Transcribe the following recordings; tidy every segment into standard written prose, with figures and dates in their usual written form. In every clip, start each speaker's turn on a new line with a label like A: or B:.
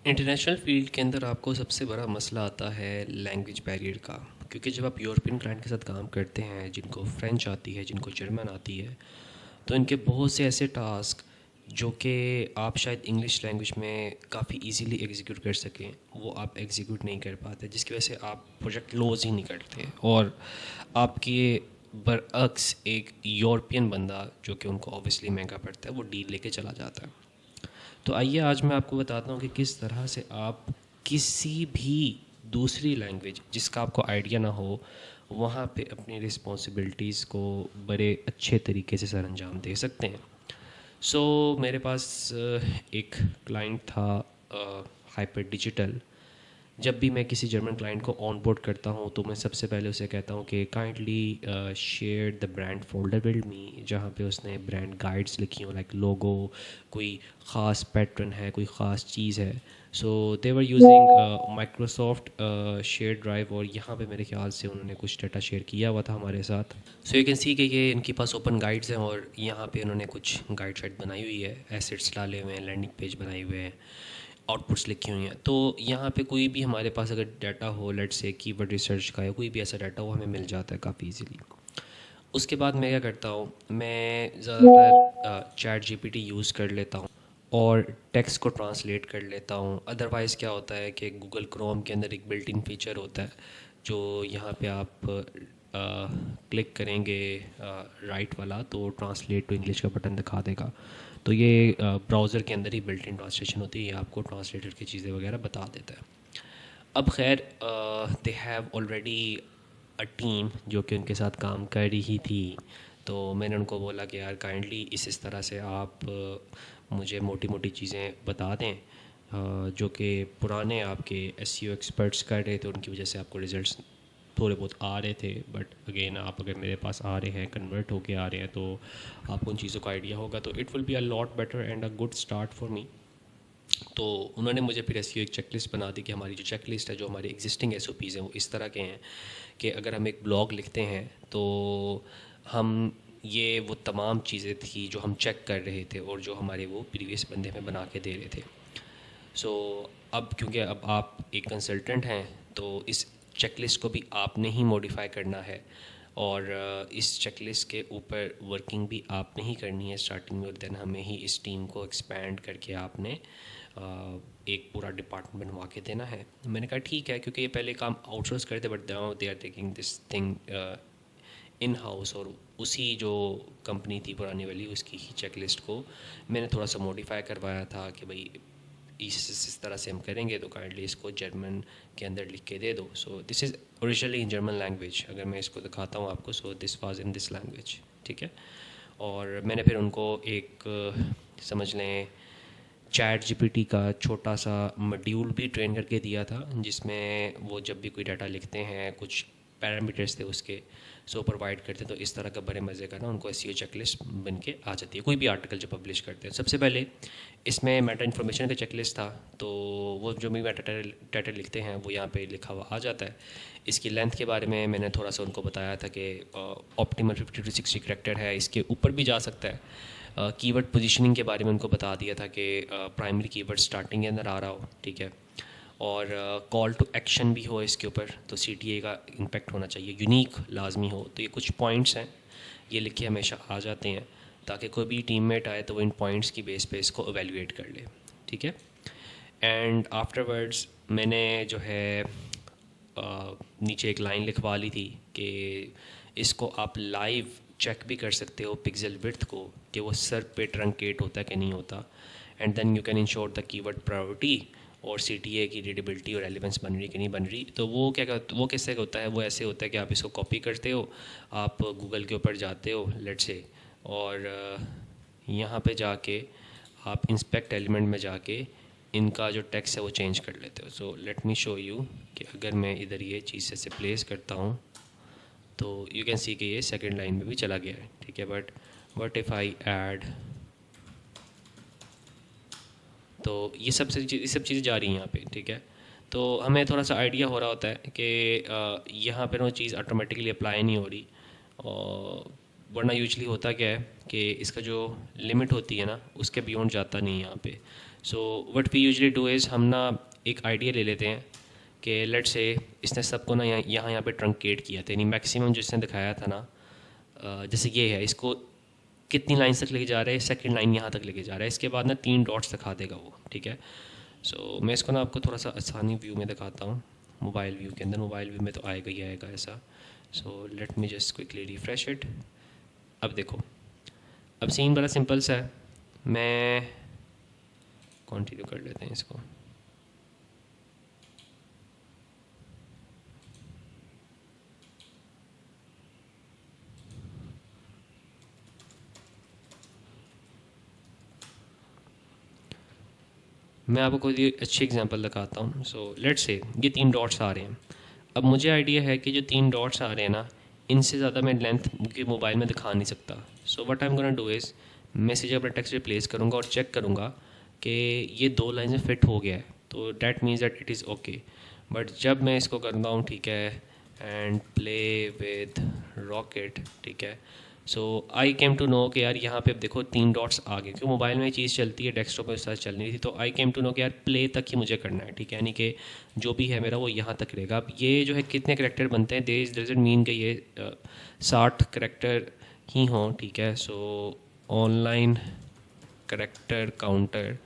A: International field के अंदर आपको सबसे बड़ा मसला आता है लैंग्वेज बैरियर का। क्योंकि जब आप यूरोपियन क्लाइंट के साथ काम करते हैं जिनको फ़्रेंच आती है, जिनको जर्मन आती है, तो इनके बहुत से ऐसे टास्क जो कि आप शायद इंग्लिश लैंग्वेज में काफ़ी इजीली एग्जीक्यूट कर सकें, वो आप एग्जीक्यूट नहीं कर पाते, जिसकी वजह से आप प्रोजेक्ट क्लोज ही नहीं करते। और आपके बरअक्स एक यूरोपियन बंदा जो कि उनको ऑब्वियसली महंगा पड़ता है, वो डील लेके चला जाता है। तो आइए आज मैं आपको बताता हूँ कि किस तरह से आप किसी भी दूसरी लैंग्वेज जिसका आपको आइडिया ना हो, वहाँ पे अपनी रिस्पॉन्सिबिलिटीज़ को बड़े अच्छे तरीके से सर अंजाम दे सकते हैं। मेरे पास एक क्लाइंट था, हाइपर डिजिटल। जब भी मैं किसी जर्मन क्लाइंट को ऑन बोर्ड करता हूँ तो मैं सबसे पहले उसे कहता हूँ कि kindly share the brand folder with me, जहाँ पे उसने ब्रांड गाइड्स लिखी हो, लाइक लोगो, कोई ख़ास पैटर्न है, कोई ख़ास चीज़ है। So they were using Microsoft share drive, और यहाँ पे मेरे ख्याल से उन्होंने कुछ डाटा शेयर किया हुआ था हमारे साथ। सो यू कैन सी कि ये इनके पास ओपन गाइड्स हैं और यहाँ पे उन्होंने कुछ गाइड शाइड बनाई हुई है, एसेट्स डाले हुए हैं, लैंडिंग पेज बनाए हुए हैं, आउटपुट्स लिखी हुई हैं। तो यहाँ पे कोई भी हमारे पास अगर डाटा हो, लेट्स से कीवर्ड रिसर्च का या कोई भी ऐसा डाटा हो, हमें मिल जाता है काफ़ी इजीली। उसके बाद मैं क्या करता हूँ, मैं ज़्यादातर चैट जीपीटी यूज़ कर लेता हूँ और टेक्स्ट को ट्रांसलेट कर लेता हूँ। अदरवाइज़ क्या होता है कि गूगल क्रोम के अंदर एक बिल्ट इन फीचर होता है जो यहाँ पे आप क्लिक करेंगे राइट वाला, तो ट्रांसलेट टू इंग्लिश का बटन दिखा देगा। तो ये ब्राउज़र के अंदर ही बिल्ट इन ट्रांसलेशन होती है, ये आपको ट्रांसलेटर की चीज़ें वगैरह बता देता है। अब खैर, they have already a team जो कि उनके साथ काम कर रही थी। तो मैंने उनको बोला कि यार काइंडली इस तरह से आप मुझे मोटी मोटी चीज़ें बता दें, जो कि पुराने आपके एसईओ एक्सपर्ट्स कर रहे थे, उनकी वजह से आपको रिजल्ट्स थोड़े बहुत आ रहे थे। बट अगेन, आप अगर मेरे पास आ रहे हैं, कन्वर्ट होके आ रहे हैं, तो आपको उन चीज़ों का आइडिया होगा, तो it will be a lot better and a good start for me. तो उन्होंने मुझे फिर ऐसी एक चेकलिस्ट बना दी कि हमारी जो चेकलिस्ट है, जो हमारी एग्जिस्टिंग एसओपीज़ हैं, वो इस तरह के हैं कि अगर हम एक ब्लॉग लिखते हैं तो हम, ये वो तमाम चीज़ें थी जो हम चेक कर रहे थे और जो हमारे वो प्रीवियस बंदे हमें बना के दे रहे थे। सो अब क्योंकि अब आप एक कंसल्टेंट हैं, तो इस चेकलिस्ट को भी आपने ही मॉडिफाई करना है, और इस चेकलिस्ट के ऊपर वर्किंग भी आपने ही करनी है स्टार्टिंग में, और देन हमें ही इस टीम को एक्सपैंड करके आपने एक पूरा डिपार्टमेंट बनवा के देना है। मैंने कहा ठीक है, क्योंकि ये पहले काम आउटसोर्स करते, but now they are taking this thing in house, और उसी जो कंपनी थी पुरानी वाली, उसकी ही चेकलिस्ट को मैंने थोड़ा सा मॉडिफाई करवाया था कि भाई इस तरह से हम करेंगे, तो काइंडली इसको जर्मन के अंदर लिख के दे दो। सो this is originally in German language. अगर मैं इसको दिखाता हूँ आपको, so this was in this language, ठीक है। और मैंने फिर उनको एक समझ लें चैट जीपीटी का छोटा सा मॉड्यूल भी ट्रेन करके दिया था, जिसमें वो जब भी कोई डाटा लिखते हैं, कुछ पैरामीटर्स थे उसके, सो प्रोवाइड करते हैं। तो इस तरह का बड़े मज़े का ना उनको एसईओ चेकलिस्ट बन के आ जाती है कोई भी आर्टिकल जो पब्लिश करते हैं। सबसे पहले इसमें मेटा इन्फॉर्मेशन का चेकलिस्ट था, तो वो जो भी मेटा डाटा लिखते हैं वो यहाँ पे लिखा हुआ आ जाता है। इसकी लेंथ के बारे में मैंने थोड़ा सा उनको बताया था कि ऑप्टिमल 50 to 60 करैक्टर है, इसके ऊपर भी जा सकता है। कीवर्ड पोजीशनिंग के बारे में उनको बता दिया था कि प्राइमरी कीवर्ड स्टार्टिंग के अंदर आ रहा हो, ठीक है, और कॉल टू एक्शन भी हो इसके ऊपर, तो सीटीए का इम्पेक्ट होना चाहिए, यूनिक लाजमी हो। तो ये कुछ पॉइंट्स हैं, ये लिखे हमेशा आ जाते हैं, ताकि कोई भी टीममेट आए तो वो इन पॉइंट्स की बेस पे इसको एवेलुएट कर ले, ठीक है। एंड आफ्टरवर्ड्स मैंने जो है नीचे एक लाइन लिखवा ली थी कि इसको आप लाइव चेक भी कर सकते हो पिक्सल विड्थ को, कि वो सर पे ट्रंकेट होता है कि नहीं होता, and then you can ensure the keyword priority और सीटीए की रीडेबिलिटी और रेलेवेंस बन रही कि नहीं बन रही। तो वो क्या, वो कैसे होता है, वो ऐसे होता है कि आप इसको कॉपी करते हो, आप गूगल के ऊपर जाते हो लेट्स से, और यहाँ पे जाके आप इंस्पेक्ट एलिमेंट में जाके इनका जो टेक्स्ट है वो चेंज कर लेते हो। सो लेट मी शो यू कि अगर मैं इधर ये चीज़ से प्लेस करता हूँ, तो यू कैन सी कि ये सेकंड लाइन में भी चला गया है, ठीक है। But what if I add, तो ये सब चीज़ें जा रही हैं यहाँ पे, ठीक है। तो हमें थोड़ा सा आइडिया हो रहा होता है कि यहाँ पर वो चीज़ ऑटोमेटिकली अप्लाई नहीं हो रही, और वरना यूजली होता क्या है कि इसका जो लिमिट होती है ना, उसके बियॉन्ड जाता नहीं है यहाँ पे। So what we usually do is हम ना एक आइडिया ले लेते हैं कि लेट से इसने सबको ना यहाँ पे ट्रंकेट किया था, यानी मैक्सिमम जो इसने दिखाया था ना, जैसे ये है, इसको कितनी लाइन्स तक लेके जा रहा है, सेकंड लाइन यहाँ तक लेके जा रहा है, इसके बाद ना 3 डॉट्स दिखा देगा वो, ठीक है। सो मैं इसको ना आपको थोड़ा सा आसानी व्यू में दिखाता हूँ, मोबाइल व्यू के अंदर। मोबाइल व्यू में तो आएगा ही आएगा ऐसा। सो let me just quickly refresh it. अब देखो, अब सीन बड़ा सिंपल सा है, मैं कंटिन्यू कर लेते हैं इसको। मैं आपको कोई अच्छी एग्जांपल दिखाता हूँ। सो लेट्स से ये 3 डॉट्स आ रहे हैं। अब मुझे आइडिया है कि जो 3 डॉट्स आ रहे हैं ना, इनसे ज़्यादा मैं लेंथ के मोबाइल में दिखा नहीं सकता। सो what I am gonna do is, मैं सीधे अपना टेक्स्ट रिप्लेस करूँगा और चेक करूँगा कि ये 2 लाइन में फिट हो गया है, तो that means that it is okay. But जब मैं इसको करता हूँ, ठीक है, एंड प्ले विद रॉकेट, ठीक है, so I came to know कि यार यहाँ पे अब देखो 3 डॉट्स आ गए, क्योंकि मोबाइल में ये चीज़ चलती है, डेस्कटॉप में साथ चल नहीं थी। तो आई केम टू नो कि यार प्ले तक ही मुझे करना है, ठीक है, यानी कि जो भी है मेरा वो यहाँ तक रहेगा। अब ये जो है कितने करेक्टर बनते हैं, दे डजंट मीन कि ये 60 करेक्टर ही हों, ठीक है। सो ऑनलाइन करेक्टर काउंटर,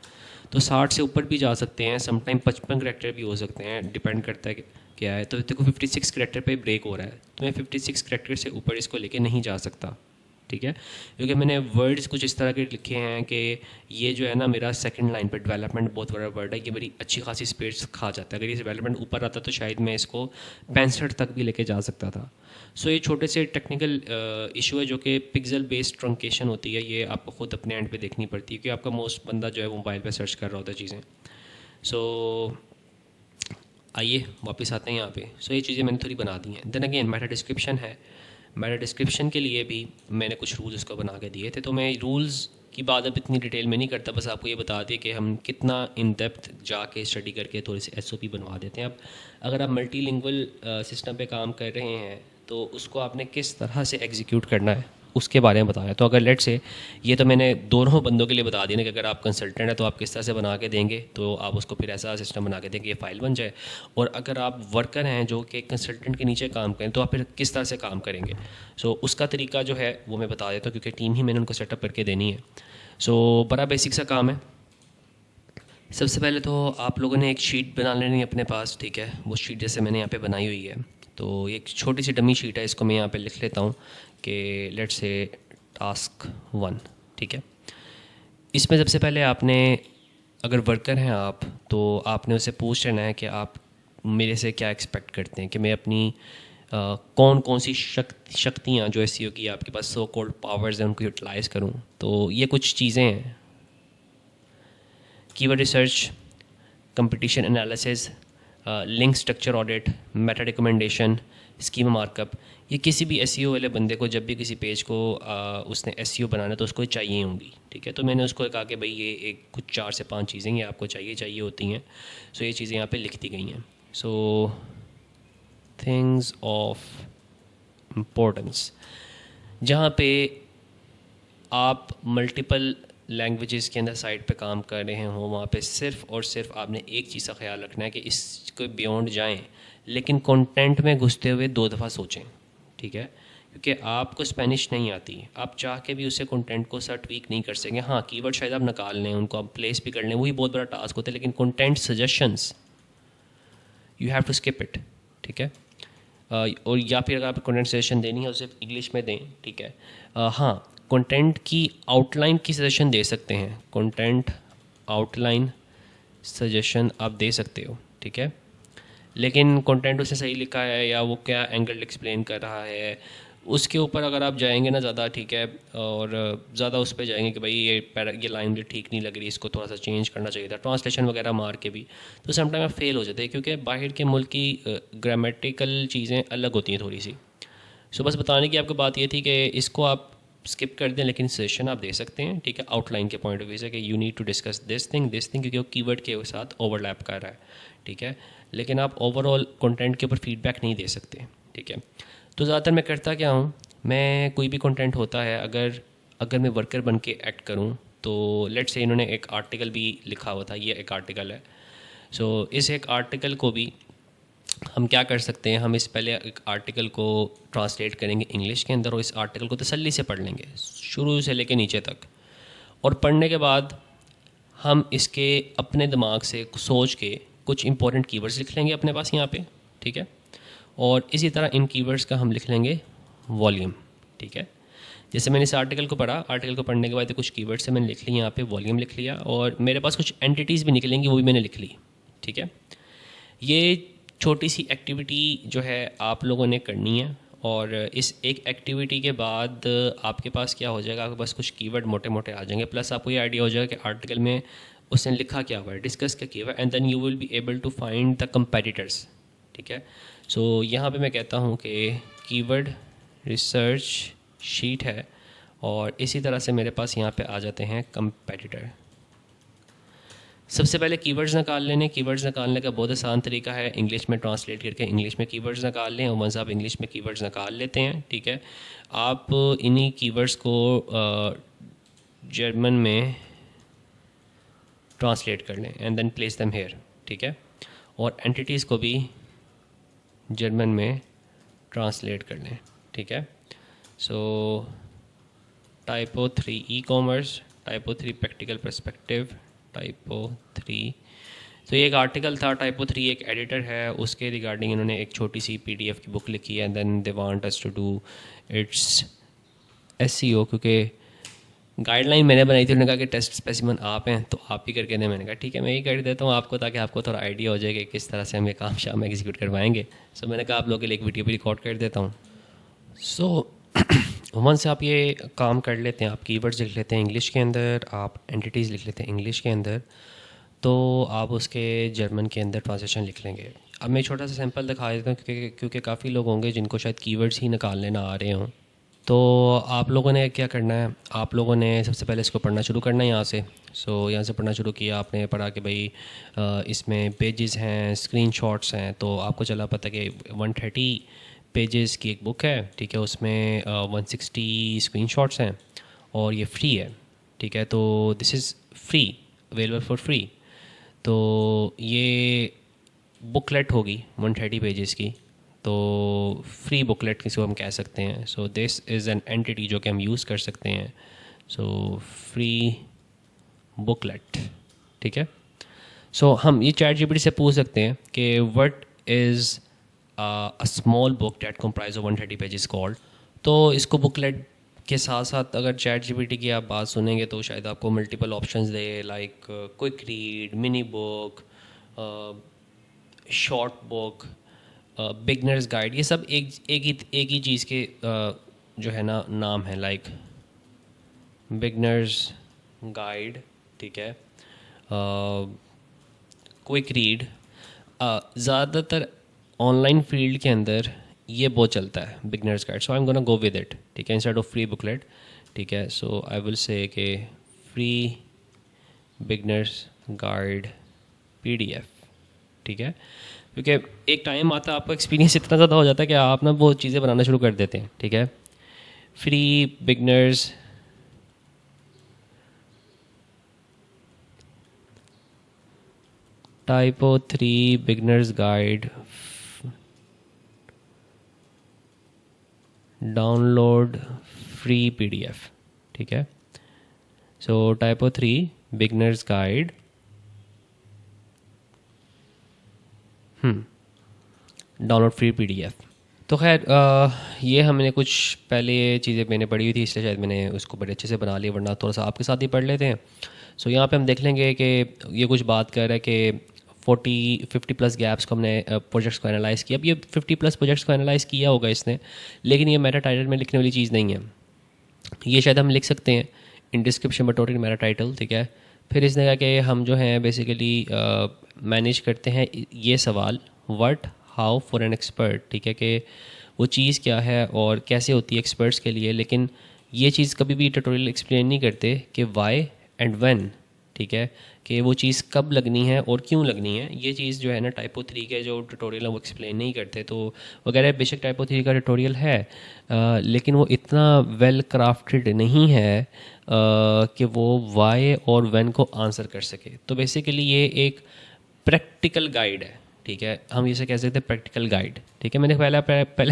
A: तो 60 से ऊपर भी जा सकते हैं, समटाइम 55 करेक्टर भी हो सकते हैं, डिपेंड करता है क्या है। तो देखो 56 करेक्टर पे ब्रेक हो रहा है, तो मैं 56 करेक्टर से ऊपर इसको लेके नहीं जा सकता, ठीक है, क्योंकि मैंने वर्ड्स कुछ इस तरह के लिखे हैं कि ये जो है ना मेरा सेकंड लाइन पर डेवलपमेंट बहुत बड़ा वर्ड है, ये मेरी अच्छी खासी स्पेस खा जाता है। अगर ये डेवलपमेंट ऊपर आता तो शायद मैं इसको 65 तक भी लेके जा सकता था। सो ये छोटे से टेक्निकल इशू है जो कि पिक्सल बेस्ड ट्रंकेशन होती है, ये आपको ख़ुद अपने एंड पे देखनी पड़ती है, क्योंकि आपका मोस्ट बंदा जो है मोबाइल पे सर्च कर रहा होता है चीज़ें। सो आइए वापस आते हैं यहाँ पे। सो ये चीज़ें मैंने थोड़ी बना दी हैं। देन अगेन मेटा डिस्क्रिप्शन है, मेटा डिस्क्रिप्शन के लिए भी मैंने कुछ रूल्स उसको बना के दिए थे। तो मैं रूल्स की बात अब इतनी डिटेल में नहीं करता, बस आपको ये बता दिए कि हम कितना इन डेप्थ जाके स्टडी करके थोड़ी सी एसओपी बनवा देते हैं। अब अगर आप मल्टीलिंगुअल सिस्टम पे काम कर रहे हैं तो उसको आपने किस तरह से एग्जीक्यूट करना है उसके बारे में बताया। तो अगर लेट से ये तो मैंने दोनों बंदों के लिए बता दिया ना कि अगर आप कंसल्टेंट हैं तो आप किस तरह से बना के देंगे, तो आप उसको फिर ऐसा सिस्टम बना के देंगे ये फ़ाइल बन जाए। और अगर आप वर्कर हैं जो कि कंसल्टेंट के नीचे काम करें तो आप फिर किस तरह से काम करेंगे। सो उसका तरीका जो है वो मैं बता देता हूँ, क्योंकि टीम ही मैंने उनको सेटअप करके देनी है। सो बड़ा बेसिक सा काम है। सबसे पहले तो आप लोगों ने एक शीट बना लेनी है अपने पास, ठीक है। वो शीट जैसे मैंने यहाँ पे बनाई हुई है, तो एक छोटी सी डमी शीट है, इसको मैं यहाँ पे लिख लेता हूँ कि लेट्स से टास्क 1, ठीक है। इसमें सबसे पहले आपने, अगर वर्कर हैं आप, तो आपने उससे पूछ लेना है कि आप मेरे से क्या एक्सपेक्ट करते हैं कि मैं अपनी कौन कौन सी शक्तियाँ जो एसईओ की आपके पास सो कॉल्ड पावर्स हैं उनको यूटिलाइज़ करूँ। तो ये कुछ चीज़ें हैं, keyword research, competition analysis, link structure audit, Meta recommendation, schema markup. ये किसी भी एसईओ वाले बंदे को जब भी किसी पेज को उसने एसईओ बनाना तो उसको चाहिए होंगी, ठीक है। तो मैंने उसको कहा कि भाई ये एक कुछ 4 से 5 चीज़ें ये आपको चाहिए होती हैं। सो ये चीज़ें यहाँ पे लिख दी गई हैं। सो थिंग्स ऑफ इम्पोर्टेंस, जहाँ पे आप मल्टीपल लैंग्वेजेस के अंदर साइट पे काम कर रहे हों, वहाँ पे सिर्फ़ और सिर्फ आपने एक चीज़ का ख्याल रखना है कि इसको बियॉन्ड जाएं, लेकिन कंटेंट में घुसते हुए 2 दफ़ा सोचें, ठीक है। क्योंकि आपको स्पेनिश नहीं आती, आप चाह के भी उससे कंटेंट को सर ट्वीक नहीं कर सकेंगे। हाँ, कीवर्ड शायद आप निकाल लें, उनको आप प्लेस भी कर लें, वही बहुत बड़ा टास्क होता है, लेकिन content suggestions you have to skip it, ठीक है। और या फिर अगर आप कंटेंट सजेशन देनी है उसे इंग्लिश में दें, ठीक है। हाँ, कंटेंट की आउटलाइन की सजेशन दे सकते हैं, कंटेंट आउटलाइन सजेशन आप दे सकते हो, ठीक है। लेकिन कंटेंट उसने सही लिखा है या वो क्या एंगल एक्सप्लेन कर रहा है उसके ऊपर अगर आप जाएंगे ना ज़्यादा, ठीक है, और ज़्यादा उस पर जाएंगे कि भाई ये लाइन मुझे ठीक नहीं लग रही, इसको थोड़ा सा चेंज करना चाहिए था, ट्रांसलेशन वगैरह मार के भी, तो समटाइम आप फेल हो जाते हैं, क्योंकि बाहर के मुल्क की ग्रामेटिकल चीज़ें अलग होती हैं थोड़ी सी। सो बस बताने की आपको बात ये थी कि इसको आप स्किप कर दें, लेकिन सजेशन आप दे सकते हैं, ठीक है, आउटलाइन के पॉइंट ऑफ व्यू से कि you need to discuss this thing, क्योंकि वो कीवर्ड के साथ ओवरलैप कर रहा है, ठीक है। लेकिन आप ओवरऑल कंटेंट के ऊपर फीडबैक नहीं दे सकते, ठीक है। तो ज़्यादातर मैं करता क्या हूँ, मैं कोई भी कंटेंट होता है, अगर मैं वर्कर बन के एक्ट करूँ तो लेट्स से इन्होंने एक आर्टिकल भी लिखा हुआ था, ये एक आर्टिकल है। सो इस एक आर्टिकल को भी हम क्या कर सकते हैं, हम इस पहले एक आर्टिकल को ट्रांसलेट करेंगे इंग्लिश के अंदर और इस आर्टिकल को तसल्ली से पढ़ लेंगे शुरू से लेकर नीचे तक। और पढ़ने के बाद हम इसके अपने दिमाग से सोच के कुछ इंपॉर्टेंट कीवर्ड्स लिख लेंगे अपने पास यहाँ पे, ठीक है। और इसी तरह इन कीवर्ड्स का हम लिख लेंगे वॉल्यूम, ठीक है। जैसे मैंने इस आर्टिकल को पढ़ा, आर्टिकल को पढ़ने के बाद कुछ कीवर्ड्स से मैंने लिख ली यहाँ पे वॉल्यूम लिख लिया, और मेरे पास कुछ एंटिटीज़ भी निकलेंगी, वो भी मैंने लिख ली, ठीक है। ये छोटी सी एक्टिविटी जो है आप लोगों ने करनी है, और इस एक एक्टिविटी के बाद आपके पास क्या हो जाएगा, आपके पास कुछ कीवर्ड मोटे मोटे आ जाएंगे, प्लस आपको ये आइडिया हो जाएगा कि आर्टिकल में उसने लिखा क्या हुआ है, डिस्कस क्या किया हुआ है, and then you will be able to find the competitors, ठीक है। सो यहाँ पे मैं कहता हूँ कि कीवर्ड रिसर्च शीट है, और इसी तरह से मेरे पास यहाँ पे आ जाते हैं कंपेटिटर। सबसे पहले कीवर्ड्स निकाल लेने। कीवर्ड्स निकालने का बहुत आसान तरीका है, इंग्लिश में ट्रांसलेट करके इंग्लिश में कीवर्ड्स निकाल लें, और वंस आप इंग्लिश में कीवर्ड्स निकाल लेते हैं, ठीक है, आप इन्हीं कीवर्ड्स को जर्मन में ट्रांसलेट कर लें and then place them here, ठीक है, और एंटिटीज़ को भी जर्मन में ट्रांसलेट कर लें, ठीक है। So typo 3 e commerce, typo 3 practical perspective, typo 3। तो ये एक आर्टिकल था, टाइपो 3 एक एडिटर है, उसके रिगार्डिंग इन्होंने एक छोटी सी पीडीएफ की बुक लिखी है, and then they want us to do it's SEO, क्योंकि गाइडलाइन मैंने बनाई थी, उन्होंने कहा कि टेस्ट स्पेसिमन आप हैं तो आप ही करके दें। मैंने कहा ठीक है, मैं ही कर देता हूँ आपको, ताकि आपको थोड़ा आइडिया हो जाए कि किस तरह से हम ये काम शाम एग्जीक्यूट करवाएंगे। सो मैंने कहा आप लोगों के लिए एक वीडियो भी रिकॉर्ड कर देता हूँ। सो वन से आप ये काम कर लेते हैं, आप कीवर्ड्स लिख लेते हैं इंग्लिश के अंदर, आप एंटिटीज़ लिख लेते हैं इंग्लिश के अंदर, तो आप उसके जर्मन के अंदर ट्रांसलेशन लिख लेंगे। अब मैं छोटा सा सैंपल दिखा देता हूँ, क्योंकि काफ़ी लोग होंगे जिनको शायद कीवर्ड्स ही निकालने ना आ रहे हों। तो आप लोगों ने क्या करना है, आप लोगों ने सबसे पहले इसको पढ़ना शुरू करना है यहाँ से। सो यहाँ से पढ़ना शुरू किया आपने, पढ़ा कि भाई इसमें पेजेस हैं, स्क्रीनशॉट्स हैं, तो आपको चला पता कि 130 पेजेस की एक बुक है, ठीक है, उसमें 160 स्क्रीनशॉट्स हैं और ये फ्री है, ठीक है। तो this is free, available for free. तो ये बुकलेट होगी 130 पेजेस की, तो फ्री बुकलेट किसी हम कह सकते हैं। So this is an entity जो कि हम यूज़ कर सकते हैं। सो फ्री बुकलेट, ठीक है। सो हम ये चैट जीपीटी से पूछ सकते हैं कि what is a small book that comprise of 130 pages called. तो इसको बुकलेट के साथ साथ अगर चैट जीपीटी की आप बात सुनेंगे तो शायद आपको मल्टीपल ऑप्शंस दे, like quick read, mini book, short book, beginners guide, ये सब एक ही चीज़ के जो है ना नाम है, लाइक बिगनर्स गाइड, ठीक है, क्विक रीड। ज़्यादातर ऑनलाइन फील्ड के अंदर ये बहुत चलता है, beginners guide. So I am gonna go with it, ठीक है, इंस्टेड ऑफ फ्री बुकलेट, ठीक है। सो आई विल से कि फ्री बिगनर्स गाइड पीडीएफ, ठीक है, क्योंकि एक टाइम आता है आपका एक्सपीरियंस इतना ज़्यादा हो जाता है कि आप ना वो चीज़ें बनाना शुरू कर देते हैं, ठीक है। Free beginners typo 3 beginners guide download free PDF, ठीक है। So typo 3 beginners guide download free PDF. तो खैर ये हमने कुछ पहले ये चीज़ें मैंने पढ़ी हुई थी, इसलिए शायद मैंने उसको बड़े अच्छे से बना लिया, वरना थोड़ा सा आपके साथ ही पढ़ लेते हैं। सो यहाँ पे हम देख लेंगे कि ये कुछ बात कर रहा है कि 50 प्लस गैप्स को हमने प्रोजेक्ट्स को एनालाइज़ किया। अब ये 50 प्लस प्रोजेक्ट्स को एनालाइज़ किया होगा इसने, लेकिन ये मेटा टाइटल में लिखने वाली चीज़ नहीं है। ये शायद हम लिख सकते हैं in description but not in Meta title, ठीक है। फिर इसने कहा कि हम जो हैं बेसिकली मैनेज करते हैं ये सवाल what how for an expert, ठीक है, कि वो चीज़ क्या है और कैसे होती है एक्सपर्ट्स के लिए। लेकिन ये चीज़ कभी भी ट्यूटोरियल एक्सप्लेन नहीं करते कि वाई एंड व्हेन, ठीक है, कि वो चीज़ कब लगनी है और क्यों लगनी है। ये चीज़ जो है ना टाइपो 3 के जो ट्यूटोरियल है वो एक्सप्लेन नहीं करते। तो वगैरह बेशक टाइपो 3 का ट्यूटोरियल है, लेकिन वो इतना वेल क्राफ्टेड नहीं है कि वो वाई और व्हेन को आंसर कर सके। तो बेसिकली ये एक प्रैक्टिकल गाइड है, ठीक है, हम इसे कह सकते हैं प्रैक्टिकल गाइड। ठीक है, मैंने पहले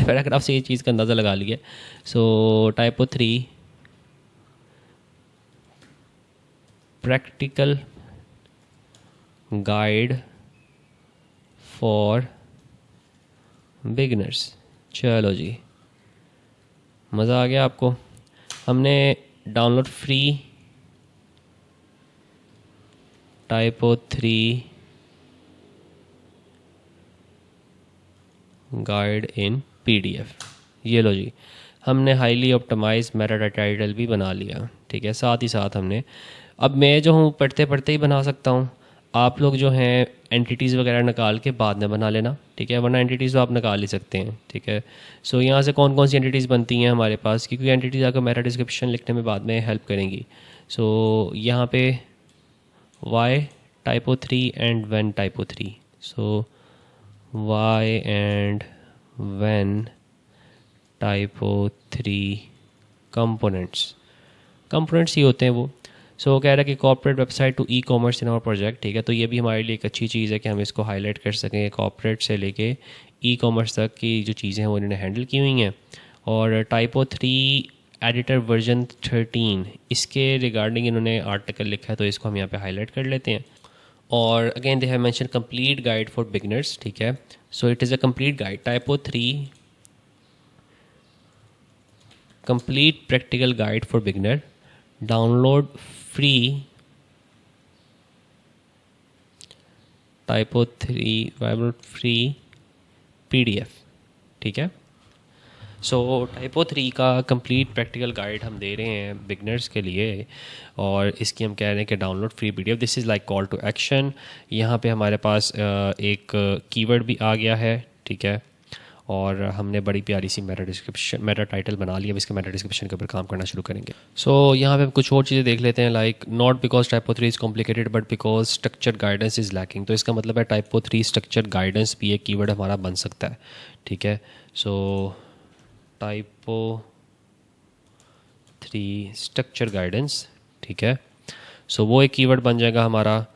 A: पैराग्राफ से ये चीज़ का अंदाज़ा लगा लिया। So typo 3 practical guide for beginners. चलो जी, मज़ा आ गया आपको। हमने download free typo 3 guide in PDF, ये लो जी, हमने हाईली ऑप्टिमाइज मेटा टाइटल भी बना लिया। ठीक है, साथ ही साथ हमने, अब मैं जो हूँ पढ़ते पढ़ते ही बना सकता हूँ। आप लोग जो हैं एंटिटीज़ वगैरह निकाल के बाद में बना लेना, ठीक है, वरना एंटिटीज़ तो आप निकाल ही सकते हैं। ठीक है, सो यहाँ से कौन कौन सी एंटिटीज़ बनती हैं हमारे पास, क्योंकि एंटिटीज़ आपको मेटा डिस्क्रिप्शन लिखने में बाद में हेल्प करेंगी। सो यहाँ पे why typo 3 and when typo 3। So why and when typo 3 components ही होते हैं वो। सो कह रहा है कि corporate website to e commerce in our project. ठीक है, तो ये भी हमारे लिए एक अच्छी चीज़ है कि हम इसको हाईलाइट कर सकें। कॉर्पोरेट से लेके ई कॉमर्स तक की जो चीज़ें हैं वो इन्होंने हैंडल की हुई हैं। और टाइपो 3 एडिटर वर्जन 13, इसके रिगार्डिंग इन्होंने आर्टिकल लिखा है, तो इसको हम यहाँ पे हाईलाइट कर लेते हैं। और again they have mention complete guide for beginners. ठीक है, so it is a complete guide, typo 3 complete practical guide for beginner, download free typo 3 free PDF. ठीक है, सो टाइपो 3 का कंप्लीट प्रैक्टिकल गाइड हम दे रहे हैं बिगनर्स के लिए, और इसकी हम कह रहे हैं कि download free PDF. This is like call to action. यहाँ पे हमारे पास एक कीवर्ड भी आ गया है। ठीक है, और हमने बड़ी प्यारी सी मेटा टाइटल बना लिया। अब इसके मेटा डिस्क्रिप्शन के ऊपर काम करना शुरू करेंगे। सो यहाँ पे कुछ और चीज़ें देख लेते हैं, like not because typo 3 is complicated but because structure guidance is lacking. तो इसका मतलब है टाइपो 3 स्ट्रक्चर गाइडेंस भी एक कीवर्ड हमारा बन सकता है। ठीक है, सो टाइपो 3 स्ट्रक्चर गाइडेंस, ठीक है, सो वो एक कीवर्ड बन जाएगा हमारा।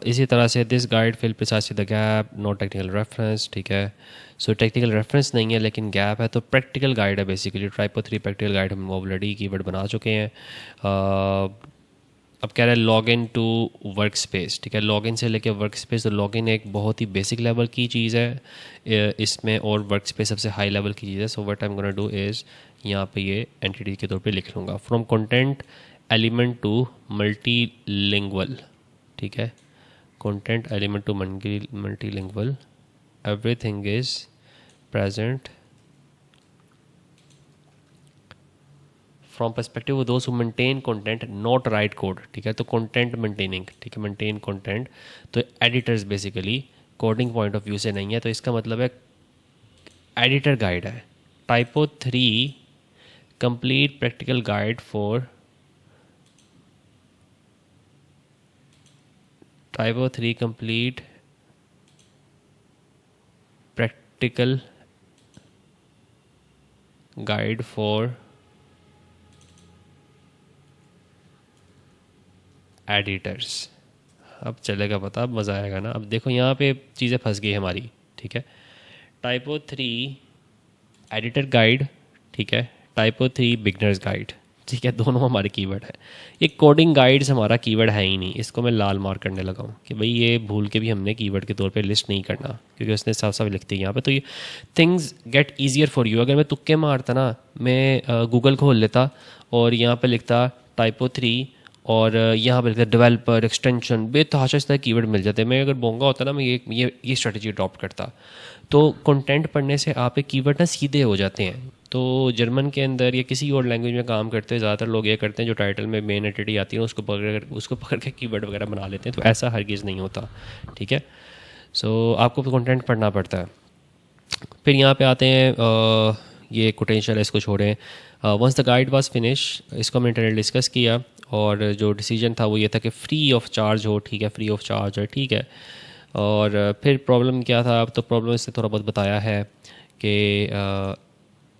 A: इसी तरह से this guide fill precisely the gap, not technical reference. ठीक है, सो टेक्निकल रेफरेंस नहीं है लेकिन गैप है, तो प्रैक्टिकल गाइड है बेसिकली। टाइपो 3 प्रैक्टिकल गाइड हम ऑलरेडी कीवर्ड बना चुके हैं। अब कह रहा है log in to workspace. ठीक है, लॉग इन से लेके वर्क स्पेस, तो लॉग इन एक बहुत ही बेसिक लेवल की चीज़ है इसमें, और वर्क स्पेस सबसे हाई लेवल की चीज़ है। So what I am gonna do is, यहाँ पे ये एंटिटी के तौर पे लिख लूँगा, from content element to multilingual. ठीक है, content element to multilingual, everything is present from perspective of those who maintain content not write code. ठीक है, तो कंटेंट मेंटेनिंग, ठीक है, मेंटेन कंटेंट, तो editors basically coding point of view से नहीं है, तो इसका मतलब है एडिटर गाइड है। Typo 3 complete practical guide for Typo 3 complete practical guide for editors. अब चलेगा पता, अब मज़ा आएगा ना। अब देखो यहाँ पे चीज़ें फंस गई हमारी। ठीक है, टाइपो 3 एडिटर गाइड, ठीक है, टाइपो 3 बिगनर्स गाइड। ठीक है, दोनों हमारे कीवर्ड है। ये कोडिंग गाइड्स हमारा कीवर्ड है ही नहीं, इसको मैं लाल मार्क करने लगा हूँ कि भाई ये भूल के भी हमने कीवर्ड के तौर पे लिस्ट नहीं करना, क्योंकि उसने साफ साफ लिखती है यहाँ पे। तो ये things get easier for you. अगर मैं तुक्के मारता ना, मैं गूगल खोल लेता और यहाँ पे लिखता टाइपो 3 और यहाँ पर लिखता डेवलपर एक्सटेंशन, बेतहाशा इस तरह कीवर्ड मिल जाते हैं। मैं अगर बोंगा होता ना, मैं ये स्ट्रेटजी अडॉप्ट करता। तो कंटेंट पढ़ने से आप एक कीवर्ड ना सीधे हो जाते हैं। तो जर्मन के अंदर या किसी और लैंग्वेज में काम करते हुए ज़्यादातर लोग ये करते हैं, जो टाइटल में मेन एंटिटी आती है उसको पकड़ के कीवर्ड वगैरह बना लेते हैं। तो ऐसा हरगिज़ नहीं होता। ठीक है, सो आपको कंटेंट पढ़ना पड़ता है। फिर यहाँ पे आते हैं, ये कोटेंशियल है, इसको छोड़ें। Once the guide was finish, इसको हमने इंटरनेट डिस्कस किया। और जो डिसीजन था वो ये था कि फ्री ऑफ चार्ज हो, ठीक है, फ्री ऑफ चार्ज है, ठीक है। और फिर प्रॉब्लम क्या था, अब तो प्रॉब्लम इससे थोड़ा बहुत बताया है कि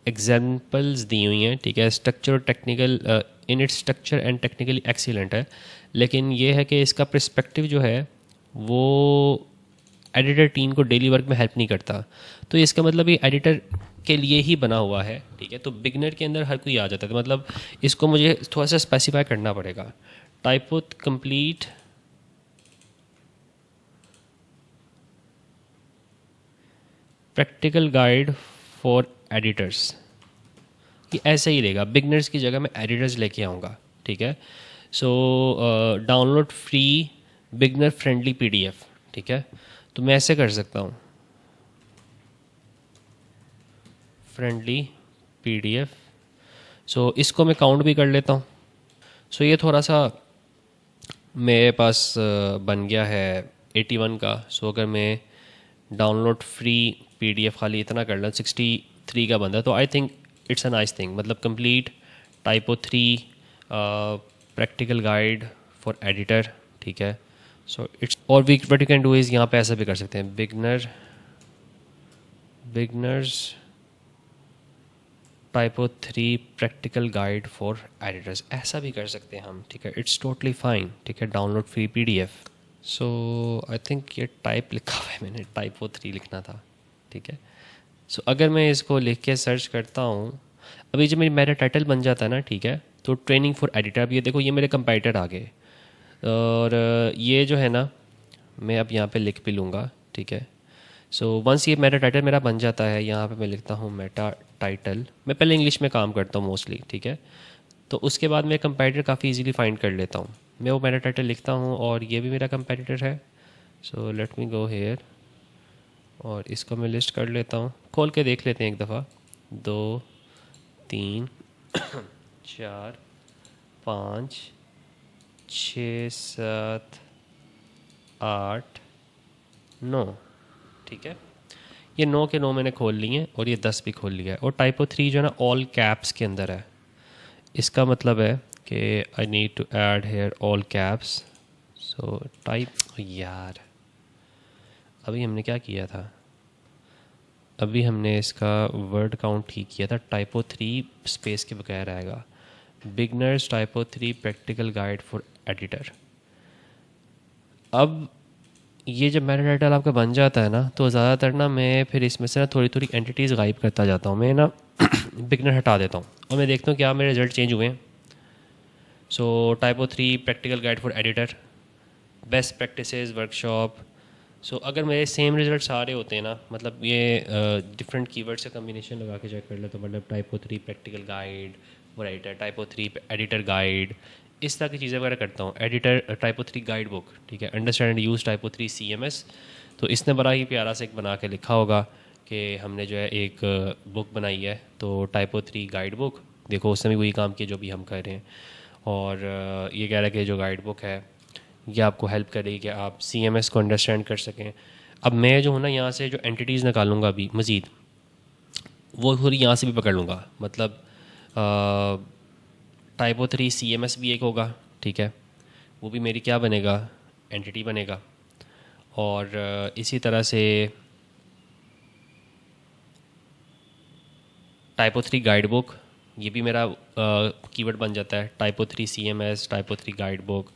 A: एग्जाम्पल्स दी हुई हैं, ठीक है। Structure technical in its structure and technically excellent है, लेकिन ये है कि इसका पर्सपेक्टिव जो है वो एडिटर टीम को डेली वर्क में हेल्प नहीं करता। तो इसका मतलब ये एडिटर के लिए ही बना हुआ है, ठीक है। तो बिगनर के अंदर हर कोई आ जाता है, तो मतलब इसको मुझे थोड़ा सा स्पेसिफाई करना पड़ेगा। Typo complete practical guide for editors, ये ऐसे ही रहेगा, बिगनर्स की जगह मैं एडिटर्स लेके आऊँगा, ठीक है। So download free beginner friendly PDF, ठीक है। तो मैं ऐसे कर सकता हूँ, फ्रेंडली पीडीएफ। सो इसको मैं काउंट भी कर लेता हूँ। सो ये थोड़ा सा मेरे पास बन गया है 81 का। सो अगर मैं डाउनलोड फ्री पीडीएफ खाली इतना कर लूँ, 63 का बंदा, तो I think it's a nice thing. मतलब complete typo 3 practical guide for editor, ठीक है। सो इट्स और we what you can do is यहाँ पे ऐसा भी कर सकते हैं, beginners typo 3 practical guide for editors, ऐसा भी कर सकते हैं हम, ठीक है। इट्स टोटली फाइन, ठीक है। Download free PDF. सो आई थिंक ये टाइप लिखा हुआ है मैंने, टाइपो 3 लिखना था, ठीक है। सो अगर मैं इसको लिख के सर्च करता हूँ, अभी जब मेरा टाइटल बन जाता है ना, ठीक है, तो ट्रेनिंग फॉर एडिटर, अब ये देखो ये मेरे कंपाइटर आ गए। और ये जो है ना, मैं अब यहाँ पे लिख भी लूँगा, ठीक है। सो वंस ये मेटा टाइटल मेरा बन जाता है, यहाँ पे मैं लिखता हूँ मेटा टाइटल। मैं पहले इंग्लिश में काम करता हूँ मोस्टली, ठीक है। तो उसके बाद मैं कंपैरेटर काफ़ी इजीली फाइंड कर लेता हूँ। मैं वो मेटा टाइटल लिखता हूँ और ये भी मेरा कंपैरेटर है। सो लेट मी गो हेयर और इसको मैं लिस्ट कर लेता हूँ, खोल के देख लेते हैं एक दफ़ा। 2 3 4 5 6 7 8 9, ठीक है। ये 9 के 9 मैंने खोल लिए और ये 10 भी खोल लिया है। और टाइपो 3 जो है ना ऑल कैप्स के अंदर है। इसका मतलब है कि I need to add here all caps. So type, यार अभी हमने क्या किया था, अभी हमने इसका वर्ड काउंट ठीक किया था। टाइपो 3 स्पेस के बगैर आएगा, beginners typo 3 practical guide for editor. अब ये जब मेटा टाइटल आपका बन जाता है ना, तो ज़्यादातर ना मैं फिर इसमें से ना थोड़ी थोड़ी एंटिटीज़ गायब करता जाता हूँ। मैं ना बिगनर हटा देता हूँ और मैं देखता हूँ क्या मेरे रिजल्ट चेंज हुए हैं। So typo 3 practical guide for editor, best practices workshop. So अगर मेरे सेम रिजल्ट सारे होते हैं ना, मतलब ये डिफरेंट कीवर्ड से कम्बिनेशन लगा के चेक कर ले, तो मतलब typo 3 practical guide for editor, typo 3 editor guide, इस तरह की चीज़ें वगैरह करता हूँ। एडिटर टाइपो 3 गाइड बुक, ठीक है। Understand and use Typo 3 CMS। तो इसने बड़ा ही प्यारा से एक बना के लिखा होगा कि हमने जो है एक बुक बनाई है, तो टाइपो 3 गाइड बुक। देखो उसने भी वही काम किया जो भी हम कर रहे हैं। और ये कह रहा है कि जो गाइड बुक है ये आपको हेल्प करेगी कि आप CMS को अंडरस्टैंड कर सकें। अब मैं जो हूँ ना, यहाँ से जो एंटिटीज़ निकालूंगा अभी मज़ीद, वो थोड़ी यहाँ से भी पकड़ लूँगा। मतलब टाइपो 3 CMS भी एक होगा, ठीक है, वो भी मेरी क्या बनेगा, एंटिटी बनेगा। और इसी तरह से टाइपो 3 गाइड बुक, ये भी मेरा कीवर्ड बन जाता है। Typo 3 CMS, typo 3 guide book.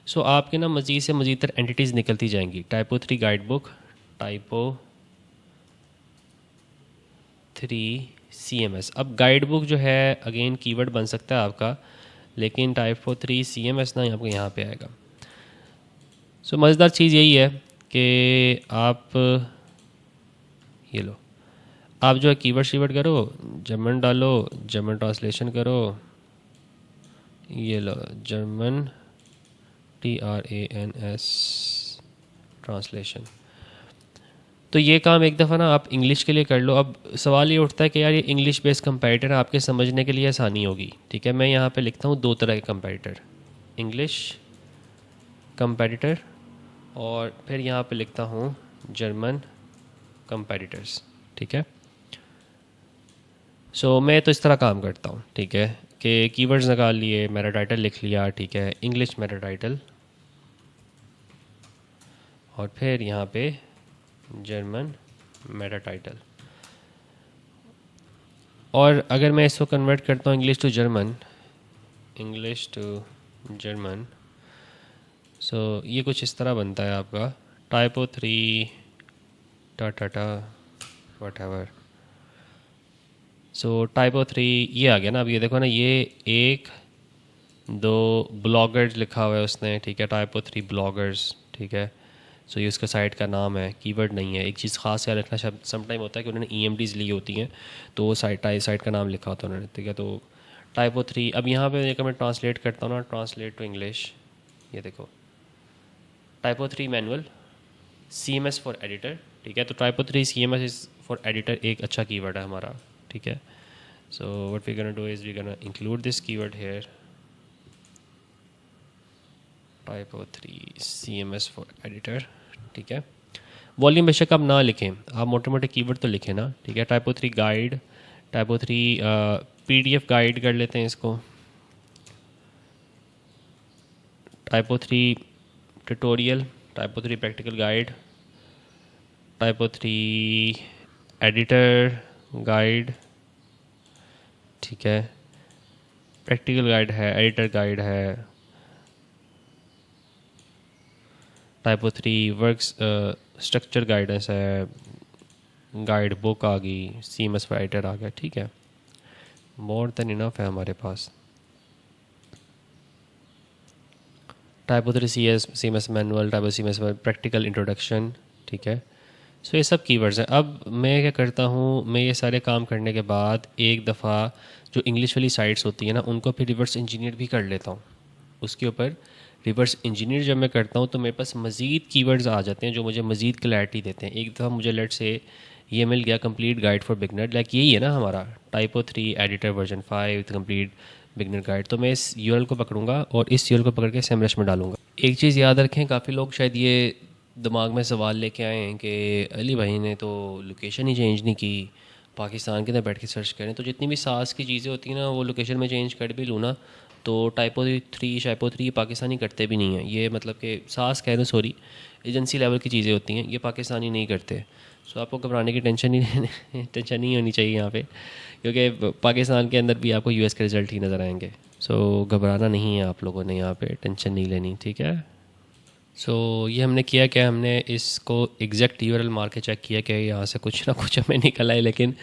A: So आपके ना मज़ीद से मज़ीद तर एंटिटीज़ निकलती जाएंगी। Typo 3 guide book, typo 3 CMS। अब गाइड बुक जो है अगेन कीवर्ड बन सकता है आपका, लेकिन टाइपो 3 CMS ना आपको यहाँ पे आएगा। सो मज़ेदार चीज़ यही है कि आप ये लो, आप जो है कीवर्ड शीवर्ड करो, जर्मन डालो, जर्मन ट्रांसलेशन करो, ये लो जर्मन TRANS ट्रांसलेशन। तो ये काम एक दफ़ा ना आप इंग्लिश के लिए कर लो। अब सवाल ये उठता है कि यार ये इंग्लिश बेस्ड कंपैरेटर आपके समझने के लिए आसानी होगी, ठीक है। मैं यहाँ पे लिखता हूँ 2 तरह के कंपैरेटर, इंग्लिश कंपैरेटर और फिर यहाँ पे लिखता हूँ जर्मन कंपैरेटर्स, ठीक है। सो मैं तो इस तरह काम करता हूँ, ठीक है, कि कीवर्ड्स निकाल लिए, मेरा टाइटल लिख लिया, ठीक है, इंग्लिश मेरा टाइटल, और फिर यहाँ पे जर्मन मेरा टाइटल। और अगर मैं इसको कन्वर्ट करता हूँ English to German, English to German, so ये कुछ इस तरह बनता है आपका टाइपो 3 टाटा वट एवर। सो टाइपो 3 ये आ गया ना। अब ये देखो ना, ये 1 2 ब्लॉगर्स लिखा हुआ है उसने, ठीक है, टाइपो 3 ब्लॉगर्स, ठीक है। सो ये उसका साइट का नाम है, कीवर्ड नहीं है। एक चीज़ ख़ास याद रखना, शायद समटाइम होता है कि उन्होंने EMDs ली होती हैं तो वो साइट का नाम लिखा होता है उन्होंने, ठीक है। तो टाइपो 3, अब यहाँ पे अगर मैं ट्रांसलेट करता हूँ ना, ट्रांसलेट टू इंग्लिश, ये देखो Typo 3 manual CMS for editor, ठीक है। तो Typo 3 CMS is for editor एक अच्छा कीवर्ड है हमारा, ठीक है। So what we gonna do is we gonna include this keyword here, Typo 3 CMS for editor, ठीक है। वॉल्यूम बेशक आप ना लिखें, आप मोटे मोटे कीवर्ड तो लिखें ना, ठीक है। Typo 3 guide, typo 3 PDF guide कर लेते हैं इसको, typo 3 tutorial, typo 3 practical guide, typo 3 editor guide, ठीक है। प्रैक्टिकल गाइड है, एडिटर गाइड है, टाइपो 3 वर्क्स स्ट्रक्चर गाइडेंस है, गाइड बुक आ गई, CMS फॉर एडिटर आ गया, ठीक है। मोर देन इनफ है हमारे पास। Typo 3 CMS manual, typo CMS practical introduction, ठीक है। सो ये सब कीवर्ड्स हैं। अब मैं क्या करता हूँ, मैं ये सारे काम करने के बाद एक दफ़ा जो इंग्लिश वाली साइट्स होती हैं ना, उनको फिर रिवर्स इंजीनियर भी कर लेता हूँ। उसके ऊपर रिवर्स इंजीनियर जब मैं करता हूँ तो मेरे पास मज़ीद कीवर्ड्स आ जाते हैं जो मुझे मज़ीद क्लैरिटी देते हैं। एक दफ़ा मुझे लेट से ये मिल गया, complete guide for beginner, like यही है ना हमारा typo 3 editor version 5 complete beginner guide. तो मैं इस URL को पकड़ूंगा और इस URL को पकड़ के SEMrush में डालूंगा। एक चीज़ याद रखें, काफ़ी लोग शायद ये दिमाग में सवाल लेके आए हैं कि अली भाई ने तो लोकेशन ही चेंज नहीं की, पाकिस्तान के अंदर बैठ के सर्च करें। तो जितनी भी सास की चीज़ें होती हैं ना, वो लोकेशन में चेंज कर भी लूँ ना, तो टाइपो 3 पाकिस्तानी करते भी नहीं हैं। ये मतलब कि सास कह रहे, सॉरी, एजेंसी लेवल की चीज़ें होती हैं, ये पाकिस्तानी नहीं करते। सो आपको घबराने की टेंशन नहीं होनी चाहिए यहाँ पे, क्योंकि पाकिस्तान के अंदर भी आपको US के रिज़ल्ट ही नज़र आएंगे। सो घबराना नहीं है आप लोगों ने, यहाँ पे टेंशन नहीं लेनी, ठीक है। सो ये हमने किया क्या, हमने इसको एग्जैक्ट URL मार के चेक किया कि यहाँ से कुछ ना कुछ हमें निकल आए, लेकिन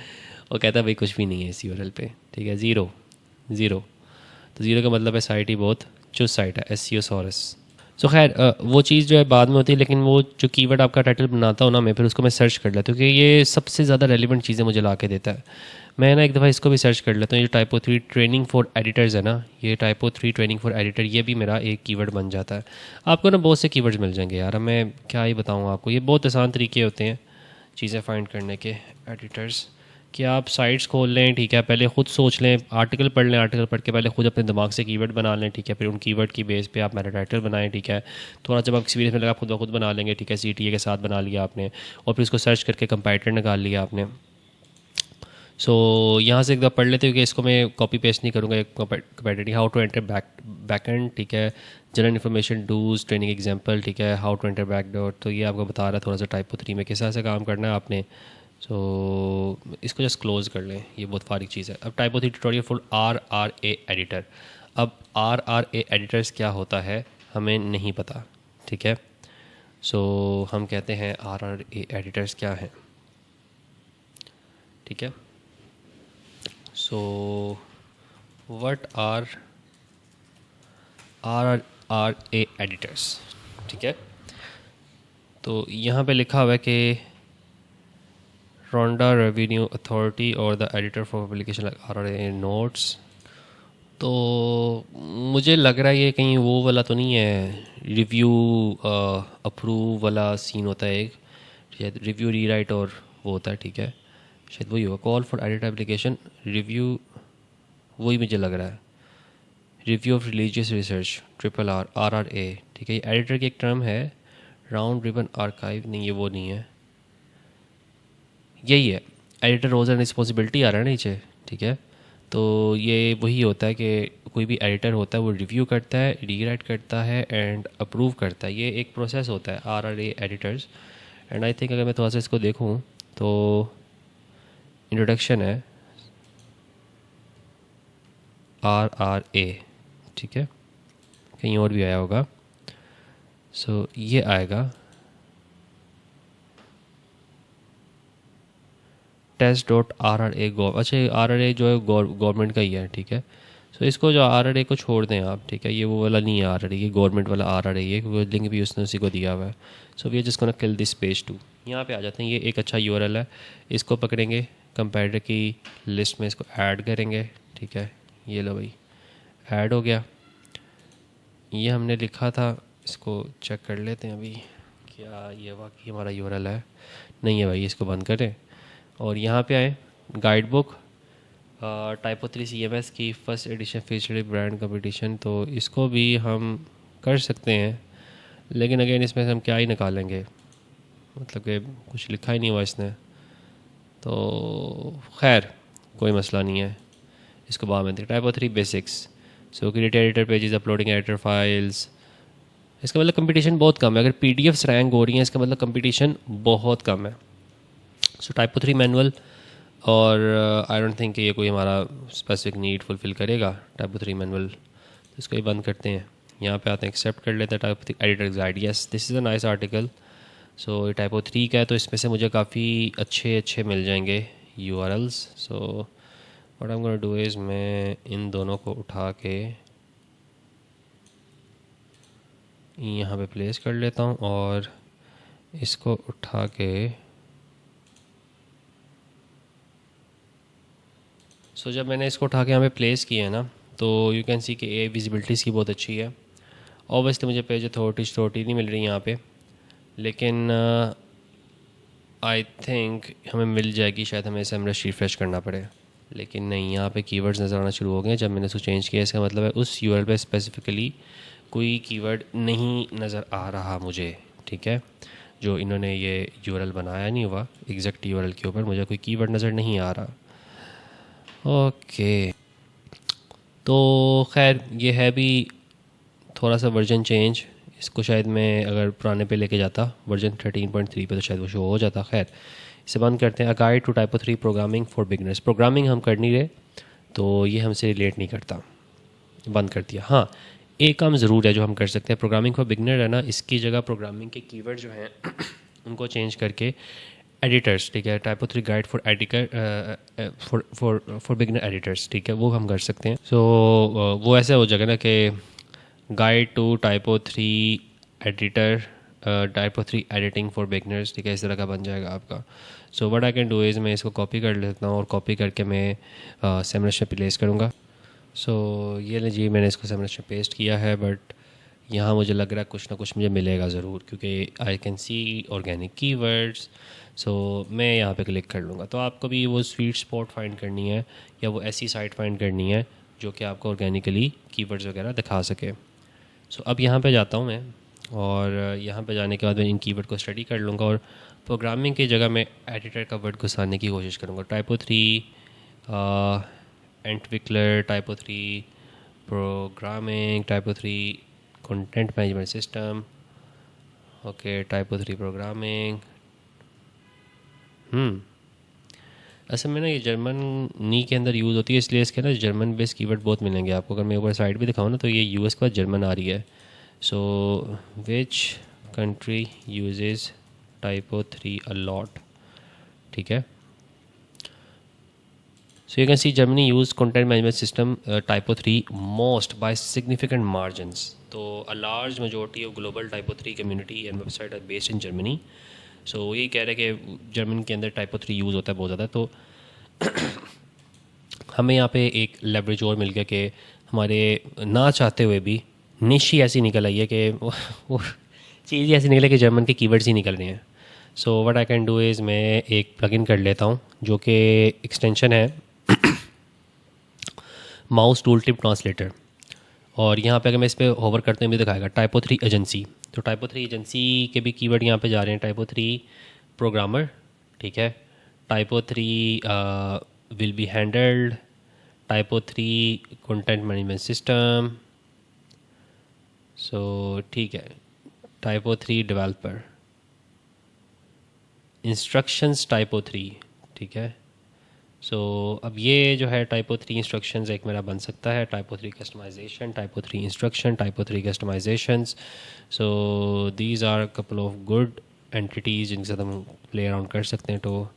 A: वो कहता है भाई कुछ भी नहीं है इस URL पे, ठीक है, ज़ीरो ज़ीरो। तो ज़ीरो का मतलब है साइट ही बहुत चुस्त साइट है, SEO सॉरस। सो खैर वो चीज़ जो है बाद में होती है, लेकिन वो जो कीवर्ड आपका टाइटल बनाता हूँ ना मैं, फिर उसको मैं सर्च कर लेता हूँ क्योंकि ये सबसे ज़्यादा रेलिवेंट चीज़ें मुझे ला के देता है। मैं ना एक दफ़ा इसको भी सर्च कर लेता हूँ, ये टाइपो 3 ट्रेनिंग फॉर एडिटर्स है ना, ये टाइपो 3 ट्रेनिंग फॉर एडिटर, ये भी मेरा एक कीवर्ड बन जाता है। आपको ना बहुत से कीवर्ड्स मिल जाएंगे यार, अब मैं क्या ही बताऊँ आपको, ये बहुत आसान तरीके होते हैं चीज़ें फाइंड करने के। एडिटर्स कि आप साइट्स खोल लें, ठीक है, पहले ख़ुद सोच लें, आर्टिकल पढ़ लें, आर्टिकल पढ़ के पहले खुद अपने दिमाग से कीवर्ड बना लें, ठीक है, फिर उन कीवर्ड की बेस पे आप मेटा टाइटल बनाएं, ठीक है। थोड़ा जब आप एक्सपीरियंस में लगा खुद ब खुद बना लेंगे, ठीक है, CTA के साथ बना लिया आपने, और फिर उसको सर्च करके कंपैरेटर निकाल लिया आपने। सो यहाँ से एक दफ़ा पढ़ लेते हो कि इसको मैं कॉपी पेस्ट नहीं करूँगा, एक comparative how to enter backend, ठीक है, general information does training example, ठीक है, हाउ टू एंटर बैकडोर। तो ये आपको बता रहा है थोड़ा सा टाइपो 3 में किस तरह से काम करना है आपने। सो इसको जस्ट क्लोज कर लें, ये बहुत फारिग चीज़ है। अब typo 3 tutorial for RRA editor. अब RRA एडिटर्स क्या होता है हमें नहीं पता, ठीक है। सो हम कहते हैं RRA एडिटर्स क्या हैं, ठीक है। So what are RRA editors, ठीक है। तो यहाँ पे लिखा हुआ है कि रोंडा रेवेन्यू अथॉरिटी और the editor for publication RRA notes. तो मुझे लग रहा है ये कहीं वो वाला तो नहीं है, रिव्यू अप्रूव वाला सीन होता है एक, शायद रिव्यू रीराइट और वो होता है, ठीक है, शायद वही होगा। Call for edit application review, वही मुझे लग रहा है। Review of religious research RRA, ठीक है। ये एडिटर की एक टर्म है। राउंड रिबन आर्काइव, नहीं ये वो नहीं है, यही है एडिटर रोल्स एंड रिस्पॉन्सिबिलिटी आ रहा है नीचे, ठीक है। तो ये वही होता है कि कोई भी एडिटर होता है वो रिव्यू करता है, रीराइट करता है एंड अप्रूव करता है। ये एक प्रोसेस होता है RRA editors. And I think अगर मैं थोड़ा सा इसको देखूँ तो इंट्रोडक्शन है RRA, ठीक है, कहीं और भी आया होगा। सो ये आएगा test.rra.gov। अच्छा, RRA जो है गवर्नमेंट का ही है, ठीक है। सो इसको जो RRA को छोड़ दें आप, ठीक है, ये वो वाला नहीं है RRA, ये गवर्नमेंट वाला RRA है, क्योंकि लिंक भी उसने उसी को दिया हुआ है। So we are just gonna kill this page too. यहाँ पे आ जाते हैं, ये एक अच्छा URL है, इसको पकड़ेंगे, कंपैरेटर की लिस्ट में इसको ऐड करेंगे, ठीक है। ये लो भाई, ऐड हो गया। ये हमने लिखा था, इसको चेक कर लेते हैं अभी, क्या ये वाकई हमारा URL है? नहीं है भाई, इसको बंद करें और यहाँ पे आए, गाइड बुक Typo 3 CMS की first edition feature brand competition. तो इसको भी हम कर सकते हैं, लेकिन अगेन इसमें से हम क्या ही निकालेंगे, मतलब कि कुछ लिखा ही नहीं हुआ इसने। तो खैर कोई मसला नहीं है, इसको बाद में Typo 3 बेसिक्स। सो create editor pages, uploading editor files. इसका मतलब कंपटीशन बहुत कम है। अगर PDFs रैंक हो रही हैं, इसका मतलब कंपटीशन बहुत कम है। सो Typo 3 मैनुअल, और आई डोंट थिंक कि ये कोई हमारा स्पेसिफिक नीड फुलफ़िल करेगा Typo 3 मैनुअल, तो इसको ही बंद करते हैं। यहाँ पे आते हैं, एक्सेप्ट कर लेते हैं Typo 3 editor guide. Yes, this is a nice article. So ये Typo 3 का है, तो इसमें से मुझे काफ़ी अच्छे मिल जाएंगे URLs। So what I am gonna do is, मैं इन दोनों को उठा के यहाँ पे प्लेस कर लेता हूँ, और इसको उठा के जब मैंने इसको उठा के यहाँ पे प्लेस किया है ना, तो यू कैन सी कि ये विजिबिलिटी इसकी बहुत अच्छी है। ऑब्वियसली मुझे पेज अथॉरिटी नहीं मिल रही यहाँ पे, लेकिन आई थिंक हमें मिल जाएगी। शायद हमें इसे रिफ्रेश करना पड़े, लेकिन नहीं, यहाँ पे कीवर्ड्स नज़र आना शुरू हो गए जब मैंने इसको चेंज किया। इसका मतलब है उस URL पे स्पेसिफिकली कोई कीवर्ड नहीं नज़र आ रहा मुझे, ठीक है। जो इन्होंने ये URL बनाया नहीं हुआ एग्जैक्ट URL के ऊपर, मुझे कोई कीवर्ड नज़र नहीं आ रहा। ओके, तो खैर ये है भी थोड़ा सा वर्जन चेंज। इसको शायद मैं अगर पुराने पे लेके जाता वर्जन 13.3 पे, तो शायद वो शो हो जाता। खैर इसे बंद करते हैं। A guide to Typo 3 programming for beginners. Programming हम कर नहीं रहे, तो ये हमसे रिलेट नहीं करता, बंद कर दिया। हाँ, एक काम ज़रूर है जो हम कर सकते हैं, प्रोग्रामिंग फॉर बिगनर है ना, इसकी जगह प्रोग्रामिंग के कीवर्ड जो हैं उनको चेंज करके एडिटर्स, ठीक है, Typo 3 guide for editor for beginner editors, ठीक है, वो हम कर सकते हैं। सो वो ऐसे हो जाएगा ना कि guide to Typo 3 editor, Typo 3 editing for beginners, ठीक है, इस तरह का बन जाएगा आपका। So what I can do is, मैं इसको कॉपी कर लेता हूँ और कॉपी करके मैं सेमिनार पे प्लेस करूँगा। सो ये लीजिए, मैंने इसको सेमिनार पे पेस्ट किया है, बट यहाँ मुझे लग रहा है कुछ ना कुछ मुझे मिलेगा ज़रूर, क्योंकि I can see organic keywords. So मैं यहाँ पे क्लिक कर लूँगा। तो आपको भी वो स्वीट स्पॉट फाइंड करनी है, या वो ऐसी साइट फाइंड करनी है जो कि आपको ऑर्गेनिकली कीवर्ड्स वगैरह दिखा सके। सो अब यहाँ पे जाता हूँ मैं, और यहाँ पे जाने के बाद मैं इन कीवर्ड को स्टडी कर लूँगा, और प्रोग्रामिंग की जगह मैं एडिटर का वर्ड घुसाने की कोशिश करूँगा। Typo 3 एंटविक्लर, Typo 3 programming, Typo 3 content management system, okay, Typo 3 programming. असल में ना ये जर्मनी के अंदर यूज़ होती है, इसलिए इसके ना जर्मन बेस्ड कीवर्ड बहुत मिलेंगे आपको। अगर मैं ऊपर साइड भी दिखाऊँ ना, तो ये US के बाद जर्मन आ रही है। So which country uses Typo 3 a lot, ठीक है। So you can see Germany use content management system Typo 3 most by significant margins. तो a large majority of global Typo 3 community and website are based in Germany. So यही कह रहे हैं कि German के अंदर Typo 3 यूज़ होता है बहुत ज़्यादा। तो हमें यहाँ पे एक लेवरेज और मिल गया कि हमारे ना चाहते हुए भी निश ही ऐसी निकल आई है कि वो चीज़ ही ऐसी निकले कि जर्मन के कीवर्ड्स ही निकल रहे हैं। सो what I can do is, मैं एक प्लगइन कर लेता हूँ जो कि एक्सटेंशन है माउस टूल टिप ट्रांसलेटर, और यहाँ पे अगर मैं इस पर होवर करते हैं मुझे दिखाएगा Typo 3 एजेंसी। तो Typo 3 एजेंसी के भी कीवर्ड यहाँ पे जा रहे हैं। Typo 3 प्रोग्रामर, ठीक है, Typo 3 will be handled, typo 3 content management system. So ठीक है, टाइपो 3 डेवलपर इंस्ट्रक्शंस टाइपो 3, ठीक है। सो अब ये जो है टाइपो 3 इंस्ट्रक्शंस एक मेरा बन सकता है, typo 3 customization, Typo 3 instruction, Typo 3 customizations. So these are couple of good entities जिनके साथ हम प्ले अराउंड कर सकते हैं। तो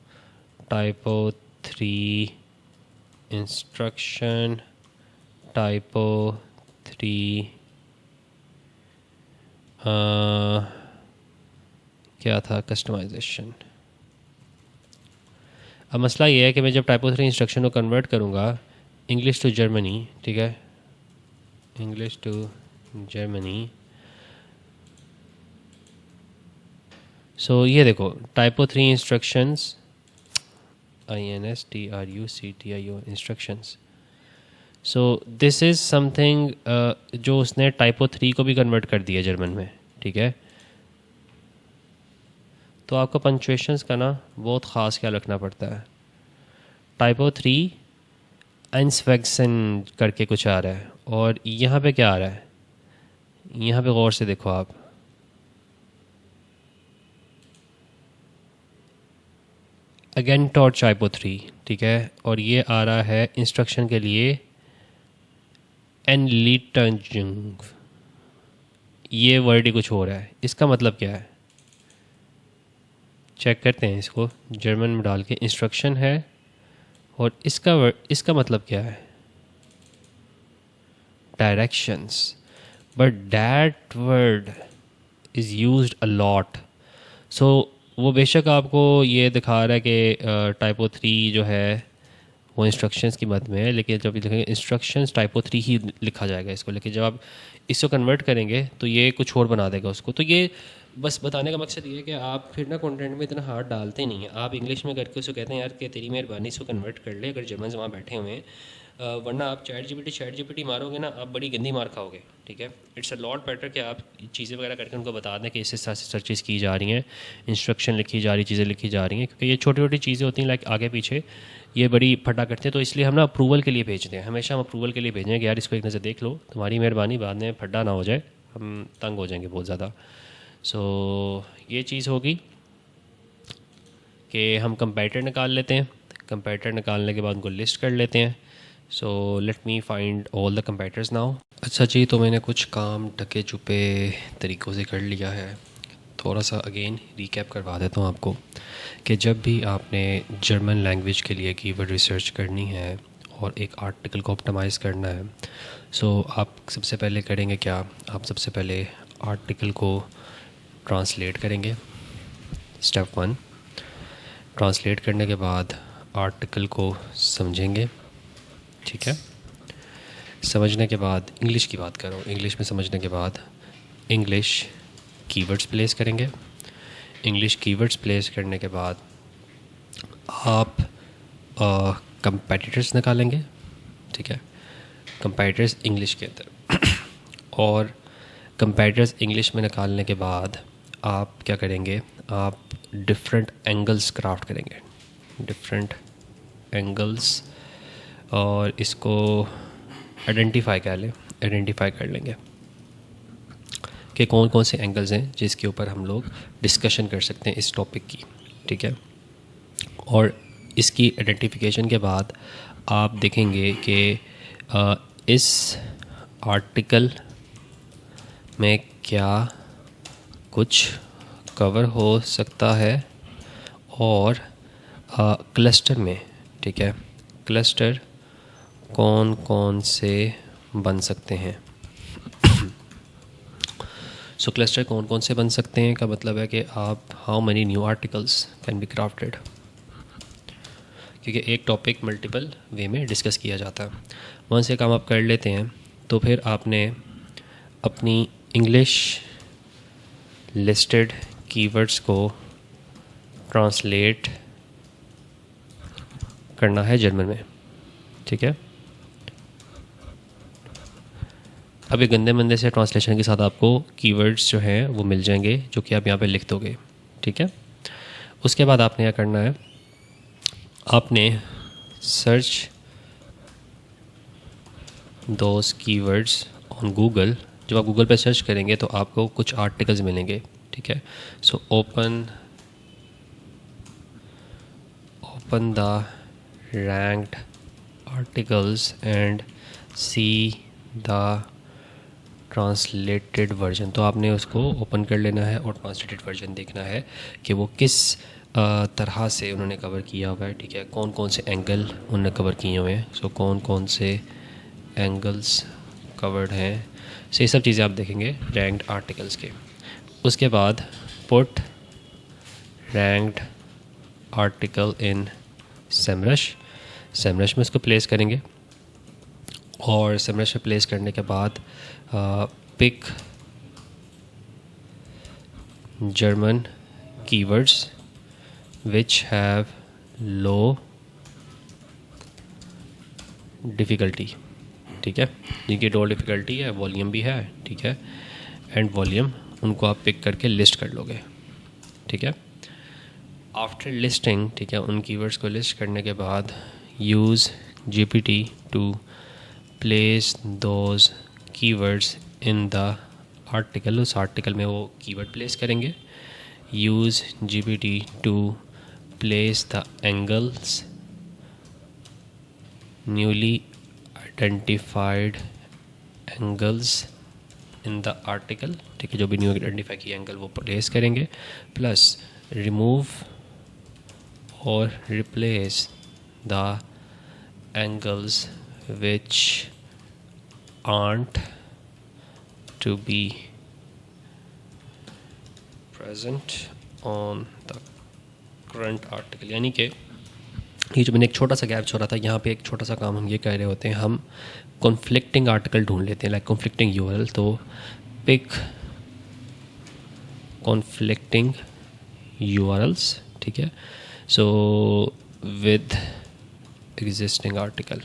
A: टाइपो 3 इंस्ट्रक्शन, टाइपो 3 क्या था, कस्टमाइजेशन। अब मसला ये है कि मैं जब टाइपो 3 इंस्ट्रक्शन को कन्वर्ट करूँगा इंग्लिश टू जर्मनी, ठीक है, इंग्लिश टू जर्मनी। सो ये देखो Typo 3 instructions, INSTRUCTIO instructions. So this is something जो उसने टाइपो 3 को भी कन्वर्ट कर दिया जर्मन में, ठीक है। तो आपको पंक्चुएशंस का ना बहुत ख़ास ख्याल रखना पड़ता है। टाइपो 3 एंसवेक्सन करके कुछ आ रहा है, और यहाँ पे क्या आ रहा है, यहाँ पे गौर से देखो आप, अगेन टॉर्च टाइपो 3, ठीक है। और ये आ रहा है इंस्ट्रक्शन के लिए एनलिटंजंग, ये वर्ड ही कुछ हो रहा है, इसका मतलब क्या है चेक करते हैं इसको जर्मन में डाल के। इंस्ट्रक्शन है और इसका मतलब क्या है, directions, but that word is used a lot. So वो बेशक आपको ये दिखा रहा है कि टाइपो 3 जो है वो इंस्ट्रक्शंस की मद में है, लेकिन जब लिखेंगे इंस्ट्रक्शंस टाइपो 3 ही लिखा जाएगा इसको, लेकिन जब आप इसको कन्वर्ट करेंगे तो ये कुछ और बना देगा उसको। तो ये बस बताने का मकसद ये है कि आप फिर ना कंटेंट में इतना हार्ड डालते नहीं हैं, आप इंग्लिश में करके उसको कहते हैं यार कि तेरी मेहरबानी इसको कन्वर्ट कर ले, अगर जर्मन वहाँ बैठे हुए हैं। वरना आप चैट जीपीटी मारोगे ना, आप बड़ी गंदी मार खाओगे, ठीक है। इट्स अ लॉट बेटर कि आप चीज़ें वगैरह करके उनको बता दें कि इस हिसाब से सर्चेस की जा रही हैं, इंस्ट्रक्शन लिखी जा रही, चीज़ें लिखी जा रही हैं, क्योंकि ये छोटी छोटी चीज़ें होती हैं लाइक आगे पीछे ये बड़ी फटा करते हैं। तो इसलिए हम ना अप्रूवल के लिए भेजते हैं, हमेशा हम अप्रूवल के लिए भेजें कि यार इसको एक नज़र देख लो, तुम्हारी मेहरबानी, बाद में फटा ना हो जाए, हम तंग हो जाएंगे बहुत ज़्यादा। सो ये चीज़ होगी कि हम कंपैरेटर निकाल लेते हैं, कंपैरेटर निकालने के बाद उनको लिस्ट कर लेते हैं। So let me find all the comparators now. अच्छा जी, तो मैंने कुछ काम ढके छुपे तरीक़ों से कर लिया है। थोड़ा सा अगेन रिकैप करवा देता हूँ आपको कि जब भी आपने जर्मन लैंग्वेज के लिए कीवर्ड रिसर्च करनी है और एक आर्टिकल को ऑप्टिमाइज़ करना है, सो आप सबसे पहले करेंगे क्या, आप सबसे पहले आर्टिकल को ट्रांसलेट करेंगे। स्टेप 1, ट्रांसलेट करने के बाद आर्टिकल को समझेंगे, ठीक है। समझने के बाद इंग्लिश की बात कर रहा हूँ, इंग्लिश में समझने के बाद इंग्लिश कीवर्ड्स प्लेस करेंगे। इंग्लिश कीवर्ड्स प्लेस करने के बाद आप कंपेटिटर्स निकालेंगे, ठीक है, कंपेटिटर्स इंग्लिश के अंदर। और कंपेटिटर्स इंग्लिश में निकालने के बाद आप क्या करेंगे, आप डिफरेंट एंगल्स क्राफ्ट करेंगे, डिफरेंट एंगल्स, और इसको आइडेंटिफाई कर लेंगे कि कौन कौन से एंगल्स हैं जिसके ऊपर हम लोग डिस्कशन कर सकते हैं इस टॉपिक की, ठीक है। और इसकी आइडेंटिफिकेशन के बाद आप देखेंगे कि इस आर्टिकल में क्या कुछ कवर हो सकता है, और क्लस्टर में, ठीक है, क्लस्टर कौन कौन से बन सकते हैं। सो क्लस्टर कौन कौन से बन सकते हैं का मतलब है कि आप how many new articles can be crafted, क्योंकि एक टॉपिक मल्टीपल वे में डिस्कस किया जाता है। वहाँ से काम आप कर लेते हैं तो फिर आपने अपनी इंग्लिश लिस्टेड कीवर्ड्स को ट्रांसलेट करना है जर्मन में, ठीक है। अभी गंदे मंदे से ट्रांसलेशन के साथ आपको कीवर्ड्स जो हैं वो मिल जाएंगे, जो कि आप यहाँ पे लिख दोगे, ठीक है। उसके बाद आपने क्या करना है, आपने search those keywords on Google. जब आप गूगल पे सर्च करेंगे तो आपको कुछ आर्टिकल्स मिलेंगे, ठीक है। So open the ranked articles and see the translated version. तो आपने उसको ओपन कर लेना है और ट्रांसलेटेड वर्जन देखना है कि वो किस तरह से उन्होंने कवर किया हुआ है, ठीक है। कौन कौन से एंगल उन्होंने कवर किए हुए हैं, सो कौन कौन से एंगल्स कवर्ड हैं, सो ये सब चीज़ें आप देखेंगे रैंक्ड आर्टिकल्स के। उसके बाद put ranked article in Semrush में उसको प्लेस करेंगे और सेमरश में प्लेस करने के बाद pick German keywords which have low difficulty, ठीक है। जिनकी लो डिफ़िकल्टी है, वॉल्यूम भी है, ठीक है, एंड वॉल्यूम, उनको आप पिक करके लिस्ट कर लोगे, ठीक है। आफ्टर लिस्टिंग, ठीक है, उन कीवर्ड्स को लिस्ट करने के बाद use GPT to place those keywords in the article. उस आर्टिकल में वो कीवर्ड प्लेस करेंगे। Use GPT to place the angles newly identified angles in the article, ठीक है। जो भी न्यू आइडेंटिफाई किए एंगल वो प्लेस करेंगे, प्लस रिमूव और replace the angles which aren't to be present on the current article। यानी कि ये जो मैंने एक छोटा सा गैप छोड़ा था, यहाँ पे एक छोटा सा काम हम ये कर रहे होते हैं, हम कॉन्फ्लिक्टिंग आर्टिकल ढूंढ लेते हैं, लाइक कॉन्फ्लिक्टिंग यूआरएल। तो पिक कॉन्फ्लिक्टिंग यूआरएल्स, ठीक है, so with existing article.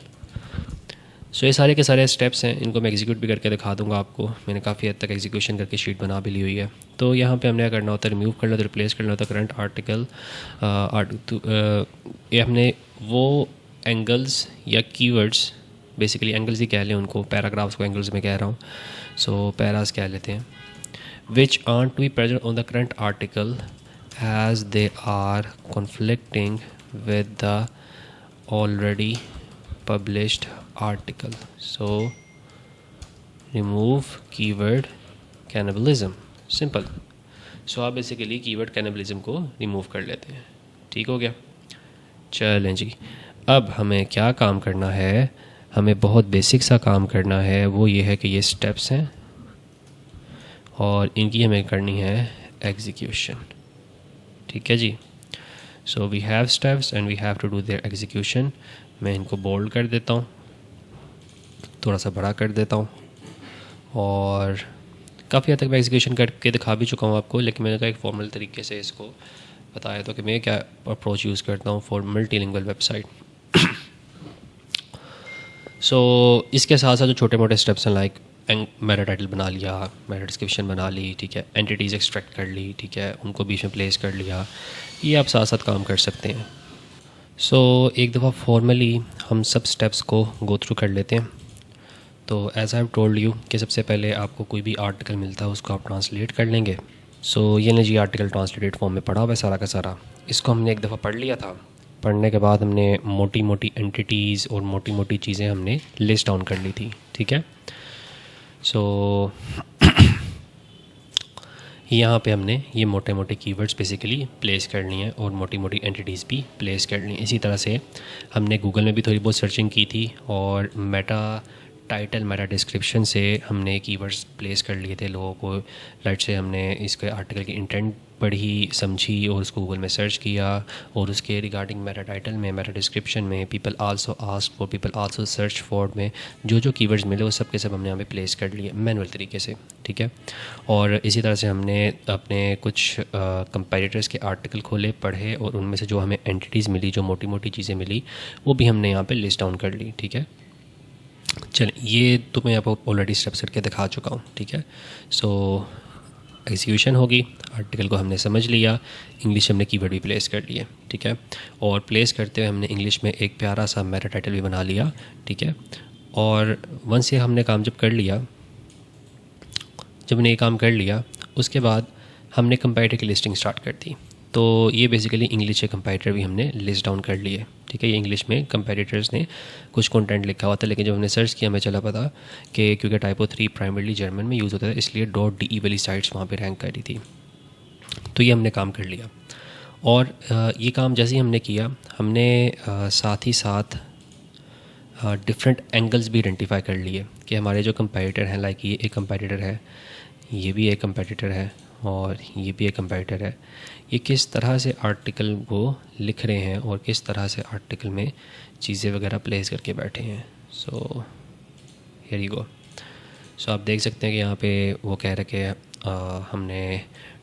A: So ये सारे के सारे स्टेप्स हैं, इनको मैं एग्जीक्यूट भी करके दिखा दूंगा आपको। मैंने काफ़ी हद तक एग्जीक्यूशन करके शीट बना भी ली हुई है। तो यहाँ पे हमने क्या करना होता है, रिमूव करना होता है, रिप्लेस करना होता है करंट आर्टिकल। ये हमने वो एंगल्स या कीवर्ड्स, बेसिकली एंगल्स ही कह लें उनको, पैराग्राफ्स को एंगल्स में कह रहा हूँ, सो पैरास कह लेते हैं, which aren't to be present on the current article as they are conflicting with the already published article। So remove keyword cannibalism, simple। so आप बेसिकली कीवर्ड कैनिबलिज्म को रिमूव कर लेते हैं, ठीक हो गया। चलें जी, अब हमें क्या काम करना है, हमें बहुत बेसिक सा काम करना है। वो ये है कि ये स्टेप्स हैं और इनकी हमें करनी है एग्जीक्यूशन, ठीक है जी। So we have steps and we have to do their execution. मैं इनको बोल्ड कर देता हूँ, थोड़ा सा बड़ा कर देता हूँ, और काफ़ी हद तक मैं एग्जीक्यूशन करके दिखा भी चुका हूँ आपको, लेकिन मैंने कहा एक फॉर्मल तरीके से इसको बताया तो कि मैं क्या अप्रोच यूज़ करता हूँ फॉर मल्टीलिंगुअल वेबसाइट। सो इसके साथ साथ जो छोटे मोटे स्टेप्स हैं, लाइक मेटा टाइटल बना लिया, मेटा डिस्क्रिप्शन बना ली, ठीक है, एंटिटीज़ एक्सट्रैक्ट कर ली, ठीक है, उनको बीच में प्लेस कर लिया, ये आप साथ साथ काम कर सकते हैं। सो एक दफ़ा फॉर्मली हम सब स्टेप्स को गो थ्रू कर लेते हैं। तो as I have told you कि सबसे पहले आपको कोई भी आर्टिकल मिलता है उसको आप ट्रांसलेट कर लेंगे। सो ये ना जी आर्टिकल ट्रांसलेटेड फॉर्म में पढ़ा हुआ है सारा का सारा, इसको हमने एक दफ़ा पढ़ लिया था। पढ़ने के बाद हमने मोटी मोटी एंटिटीज़ और मोटी मोटी चीज़ें हमने लिस्ट डाउन कर ली थी, ठीक है। सो यहाँ पे हमने ये मोटे मोटे कीवर्ड्स बेसिकली प्लेस करनी है और मोटी मोटी एंटिटीज़ भी प्लेस करनी है। इसी तरह से हमने गूगल में भी थोड़ी बहुत सर्चिंग की थी और मेटा टाइटल, मेटा डिस्क्रिप्शन से हमने कीवर्ड्स प्लेस कर लिए थे लोगों को। लाइट से हमने इसके आर्टिकल की इंटेंट पढ़ी, समझी और उसको गूगल में सर्च किया, और उसके रिगार्डिंग मेटा टाइटल में, मेटा डिस्क्रिप्शन में, people also ask for, people also search for में जो जो कीवर्ड्स मिले वो सब के सब हमने यहाँ पे प्लेस कर लिए मैनुअल तरीके से, ठीक है। और इसी तरह से हमने अपने कुछ कंपेटिटर्स के आर्टिकल खोले, पढ़े, और उनमें से जो हमें एंटिटीज़ मिली, जो मोटी मोटी चीज़ें मिली, वो भी हमने यहाँ पर लिस्ट डाउन कर ली, ठीक है। चल ये तो मैं आपको ऑलरेडी स्टेप्स करके दिखा चुका हूँ, ठीक है। सो एग्जीक्यूशन होगी, आर्टिकल को हमने समझ लिया, इंग्लिश हमने कीवर्ड भी प्लेस कर लिए, ठीक है। और प्लेस करते हुए हमने इंग्लिश में एक प्यारा सा मेटा टाइटल भी बना लिया, ठीक है। और वंस ये हमने काम जब हमने ये काम कर लिया उसके बाद हमने कंपैरेटर की लिस्टिंग स्टार्ट कर दी। तो ये बेसिकली इंग्लिश के कंपैरेटर भी हमने लिस्ट डाउन कर लिए, ठीक है। ये इंग्लिश में कंपैरेटर्स ने कुछ कंटेंट लिखा हुआ था, लेकिन जब हमने सर्च किया हमें चला पता कि क्योंकि टाइपो 3 प्राइमरली जर्मन में यूज़ होता था इसलिए .de वाली साइट्स वहाँ पे रैंक कर रही थी। तो ये हमने काम कर लिया और ये काम जैसे ही हमने किया हमने साथ ही साथ डिफरेंट एंगल्स भी आइडेंटिफाई कर लिए कि हमारे जो कंपैरेटर हैं, लाइक ये एक कंपैरेटर है, ये भी एक कंपैरेटर है और ये भी एक कंपैरेटर है, ये किस तरह से आर्टिकल को लिख रहे हैं और किस तरह से आर्टिकल में चीज़ें वगैरह प्लेस करके बैठे हैं। सो हियर यू गो। सो आप देख सकते हैं कि यहाँ पे वो कह रहे कि हमने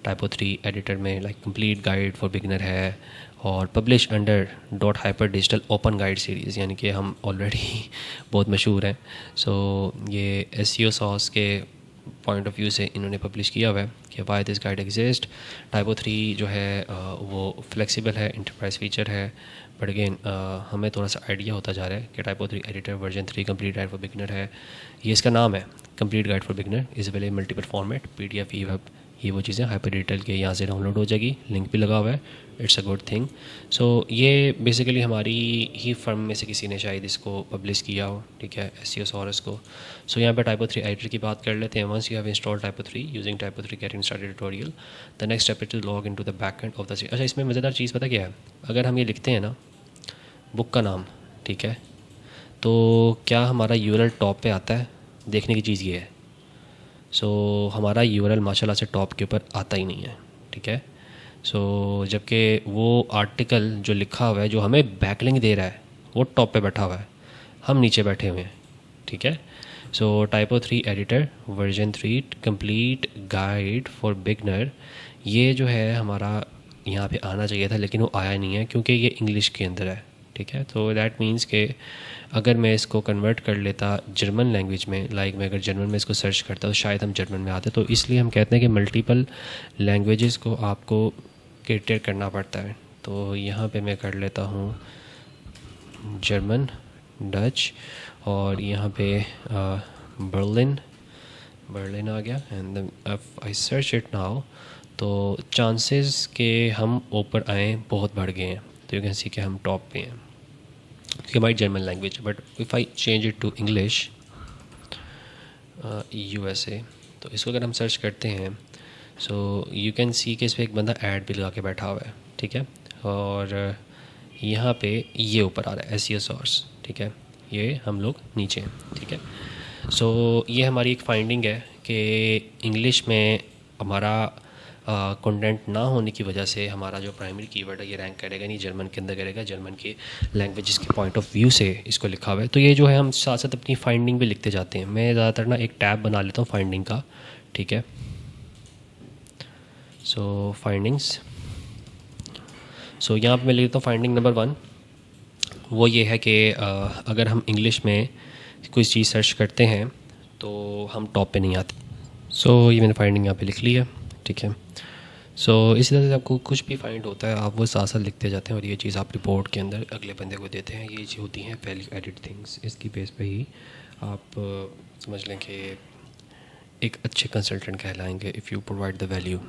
A: टाइपो 3 एडिटर में like complete guide for beginner है और publish under .hyper digital open guide series, यानी कि हम ऑलरेडी बहुत मशहूर हैं। सो ये SEO सॉस के पॉइंट ऑफ व्यू से इन्होंने पब्लिश किया हुआ है कि why this guide exist. Typo 3 जो है वो फ्लेक्सिबल है, इंटरप्राइज फीचर है, बट अगेन हमें थोड़ा सा आइडिया होता जा रहा है कि typo 3 editor version 3 complete guide for beginner है। ये इसका नाम है, complete guide for beginner is available multiple format PDF EPUB, ये वो चीज़ें हाइपर डिजिटल के यहाँ से डाउनलोड हो जाएगी, लिंक भी लगा हुआ है, इट्स अ गुड थिंग। सो ये बेसिकली हमारी ही फर्म में से किसी ने शायद इसको पब्लिश किया हो, ठीक है, SEO सॉरस को। सो यहाँ पे टाइपो 3 एडिटर की बात कर लेते हैं। Once you have install Typo 3 using Typo 3 getting started tutorial, the next step is to log into the back end of the. अच्छा, इसमें मज़ेदार चीज़ पता क्या है, अगर हम ये लिखते हैं ना बुक का नाम, ठीक है, तो क्या हमारा URL टॉप पे आता है? देखने की चीज़ ये है। सो हमारा URL माशाल्लाह से टॉप के ऊपर आता ही नहीं है, ठीक है। सो जबकि वो आर्टिकल जो लिखा हुआ है जो हमें बैकलिंक दे रहा है वो टॉप पे बैठा हुआ है, हम नीचे बैठे हुए हैं, ठीक है। So typo 3 editor version 3 complete guide for beginner, ये जो है हमारा यहाँ पे आना चाहिए था लेकिन वो आया नहीं है क्योंकि ये इंग्लिश के अंदर है, ठीक है। तो दैट मीन्स के अगर मैं इसको कन्वर्ट कर लेता जर्मन लैंग्वेज में, लाइक मैं अगर जर्मन में इसको सर्च करता तो शायद हम जर्मन में आते। तो इसलिए हम कहते हैं कि मल्टीपल लैंग्वेजेस को आपको कैटर करना पड़ता है। तो यहाँ पे मैं कर लेता हूँ जर्मन, डच और यहाँ पे बर्लिन आ गया and if I search it now तो चांसेस के हम ऊपर आएँ बहुत बढ़ गए हैं। तो यू कैन सी कि हम टॉप पे हैं क्योंकि हमारी German language. But if I change it to English USA, तो इसको अगर हम सर्च करते हैं सो यू कैन सी कि इस पर एक बंदा ऐड भी लगा के बैठा हुआ है, ठीक है। और यहाँ पे ये ऊपर आ रहा है SEO सोर्स, ठीक है, ये हम लोग नीचे हैं, ठीक है। सो ये हमारी एक फाइंडिंग है कि इंग्लिश में हमारा कंटेंट ना होने की वजह से हमारा जो प्राइमरी कीवर्ड है ये रैंक करेगा नहीं, जर्मन के अंदर करेगा, जर्मन के लैंग्वेजेस के पॉइंट ऑफ व्यू से इसको लिखा हुआ है। तो ये जो है हम साथ साथ अपनी फाइंडिंग भी लिखते जाते हैं। मैं ज़्यादातर ना एक टैब बना लेता हूँ फाइंडिंग का, ठीक है। सो फाइंडिंग्स, सो यहाँ पर मैं लिख देता हूँ फाइंडिंग नंबर 1, वो ये है कि अगर हम इंग्लिश में कोई चीज़ सर्च करते हैं तो हम टॉप पे नहीं आते। सो ये मैंने फाइंडिंग यहाँ पे लिख ली है, ठीक है। सो इसी तरह से आपको कुछ भी फाइंड होता है आप वो साथ साथ लिखते जाते हैं और ये चीज़ आप रिपोर्ट के अंदर अगले बंदे को देते हैं। ये होती हैं वैल्यू एडिड थिंग्स, इसकी बेस पे ही आप समझ लें कि एक अच्छे कंसल्टेंट कहलाएंगे if you provide the value.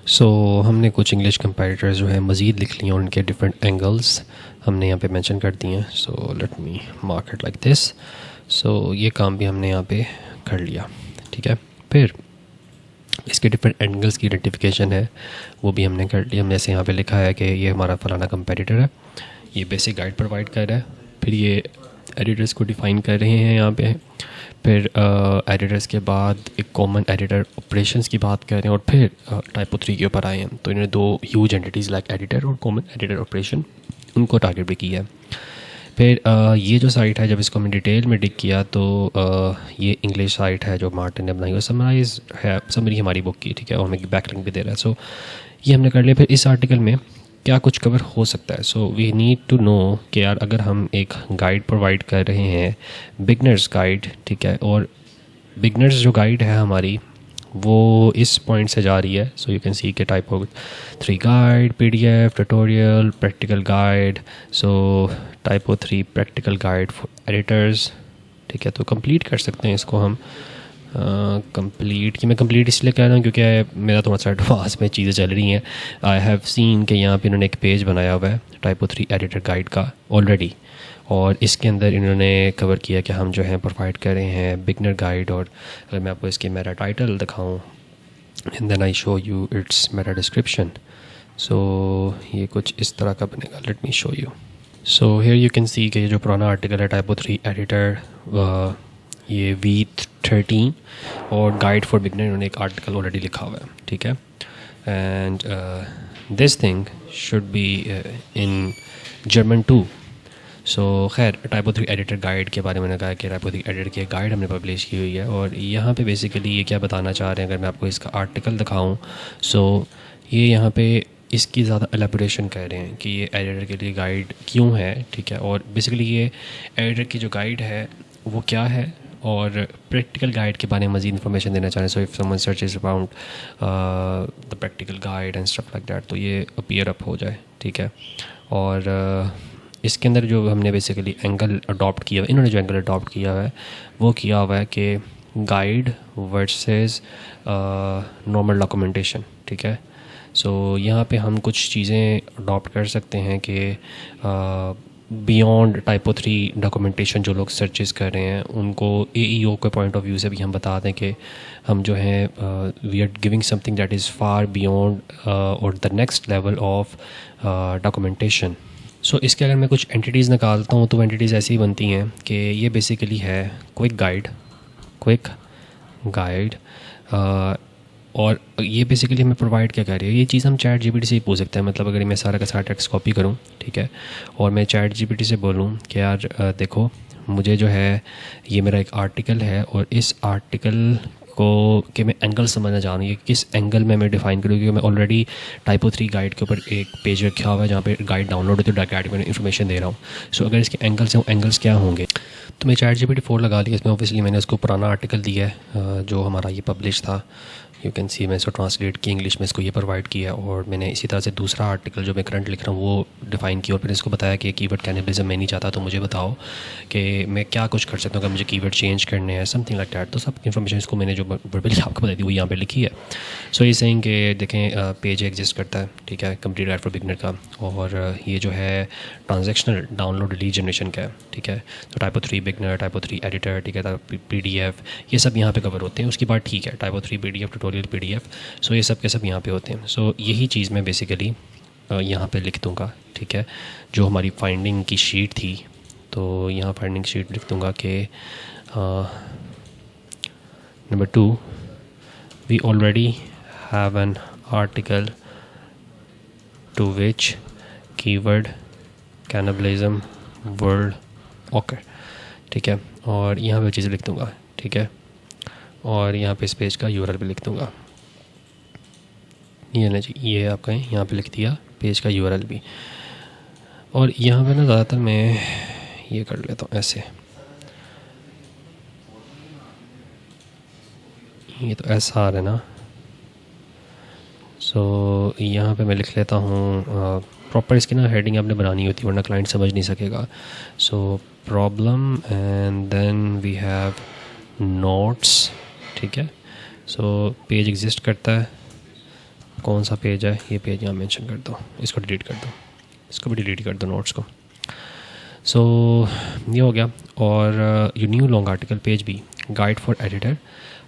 A: So हमने कुछ इंग्लिश कंपैरेटर्स जो है मज़ीद लिख लिए और उनके डिफरेंट एंगल्स हमने यहाँ पे मेंशन कर दिए हैं। So let me mark it like this. So ये काम भी हमने यहाँ पे कर लिया, ठीक है। फिर इसके डिफरेंट एंगल्स की आइडेंटिफिकेशन है वो भी हमने कर लिया। जैसे यहाँ पे लिखा है कि ये हमारा फलाना कंपैरेटर है, ये बेसिक गाइड प्रोवाइड कर रहा है, फिर ये एडिटर्स को डिफ़ाइन कर रहे हैं यहाँ पे, फिर एडिटर्स के बाद एक कॉमन एडिटर ऑपरेशंस की बात कर रहे हैं और फिर टाइपो 3 के ऊपर आए हैं। तो इन्होंने 2 ह्यूज एंटिटीज़ लाइक एडिटर और कॉमन एडिटर ऑपरेशन उनको टारगेट भी किया है। फिर ये जो साइट है जब इसको हमने डिटेल में डिग किया तो ये इंग्लिश साइट है जो मार्टिन ने बनाई, वो समराइज है समरी हमारी बुक की, ठीक है, और हमें बैकलिंक भी दे रहा है। सो ये हमने कर लिया। फिर इस आर्टिकल में क्या कुछ कवर हो सकता है, so we need to know कि यार अगर हम एक गाइड प्रोवाइड कर रहे हैं बिगनर्स गाइड, ठीक है, और बिगनर्स जो गाइड है हमारी वो इस पॉइंट से जा रही है। सो यू कैन सी के typo 3 guide, PDF, tutorial, practical guide. So typo 3 practical guide for editors, ठीक है। तो कंप्लीट कर सकते हैं इसको हम कंप्लीट कि मैं कंप्लीट इसलिए कह रहा हूँ क्योंकि मेरा थोड़ा सा एडवांस में चीज़ें चल रही हैं। आई हैव सीन कि यहाँ पे इन्होंने एक पेज बनाया हुआ है Typo 3 एडिटर गाइड का ऑलरेडी, और इसके अंदर इन्होंने कवर किया कि हम जो है प्रोवाइड कर रहे हैं बिगनर गाइड। और अगर मैं आपको इसकी मेरा टाइटल दिखाऊँ and then I show you it's मेरा डिस्क्रिप्शन, सो ये कुछ इस तरह का बनेगा। Let me show you. So here you can see कि ये जो पुराना आर्टिकल है Typo 3 एडिटर, ये V13 और गाइड फॉर बिगनर, इन्होंने एक आर्टिकल ऑलरेडी लिखा हुआ है, ठीक है। And this thing should be in German too. So खैर Typo 3 एडिटर गाइड के बारे में मैंने कहा कि Typo 3 एडिटर की गाइड हमने पब्लिश की हुई है, और यहाँ पे बेसिकली ये क्या बताना चाह रहे हैं, अगर मैं आपको इसका आर्टिकल दिखाऊँ, सो ये यहाँ पे इसकी ज़्यादा एलेबोरेशन कह रहे हैं कि ये एडिटर के लिए गाइड क्यों है, ठीक है। और बेसिकली ये एडिटर की जो गाइड है वो क्या है, और प्रैक्टिकल गाइड के बारे में मज़ीद इन्फॉर्मेशन देना चाह रहे हैं। So if someone searches about the practical guide and stuff like that, तो ये अपीयर अप हो जाए, ठीक है। और इसके अंदर जो हमने बेसिकली एंगल अडॉप्ट किया, इन्होंने जो एंगल अडॉप्ट किया है वो किया हुआ है कि गाइड वर्सेस नॉर्मल डॉक्यूमेंटेशन, ठीक है। सो यहाँ पे हम कुछ चीज़ें अडॉप्ट कर सकते हैं कि बियॉन्ड Typo 3 डॉक्यूमेंटेशन जो लोग सर्चेस कर रहे हैं उनको AEO के पॉइंट ऑफ व्यू से भी हम बता दें कि हम जो है we are giving something that is far beyond और the next level of documentation. So इसके अगर मैं कुछ एंटिटीज़ निकालता हूँ तो एंटिटीज़ ऐसी बनती हैं कि ये बेसिकली है क्विक गाइड, और ये बेसिकली हमें प्रोवाइड क्या कर रही है, ये चीज़ हम ChatGPT से ही पूछ सकते हैं। मतलब अगर मैं सारा का सारा टेक्स्ट कॉपी करूँ, ठीक है, और मैं ChatGPT से बोलूँ कि यार देखो मुझे जो है ये मेरा एक आर्टिकल है, और इस आर्टिकल को कि मैं एंगल समझना चाह रहा हूँ, ये किस एंगल में मैं डिफ़ाइन करूँ, क्योंकि मैं ऑलरेडी Typo 3 गाइड के ऊपर एक पेज रखा हुआ है जहाँ पे गाइड डाउनलोड होती है, गाइड में इन्फॉर्मेशन दे रहा हूँ। सो अगर इसके एंगल्स हैं, एंगल्स क्या होंगे, तो मैं ChatGPT 4 लगा लिया। इसमें ऑब्वियसली मैंने उसको पुराना आर्टिकल दिया है जो हमारा ये पब्लिश था, यू कैन सी। मैं इसको ट्रांसलेट की इंग्लिश में, इसको ये प्रोवाइड किया, और मैंने इसी तरह से दूसरा आर्टिकल जो मैं करंट लिख रहा हूँ वो डिफ़ाइन किया, और फिर इसको बताया कि कीवर्ड कैनिबलिज्म मैं नहीं चाहता, तो मुझे बताओ कि मैं क्या कुछ कर सकता हूँ अगर मुझे कीवर्ड चेंज करने हैं, समथिंग लाइक दैट। तो सब इन्फॉर्मेशन इसको मैंने जो वर्बली आपको बता दी वो यहाँ पे लिखी है। सो ये सेइंग कि देखें पेज एग्जिस्ट करता है, ठीक है, कंप्लीट गाइड फॉर बिगनर का, और ये जो है ट्रांजेक्शनल डाउनलोड रिलीज जनरेशन का है, ठीक है। तो Typo 3 बिगनर, Typo 3 एडिटर, ठीक है, PDF, ये सब यहाँ पे कवर होते हैं। उसकी बात ठीक है, Typo 3 PDF, ट्यूटोरियल PDF, सो ये सब के सब यहाँ पे होते हैं। सो यही चीज़ मैं बेसिकली यहाँ पे लिख दूँगा, ठीक है, जो हमारी फाइंडिंग की शीट थी। तो यहाँ फाइंडिंग शीट लिख दूँगा कि number 2, we already have an article to which keyword cannibalism would occur, ठीक है, और यहाँ पे चीज़ें लिख दूँगा, ठीक है, और यहाँ पे इस पेज का URL भी लिख दूँगा। ये ना जी, ये आपका यहाँ पे लिख दिया पेज का URL भी। और यहाँ पे ना ज़्यादातर मैं ये कर लेता हूँ ऐसे, ये तो ऐसा आ रहा है ना। सो यहाँ पे मैं लिख लेता हूँ प्रॉपर, इसकी ना हेडिंग आपने बनानी होती है वरना क्लाइंट समझ नहीं सकेगा। So problem and then we have notes, ठीक है। सो पेज एग्जिस्ट करता है, कौन सा पेज है, ये पेज यहाँ मेंशन कर दो, इसको डिलीट कर दो, इसको भी डिलीट कर दो, नोट्स को। सो ये हो गया। और you new long article page भी guide for editor,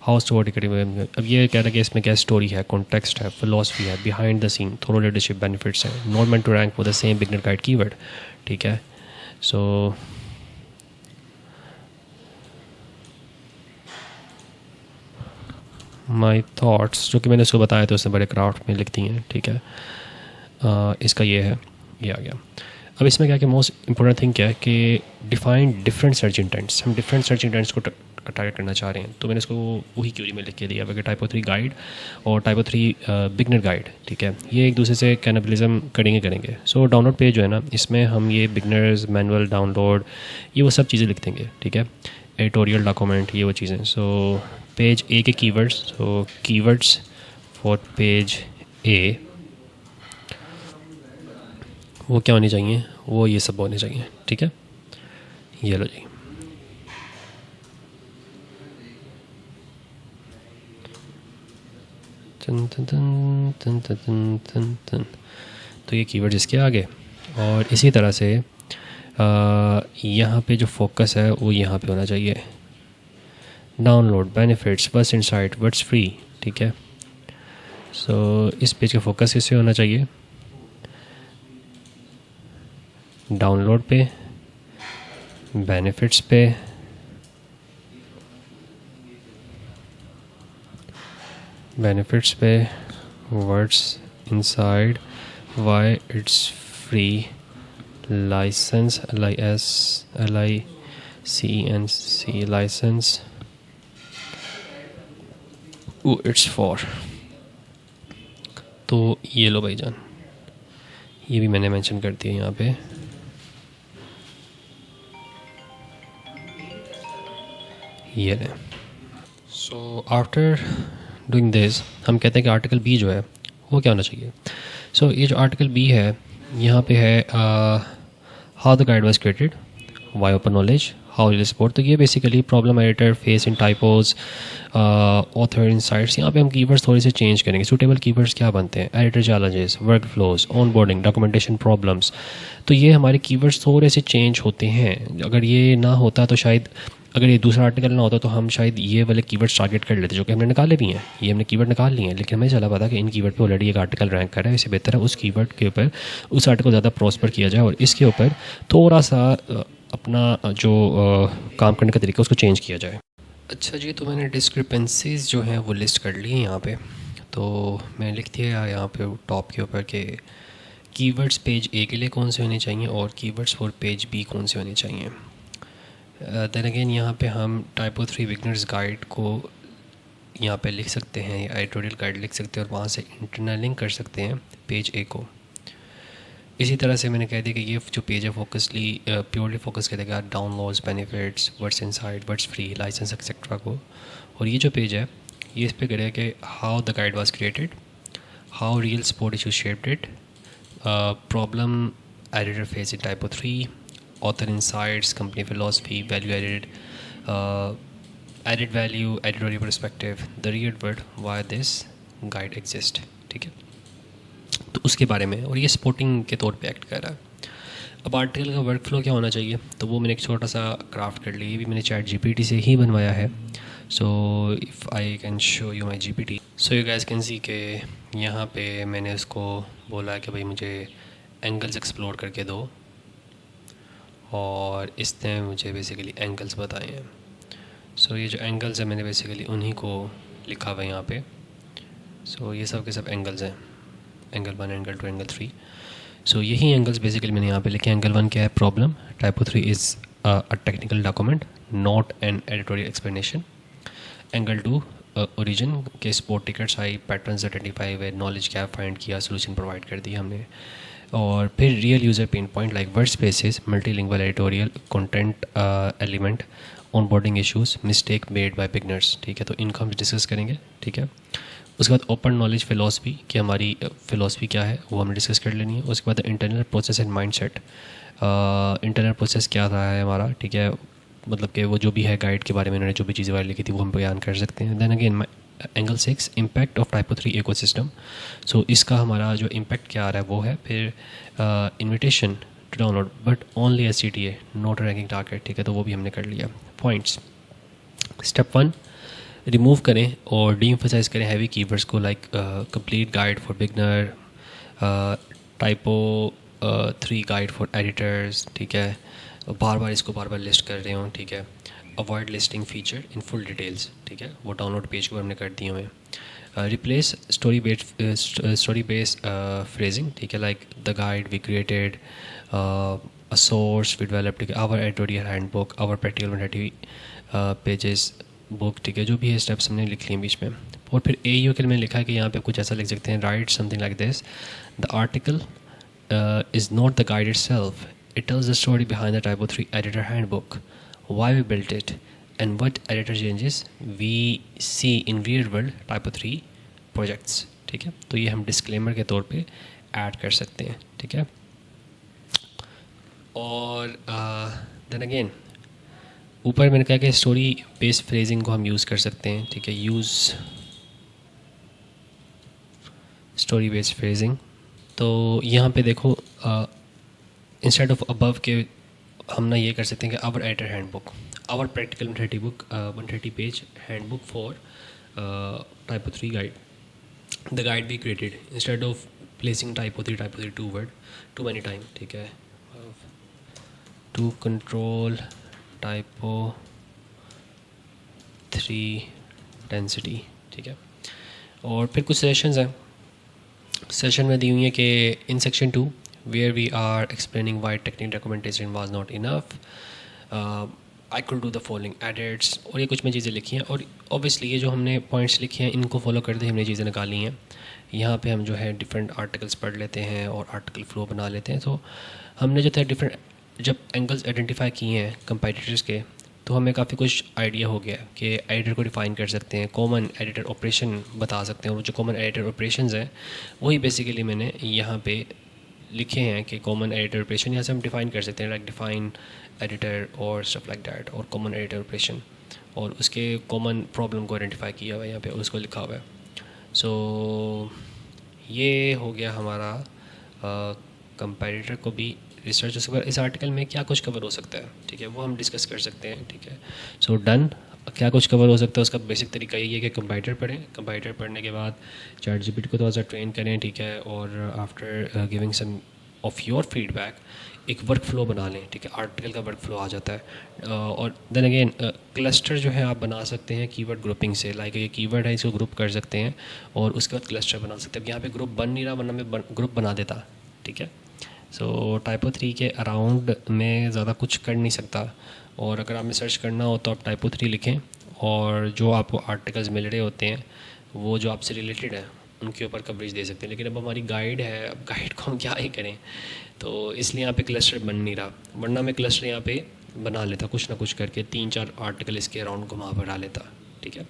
A: how story. अब ये कह रहा है कि इसमें क्या स्टोरी है, कॉन्टेक्स्ट है, फिलोसफी है, behind the scene, thorough leadership benefits है, not meant to rank for the same beginner guide keyword, ठीक है। सो माई थाट्स जो कि मैंने उसको बताया था उसने बड़े क्राफ्ट में लिख दी हैं, ठीक है। इसका ये है, ये आ गया। अब इसमें क्या कि मोस्ट इंपॉर्टेंट थिंग क्या है कि डिफाइन डिफरेंट सर्च इंटेंट्स, हम डिफरेंट सर्च इंटेंट्स को टारगेट करना चाह रहे हैं। तो मैंने इसको वही क्यूरी में लिख के दिया कि Typo 3 गाइड और Typo 3 बिगनर गाइड, ठीक है, ये एक दूसरे से कैनिबलिज्म करेंगे। सो डाउनलोड पेज जो है ना, इसमें हम ये बिगनर्स मैनुअल डाउनलोड, ये वो सब चीज़ें लिख देंगे, ठीक है, एडिटोरियल डॉक्यूमेंट, ये वो चीज़ें। सो पेज ए के keywords, so keywords for page A वो क्या होने चाहिए, वो ये सब होने चाहिए, ठीक है। ये लो जी, तन तन तन तन तन तन तन तन। तो ये कीवर्ड इसके आगे, और इसी तरह से यहाँ पे जो फोकस है वो यहाँ पे होना चाहिए। Download, benefits, what's inside, what's free, ठीक है। सो इस पेज का फोकस इससे होना चाहिए डाउनलोड पे, बेनिफिट्स पे, what's inside, why it's free, license, LICENC license, who it's for. तो ये लो भाईजान, ये भी मैंने मेंशन कर दिया यहाँ पे। ये रहे। सो आफ्टर डूइंग दिस हम कहते हैं कि आर्टिकल बी जो है वो क्या होना चाहिए। सो ये जो आर्टिकल बी है यहाँ पे है how the guide was created, why open knowledge, how will support. तो ये basically problem editor, face in typos, author insights. यहाँ पे हम कीवर्ड्स थोड़े से चेंज करेंगे। सूटेबल कीवर्ड्स क्या बनते हैं, editor challenges, work flows, on boarding, documentation problems. तो ये हमारे कीवर्ड्स थोड़े से चेंज होते हैं। अगर ये ना होता तो शायद, अगर ये दूसरा आर्टिकल ना होता तो हम शायद ये वाले कीवर्ड्स टारगेट कर लेते, जो कि हमने निकाले भी हैं। ये हमने कीवर्ड निकाल लिए हैं, लेकिन हमें चला पता कि इन कीवर्ड पे ऑलरेडी एक आर्टिकल रैंक कर रहा है। इससे बेहतर है उस कीवर्ड के ऊपर उस आर्टिकल को ज़्यादा प्रॉस्पर किया जाए और इसके ऊपर थोड़ा सा अपना जो काम करने का तरीका उसको चेंज किया जाए। अच्छा जी, तो मैंने डिस्क्रिपेंसीज जो हैं वो लिस्ट कर ली हैं यहाँ पे। तो मैंने लिख दिया यहाँ पे टॉप के ऊपर के कीवर्ड्स पेज ए के लिए कौन से होने चाहिए और कीवर्ड्स फॉर पेज बी कौन से होने चाहिए। देन अगेन यहाँ पे हम टाइपो 3 बिगनर्स गाइड को यहाँ पे लिख सकते हैं, या एडिटोरियल गाइड लिख सकते हैं और वहाँ से इंटरनल लिंक कर सकते हैं पेज ए को। इसी तरह से मैंने कह दिया कि ये जो पेज है फोकसली प्योरली फोकस करेगा downloads, benefits, what's inside, what's free, license etcetera को। और ये जो पेज है ये इस पे करेगा कि how the guide was created, how real sport issue shaped it, problem editor face in typo 3, author insights, company philosophy, value added, added value, editorial perspective, the real word, why this guide exist, ठीक है। तो उसके बारे में, और ये supporting के तौर पे एक्ट कर रहा है। अब आर्टिकल का वर्क फ्लो क्या होना चाहिए, तो वो मैंने एक छोटा सा क्राफ्ट कर लिया। ये भी मैंने चैट GPT से ही बनवाया है। So if I can show you my GPT, so you guys can see के यहाँ पे मैंने उसको बोला कि भाई मुझे एंगल्स एक्सप्लोर करके दो, और इसने मुझे बेसिकली एंगल्स बताए हैं। सो ये जो एंगल्स हैं मैंने बेसिकली उन्हीं को लिखा हुआ है यहाँ पे। सो ये सब के सब एंगल्स हैं, एंगल 1, एंगल 2, एंगल 3। सो यही एंगल्स बेसिकली मैंने यहाँ पे लिखे। एंगल 1 क्या है, problem. Typo 3 is a technical document, not an editorial explanation. Angle 2 origin के sport tickets I, patterns identify हुए, नॉलेज गैप फाइंड किया, सोल्यूशन प्रोवाइड कर दिया हमने। और फिर real user pain point like word spaces, multilingual editorial, content element, on boarding issues, mistake made by beginners, ठीक है। तो इनको हम डिस्कस करेंगे, ठीक है। उसके बाद ओपन नॉलेज फिलॉसफी कि हमारी फिलॉसफी क्या है वो हमें डिस्कस कर लेनी है। उसके बाद internal process and mindset, internal process क्या रहा है हमारा, ठीक है। मतलब कि वो जो भी है गाइड के बारे में उन्होंने जो भी चीज़ें वाली लिखी थी वो हम बयान कर सकते हैं। Then again angle 6 impact of typo 3 ecosystem. So इसका हमारा जो इम्पैक्ट क्या आ रहा है वो है। फिर invitation to download but only SCTA, not ranking target, ठीक है। तो वो भी हमने कर लिया। पॉइंट्स, स्टेप 1 रिमूव करें और डी एम्फसाइज करें हैवी कीवर्ड्स को, like complete guide for beginner, typo 3 guide for editors, ठीक है। बार बार इसको बार बार लिस्ट कर रहे हो, ठीक है। Avoid listing feature in full details, ठीक है। वो डाउनलोड पेज को हमने कर दिए हुए। रिप्लेस स्टोरी बेस्ड फ्रेजिंग, ठीक है, like the guide we created, a source we developed, our editorial handbook, our practical 130 pages book, ठीक है। जो भी है स्टेप्स हमने लिख लिए बीच में। और फिर AU के लिए मैंने लिखा है कि यहाँ पे कुछ ऐसा लिख सकते हैं, right something like this, the article is not the guide itself, it tells the story behind the Typo 3 editor handbook, why we built it, and what editor changes we see in real world Typo 3 projects, ठीक है। तो ये हम disclaimer के तौर पे add कर सकते हैं, ठीक है। और देन अगेन ऊपर मैंने कहा कि स्टोरी बेस्ड फ्रेजिंग को हम यूज़ कर सकते हैं, ठीक है। Use story based phrasing. तो यहाँ पे देखो इंस्टेड ऑफ अबव के हम ना ये कर सकते हैं कि our editor handbook, our practical 130 book 130 page handbook for Typo 3 guide, the guide be created instead of placing Typo 3 to word too many time, ठीक है, टू कंट्रोल टाइपो 3 डेंसिटी, ठीक है। और फिर कुछ सेशंस हैं, सेशन में दी हुई है कि in section 2 where we are explaining why technique documentation was not enough, I could do the following edits, और ये कुछ में चीज़ें लिखी हैं। और ऑब्वियसली ये जो हमने पॉइंट्स लिखे हैं इनको फॉलो करते हमने चीज़ें निकाली हैं। यहाँ पे हम जो है डिफरेंट आर्टिकल्स पढ़ लेते हैं और आर्टिकल फ्लो बना लेते हैं। तो हमने जो था डिफरेंट जब एंगल्स आइडेंटिफाई किए हैं कंपेटिटर्स के, तो हमें काफ़ी कुछ आइडिया हो गया कि एडिटर को डिफ़ाइन कर सकते हैं, कॉमन एडिटर ऑपरेशन बता सकते हैं। और जो कॉमन एडिटर ऑपरेशंस हैं वही बेसिकली मैंने यहाँ पे लिखे हैं कि कॉमन एडिटर ऑपरेशन यहाँ से हम डिफ़ाइन कर सकते हैं, लाइक डिफ़ाइन एडिटर और स्टफ लाइक दैट, और कॉमन एडिटर ऑपरेशन, और उसके कॉमन प्रॉब्लम को आइडेंटिफाई किया हुआ है यहाँ पे और उसको लिखा हुआ है। सो ये हो गया हमारा कंपैरेटर को भी रिसर्च। उसके बाद इस आर्टिकल में क्या कुछ कवर हो सकता है, ठीक है, वो हम डिस्कस कर सकते हैं, ठीक है। सो डन, क्या कुछ कवर हो सकता है उसका बेसिक तरीका यही है कि कंपाइलर पढ़ें, कंपाइलर पढ़ने के बाद ChatGPT को थोड़ा सा ट्रेन करें, ठीक है, और after giving some of your feedback एक वर्क फ्लो बना लें, ठीक है, आर्टिकल का वर्क फ्लो आ जाता है। और देन अगेन क्लस्टर जो है आप बना सकते हैं कीवर्ड ग्रुपिंग से, लाइक ये कीवर्ड है इसको ग्रुप कर सकते हैं और उसके बाद क्लस्टर बना सकते हैं। यहाँ पे ग्रुप बन नहीं रहा, वरना मैं ग्रुप बना देता, ठीक है। सो टाइपो 3 के अराउंड में ज़्यादा कुछ कर नहीं सकता, और अगर आपने सर्च करना हो तो आप टाइपो 3 लिखें और जो आपको आर्टिकल्स मिल रहे होते हैं वो जो आपसे रिलेटेड है उनके ऊपर कवरेज दे सकते हैं। लेकिन अब हमारी गाइड है, अब गाइड को हम क्या ही करें, तो इसलिए यहाँ पे क्लस्टर बन नहीं रहा, वरना मैं क्लस्टर यहाँ पे बना लेता कुछ ना कुछ करके, 3-4 आर्टिकल इसके अराउंड घुमा पर डाल लेता, ठीक है।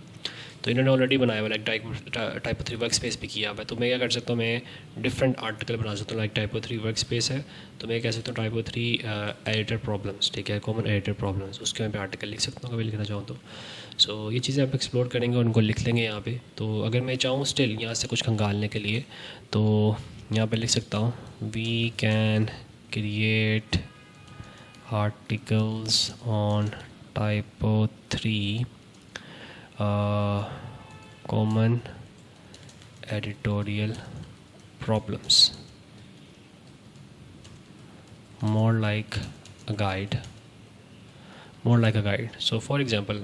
A: तो इन्होंने ऑलरेडी बनाया हुआ, लाइक टाइपो 3 वर्क स्पेस भी किया हुआ है। तो मैं क्या कर सकता हूँ, मैं डिफरेंट आर्टिकल बना सकता हूँ, लाइक टाइपो 3 वर्क स्पेस है तो मैं कह सकता हूँ टाइपो 3 एडिटर प्रॉब्लम्स, ठीक है, कॉमन एडिटर प्रॉब्लम्स, उसके मैं आर्टिकल लिख सकता हूँ कभी लिखना चाहूँ तो। सो ये चीज़ें आप एक्सप्लोर करेंगे और उनको लिख लेंगे यहाँ पे। तो अगर मैं चाहूँ स्टिल यहाँ से कुछ खंगालने के लिए तो यहाँ पे लिख सकता हूँ we can create articles on Typo 3 common editorial problems, more like a guide, more like a guide. So for example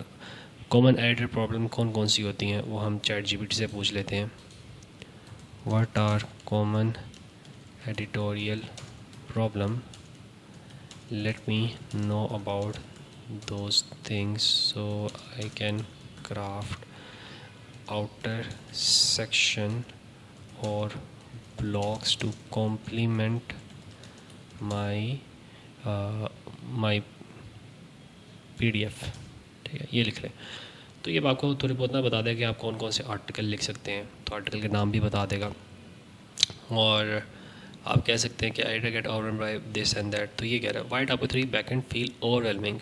A: common editor problem कौन कौन सी होती हैं वो हम ChatGPT से पूछ लेते हैं। What are common editorial problem, let me know about those things so I can craft outer section or blocks to complement my PDF, ठीक है, ये लिख लें। तो ये आपको थोड़ी बहुत ना बता देगा कि आप कौन कौन से आर्टिकल लिख सकते हैं, तो आर्टिकल के नाम भी बता देगा। और आप कह सकते हैं कि I get overwhelmed by this and that. तो ये कह रहा है why typo 3 backend feel overwhelming,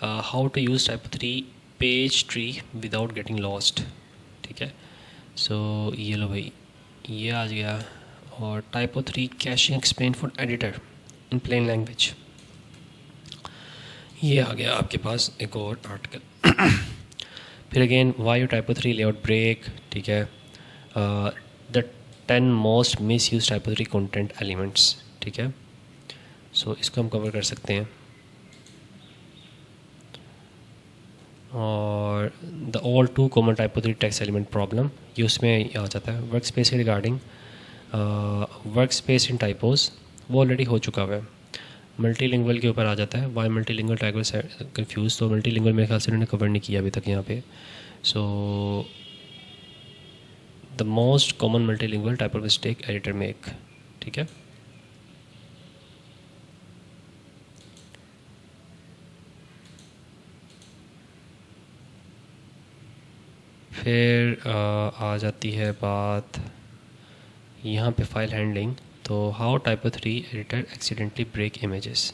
A: how to use Typo 3 page tree without getting lost, ठीक है। सो ये लो भाई, ये आ गया। और Typo 3 caching explain for editor in plain language, ये आ गया आपके पास एक और आर्टिकल। फिर again why typo 3 layout break, ठीक है, the 10 most misuse Typo 3 content elements, ठीक है। सो इसको हम कवर कर सकते हैं। और the all too common Typo 3 text element problem, ये उसमें आ जाता है। वर्क स्पेस के regarding workspace in typos वो ऑलरेडी हो चुका हुआ है। मल्टीलिंगुअल के ऊपर आ जाता है, वाई मल्टीलिंगुअल टाइपो कंफ्यूज, तो मल्टीलिंगुअल मेरे ख्याल से उन्होंने कवर नहीं किया अभी तक यहाँ पे। So the most common multilingual type of mistake editor make, ठीक है। फिर आ जाती है बात यहाँ पे फाइल हैंडलिंग। तो how Typo 3 editor accidentally break images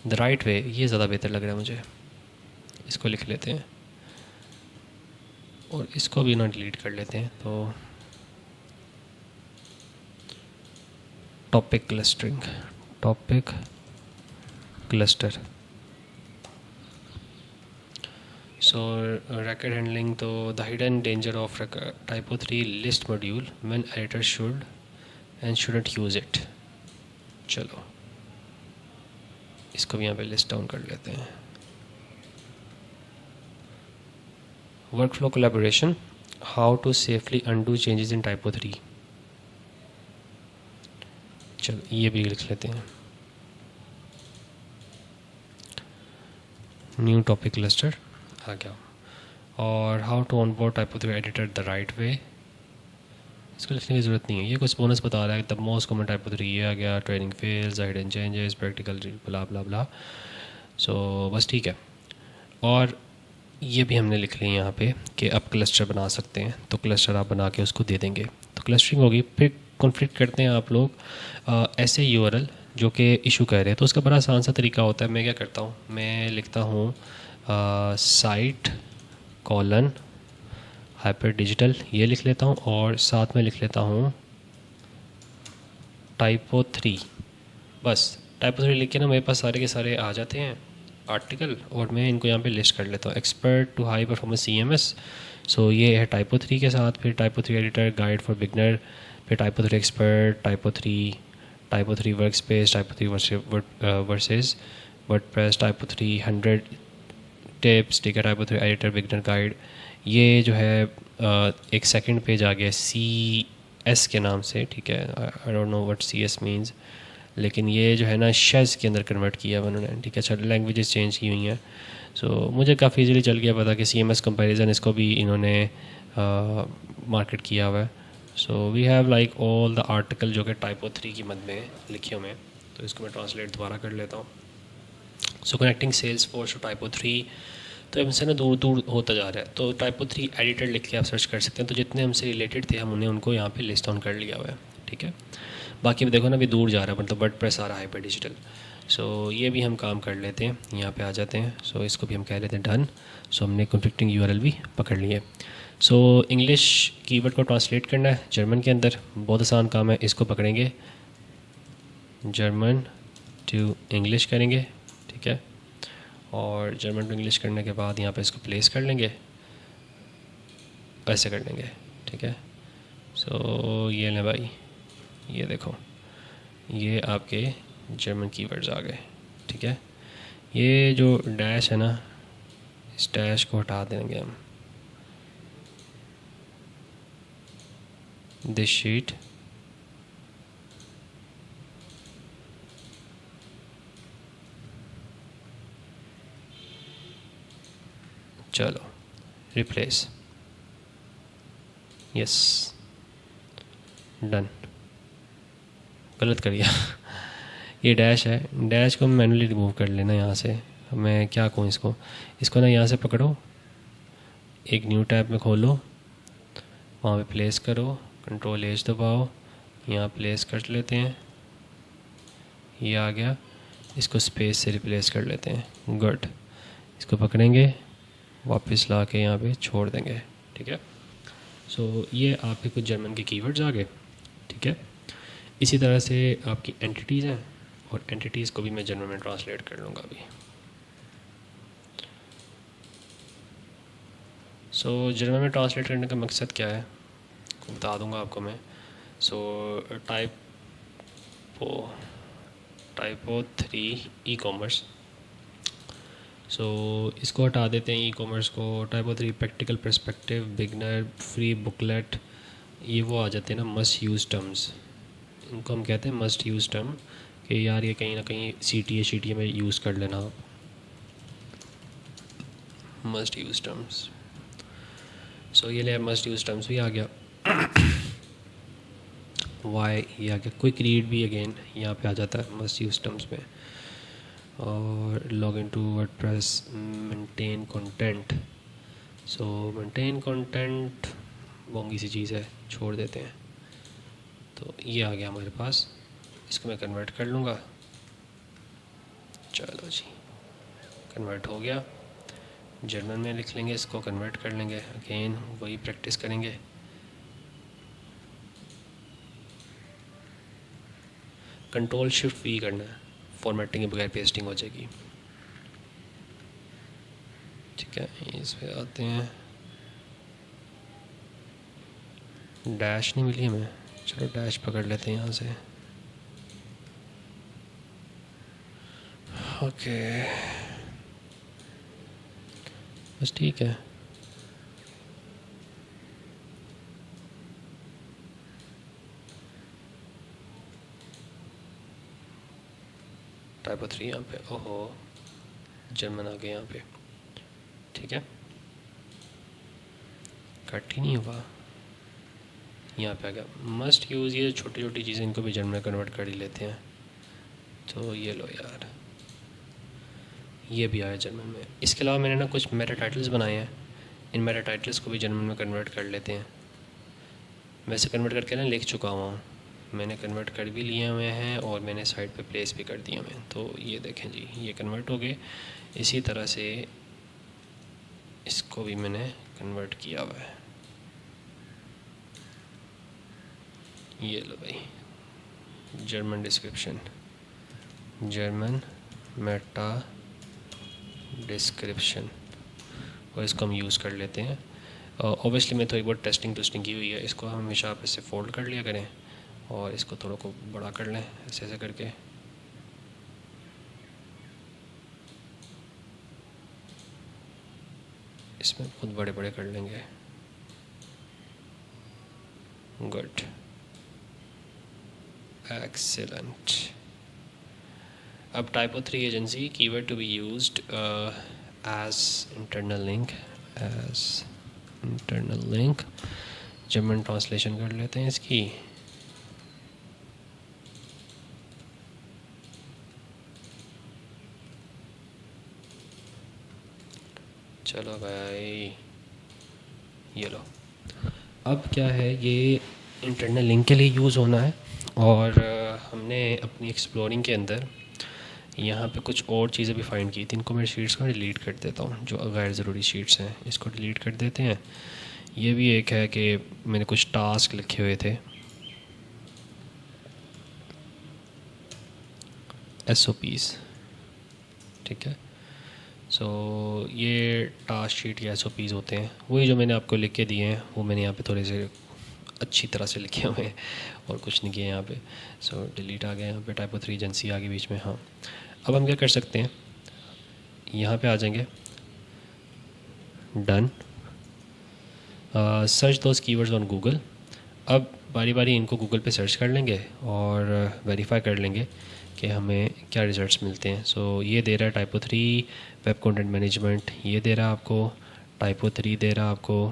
A: the right way, ये ज़्यादा बेहतर लग रहा है मुझे, इसको लिख लेते हैं। और इसको भी ना डिलीट कर लेते हैं। तो टॉपिक क्लस्टरिंग, टॉपिक क्लस्टर। सो record हैंडलिंग, तो the hidden danger of typo 3 list module when editor should and shouldn't use it. चलो इसको भी यहाँ पे लिस्ट डाउन कर लेते हैं। Workflow collaboration, how to safely undo changes in typo 3। चलो ये भी लिख लेते हैं, न्यू टॉपिक क्लस्टर आ गया। और how to onboard Typo 3 editor the right way, इसको लिखने की ज़रूरत नहीं है, ये कुछ बोनस बता रहा है। द मोस्ट कॉमन टाइपो 3 ये आ गया, training fails, hidden changes, practical blah blah blah. So बस ठीक है। और ये भी हमने लिख लिया यहाँ पे कि अब क्लस्टर बना सकते हैं, तो क्लस्टर आप बना के उसको दे देंगे, तो क्लस्टरिंग होगी। फिर कॉन्फ्लिक्ट करते हैं आप लोग ऐसे यूआरएल जो कि इशू कर रहे हैं, तो उसका बड़ा आसान सा तरीका होता है। मैं क्या करता हूँ, मैं लिखता हूँ साइट कॉलन हाइपर डिजिटल, ये लिख लेता हूँ, और साथ में लिख लेता हूँ टाइपो 3। बस टाइपो 3 लिख के ना मेरे पास सारे के सारे आ जाते हैं आर्टिकल, और मैं इनको यहाँ पे लिस्ट कर लेता हूँ। Expert to high performance CMS, so ये है टाइपो 3 के साथ। फिर typo 3 editor guide for beginner, फिर typo 3 expert, typo 3 work space, typo 3 versus WordPress, typo 3 100 tips, ठीक है, टाइपो 3 एडिटर बिगनर गाइड। ये जो है एक सेकंड पेज आ गया CS के नाम से, ठीक है। I don't know what CS means, लेकिन ये जो है ना शेज़ के अंदर कन्वर्ट किया है उन्होंने, ठीक है। अच्छा, लैंग्वेजेस चेंज की हुई हैं। सो मुझे काफ़ी इजीली चल गया पता कि CMS कंपैरिजन इसको भी इन्होंने मार्केट किया हुआ है। So we have like all the article जो कि टाइपो 3 की मद में लिखे हुए हैं, तो इसको मैं ट्रांसलेट दोबारा कर लेता हूँ। So connecting Salesforce to Typo 3, तो हमसे ना दूर दूर होता जा रहा है, तो टाइपो 3 एडिटर लिख के आप सर्च कर सकते हैं। तो जितने हमसे रिलेटेड थे हम उनको यहाँ पे लिस्ट डाउन कर लिया हुआ है, ठीक है। बाकी भी देखो ना अभी दूर जा रहा है, मतलब वर्डप्रेस आ रहा है हाइपर डिजिटल। सो ये भी हम काम कर लेते हैं, यहाँ पे आ जाते हैं। सो इसको भी हम कह लेते हैं डन। सो हमने कॉन्फ्लिक्टिंग यूआरएल भी पकड़ लिए। सो इंग्लिश कीवर्ड को ट्रांसलेट करना है जर्मन के अंदर, बहुत आसान काम है। इसको पकड़ेंगे, जर्मन टू इंग्लिश करेंगे, ठीक है। और जर्मन टू इंग्लिश करने के बाद यहाँ पे इसको प्लेस कर लेंगे, ऐसे कर लेंगे, ठीक है। सो ये लें भाई, ये देखो, ये आपके जर्मन कीवर्ड्स आ गए, ठीक है। ये जो डैश है ना, इस डैश को हटा देंगे हम। दिस शीट चलो रिप्लेस, यस डन। गलत कर दिया ये डैश है, डैश को मैनुअली रिमूव कर लेना यहाँ से। मैं क्या कहूँ इसको ना यहाँ से पकड़ो, एक न्यू टैब में खोलो, वहाँ पे प्लेस करो, कंट्रोल एज दबाओ, यहाँ प्लेस कर लेते हैं, ये आ गया। इसको स्पेस से रिप्लेस कर लेते हैं, गुड। इसको पकड़ेंगे, वापस ला के यहाँ पे छोड़ देंगे, ठीक है। सो ये आपके कुछ जर्मन के कीवर्ड्स आ गए, ठीक है। इसी तरह से आपकी एंटिटीज़ हैं, और एंटिटीज़ को भी मैं जर्मन में ट्रांसलेट कर लूँगा अभी। सो जर्मन में ट्रांसलेट करने का मकसद क्या है बता दूँगा आपको मैं। सो टाइपो 3 ई-कॉमर्स, सो इसको हटा देते हैं ई-कॉमर्स को। Typo 3 practical perspective, beginner, free booklet, ये वो आ जाते हैं ना मस्ट यूज़ टर्म्स, इनको हम कहते हैं मस्ट यूज़ टर्म, कि यार ये कहीं ना कहीं CTA में यूज़ कर लेना आप, मस्ट यूज़ टर्म्स। सो ये ले मस्ट यूज़ टर्म्स भी आ गया वाई ये आ गया। क्विक रीड भी अगेन यहाँ पे आ जाता है मस्ट यूज़ टर्म्स में। और log in to WordPress, maintain content, so maintain content बोंगी सी चीज़ है, छोड़ देते हैं। तो ये आ गया हमारे पास, इसको मैं कन्वर्ट कर लूँगा। चलो जी, कन्वर्ट हो गया। जर्मन में लिख लेंगे, इसको कन्वर्ट कर लेंगे, अगेन वही प्रैक्टिस करेंगे। कंट्रोल शिफ्ट वी करना है, फॉर्मेटिंग के बगैर पेस्टिंग हो जाएगी। ठीक है, इस पे आते हैं, डैश नहीं मिली हमें, चलो डैश पकड़ लेते हैं यहाँ से। ओके बस ठीक है। टाइपो 3 यहाँ पे, ओहो जर्मन आ गए यहाँ पे। ठीक है, कट ही नहीं हुआ, यहाँ पे आ गया। मस्ट यूज़, ये छोटी छोटी चीज़ें इनको भी जर्मन में कन्वर्ट कर ही लेते हैं। तो ये लो यार, ये भी आया जर्मन में। इसके अलावा मैंने ना कुछ मेटा टाइटल्स बनाए हैं, इन मेटा टाइटल्स को भी जर्मन में कन्वर्ट कर लेते हैं। वैसे कन्वर्ट करके ना लिख चुका हुआ हूँ, मैंने कन्वर्ट कर भी लिए हुए हैं और मैंने साइड पे प्लेस भी कर दिए हुए हैं। तो ये देखें जी, ये कन्वर्ट हो गए। इसी तरह से इसको भी मैंने कन्वर्ट किया हुआ है। ये लो भाई, German description, German Meta description, और इसको हम यूज़ कर लेते हैं। ऑब्वियसली मैं थोड़ी बहुत टेस्टिंग की हुई है। इसको हम हमेशा आप ऐसे फोल्ड कर लिया करें और इसको थोड़ा को बड़ा कर लें, ऐसे ऐसे करके। इसमें खुद बड़े बड़े कर लेंगे। Good, excellent. अब typo 3 agency keyword to be used as internal link, as internal link. German translation कर लेते हैं इसकी। चलो भाई, ये लो। अब क्या है, ये इंटरनल लिंक के लिए यूज़ होना है। और हमने अपनी एक्सप्लोरिंग के अंदर यहाँ पे कुछ और चीज़ें भी फाइंड की थी। इनको मैं शीट्स को डिलीट कर देता हूँ, जो गैर ज़रूरी शीट्स हैं इसको डिलीट कर देते हैं। ये भी एक है कि मैंने कुछ टास्क लिखे हुए थे, SOPs। ठीक है, सो ये टास्क शीट या SOPs होते हैं, वही जो मैंने आपको लिख के दिए हैं, वो मैंने यहाँ पे थोड़े से अच्छी तरह से लिखे हुए हैं और कुछ नहीं किया यहाँ पे। सो डिलीट आ गया यहाँ पे, टाइपो 3 एजेंसी आ गई बीच में। हाँ, अब हम क्या कर सकते हैं, यहाँ पे आ जाएंगे, done, search those keywords on Google. अब बारी बारी इनको गूगल पे सर्च कर लेंगे और वेरीफाई कर लेंगे कि हमें क्या रिज़ल्ट्स मिलते हैं। सो ये दे रहा है टाइपो 3 वेब कंटेंट मैनेजमेंट, ये दे रहा है आपको, टाइपो 3 दे रहा है आपको।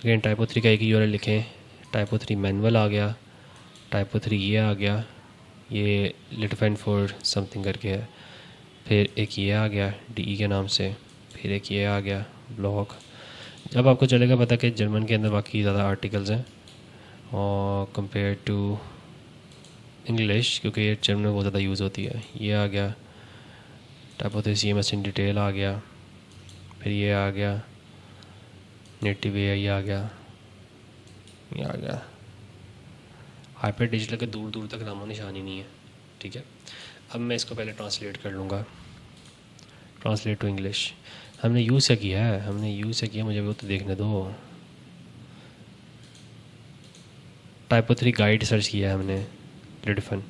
A: अगेन टाइपो 3 का एक URL लिखें, टाइपो 3 मैनुअल आ गया, टाइपो 3 ये आ गया, ये लिटफेन फॉर समथिंग करके है, फिर एक ये आ गया DE के नाम से, फिर एक ये आ गया ब्लॉग। अब आपको चलेगा पता कि जर्मन के अंदर बाकी ज़्यादा आर्टिकल्स हैं और कंपेयर टू इंग्लिश, क्योंकि ये जर्मन में बहुत ज़्यादा यूज़ होती है। ये आ गया टाइपो 3 CMS इन डिटेल आ गया, फिर ये आ गया नेटिव AI आ गया, ये आ गया हाइपर डिजिटल के दूर दूर तक नामो निशान ही नहीं है। ठीक है, अब मैं इसको पहले ट्रांसलेट कर लूँगा, ट्रांसलेट टू इंग्लिश। हमने यूज़ क्या किया है, हमने यूज़ क्या किया, मुझे वो तो देखने दो। टाइपो 3 गाइड सर्च किया है हमने, लिटफन।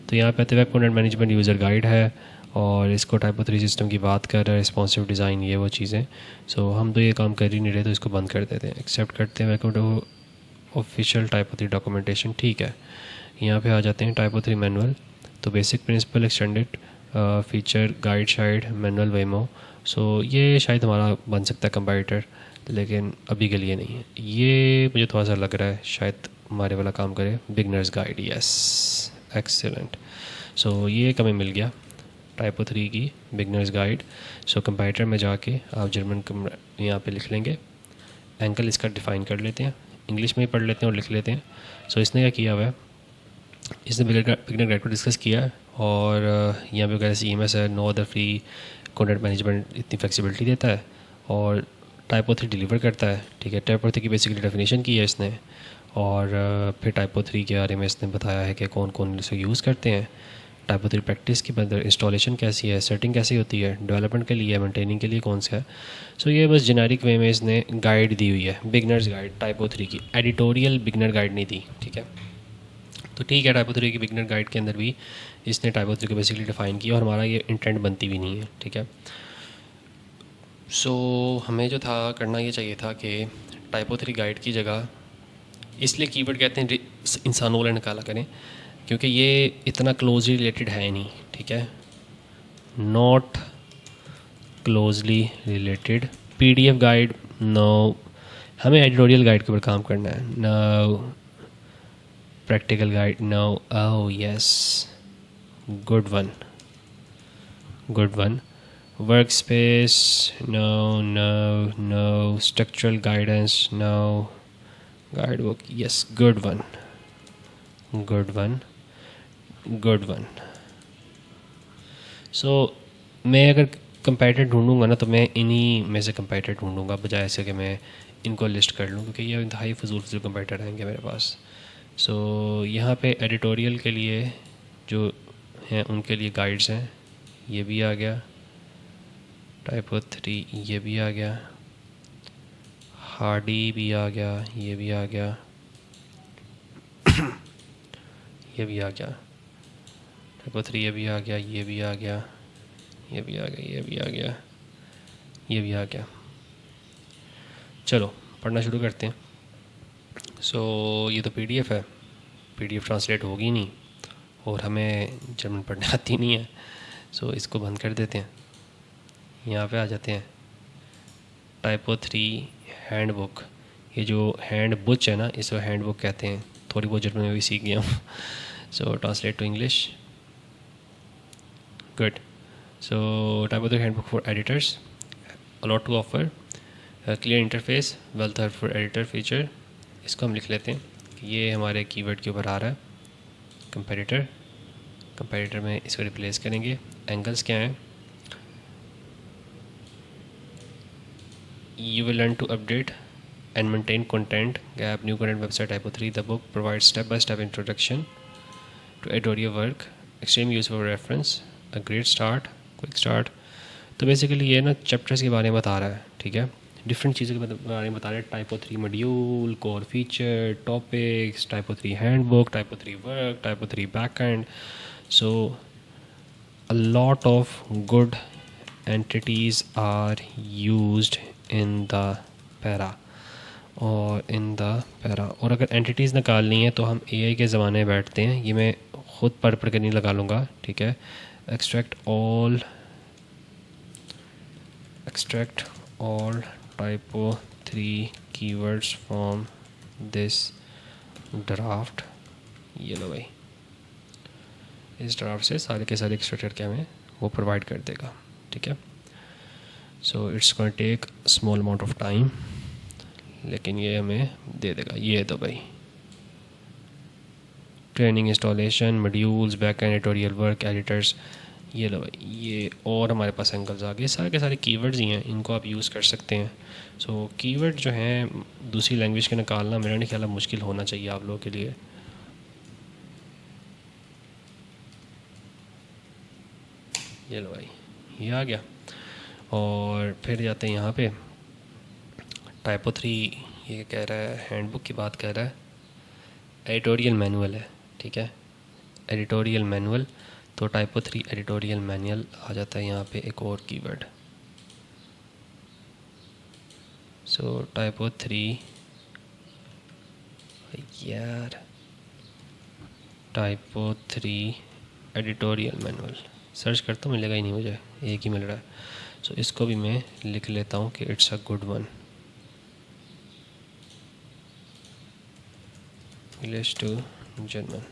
A: तो यहाँ पे आते web content management user guide है और इसको टाइपो 3 सिस्टम की बात कर रहा है, रिस्पॉन्सिव डिज़ाइन, ये वो चीज़ें। सो हम तो ये काम कर ही नहीं रहे, तो इसको बंद कर देते हैं, एक्सेप्ट करते हैं वेब ऑफिशियल टाइपो 3 डॉक्यूमेंटेशन। ठीक है, यहाँ पे आ जाते हैं टाइपो 3 मैनुअल। तो basic principle, extended feature, guide side, manual वेमो। सो ये शायद हमारा बन सकता है कंपाइटर, लेकिन अभी के लिए नहीं है। ये मुझे थोड़ा सा लग रहा है शायद हमारे वाला काम करे, beginners guide. Yes, excellent. So ये एक हमें मिल गया टाइपो 3 की बिगनर्स गाइड। सो कंपाइटर में जाके आप जर्मन यहाँ पे लिख लेंगे, एंगल इसका डिफ़ाइन कर लेते हैं, इंग्लिश में ही पढ़ लेते हैं और लिख लेते हैं। सो इसने क्या किया हुआ है, इसने बिगनर गाइड को डिस्कस किया और यहाँ पे वगैरह CMS है, no other free content management इतनी फ्लेक्सिबिलिटी देता है और टाइपो 3 डिलीवर करता है। ठीक है, टाइपो 3 की बेसिकली डेफिनेशन की है इसने, और फिर टाइपो 3 के बारे में इसने बताया है कि कौन कौन इसे यूज़ करते हैं। टाइपो 3 प्रैक्टिस की बदल इंस्टॉलेशन कैसी है, सेटिंग कैसी होती है, डेवलपमेंट के लिए, मेंटेनिंग के लिए कौन सा है। सो ये बस जेनेरिक वे में इसने गाइड दी हुई है, बिगनर्स गाइड टाइपो 3 की, एडिटोरियल बिगनर गाइड नहीं दी। ठीक है, तो ठीक है, टाइपो 3 की बिगनर गाइड के अंदर भी इसने टाइपो 3 को बेसिकली डिफ़ाइन किया और हमारा ये इंटेंट बनती भी नहीं है। ठीक है, सो हमें जो था करना ये चाहिए था कि टाइपो 3 गाइड की जगह, इसलिए कीवर्ड कहते हैं इंसानों वाला निकाला करें, क्योंकि ये इतना क्लोजली रिलेटेड है नहीं। ठीक है, not closely related. PDF guide no, हमें एडिटोरियल गाइड के ऊपर काम करना है। No practical guide no. Oh yes, good one, good one. Work space no no no. Structural guidance no. Guide book yes, good one, good one, good one. So मैं अगर comparator ढूंढूंगा ना तो मैं इन्हीं में से कंपैरेटर ढूंढूंगा, बजाय ऐसे कि मैं इनको लिस्ट कर लूँ, क्योंकि ये इंतहाई फजूल कंपैरेटर रहेंगे मेरे पास। सो यहाँ पे एडिटोरियल के लिए जो हैं उनके लिए गाइड्स हैं, ये भी आ गया। टाइपो 3 ये भी आ गया। हार्डी भी आ गया, ये भी आ गया, ये भी आ गया। टाइपो 3 ये भी आ गया, ये भी आ गया, ये भी आ गया, ये भी आ गया, ये भी आ गया। चलो पढ़ना शुरू करते हैं। सो ये तो पीडीएफ है, पीडीएफ ट्रांसलेट होगी नहीं और हमें जर्मन पढ़ने आती नहीं है। सो इसको बंद कर देते हैं, यहाँ पे आ जाते हैं। टाइपो 3 हैंड बुक, ये जो हैंड बुक है ना, इसको हैंड बुक कहते हैं। थोड़ी बहुत जर्मन में भी सीख गया हूँ। So translate to English, good. So typo 3 hand book for editors, a lot to offer, clear interface, well thought for editor feature. इसको हम लिख लेते हैं, ये हमारे कीवर्ड के ऊपर आ रहा है। कंपैरेटर, कंपैरेटर में इसको रिप्लेस करेंगे। एंगल्स क्या हैं? You will learn to update and maintain content. Gap, new content, website, typo 3. The book provides step-by-step introduction to editorial work. Extreme useful reference. A great start, quick start. तो basically ये ना chapters के बारे में बता रहा है। ठीक है, डिफरेंट चीज़ों के बारे में बता रहा है। Typo 3 module, core feature, topics, typo 3 handbook, typo 3 work, Typo 3 backend. So a lot of good entities are used in the para और इन द पैरा। और अगर एंटिटीज़ निकालनी है तो हम एआई के ज़माने में बैठते हैं, ये मैं ख़ुद पढ़ कर नहीं लगा लूँगा। ठीक है, extract all typo 3 keywords from this draft. ये लो भाई, इस ड्राफ्ट से सारे के सारे एक्सट्रैक्ट करके हमें वो प्रोवाइड कर देगा। ठीक है, so it's going to take small amount of time, लेकिन ये हमें दे देगा। ये तो भाई training, installation, modules, backend, editorial work, editors. ये लो भाई, ये और हमारे पास एंगल्स आ गए। सारे के सारे कीवर्ड्स ही हैं, इनको आप यूज़ कर सकते हैं। सो कीवर्ड जो हैं दूसरी लैंग्वेज के निकालना मेरा नहीं ख्याल मुश्किल होना चाहिए आप लोगों के लिए। ये लो भाई, ये आ गया। और फिर जाते हैं यहाँ पे। टाइपो 3 ये कह रहा है, हैंडबुक की बात कर रहा है, एडिटोरियल मैनुअल है। ठीक है, एडिटोरियल मैनुअल, तो टाइपो 3 एडिटोरियल मैनुअल आ जाता है यहाँ पे एक और कीवर्ड। सो टाइपो 3 यार, टाइपो 3 एडिटोरियल मैनुअल सर्च करता हूँ, मिलेगा ही नहीं मुझे, एक ही मिल रहा है। सो इसको भी मैं लिख लेता हूँ कि it's a good one. English to German.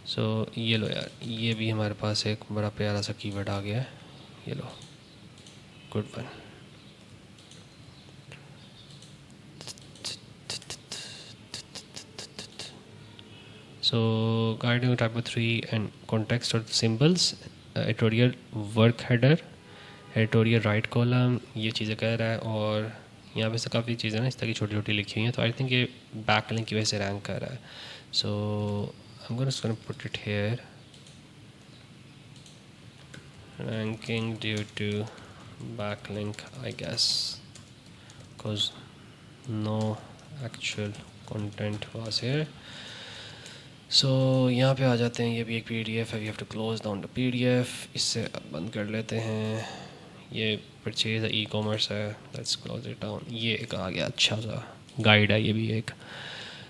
A: So ये लो यार, ये भी हमारे पास एक बड़ा प्यारा सा कीवर्ड आ गया है। ये लो, good one. So guiding typo 3 and context और symbols, editorial work header, editorial right column, ये चीज़ें कह रहा है। और यहाँ पे से काफ़ी चीज़ें ना इस तरह की छोटी छोटी लिखी हुई हैं, तो आई थिंक ये बैक लिंक की वजह से रैंक कर रहा है। So I am gonna put it here, ranking due to backlink I guess, because no actual content was here. सो यहाँ पे आ जाते हैं, ये भी एक PDF है, we have to close down the PDF, इससे अब बंद कर लेते हैं। ये परचेज ई कॉमर्स है, लेट्स क्लोज इट डाउन। ये एक आ गया अच्छा सा गाइड है ये भी एक।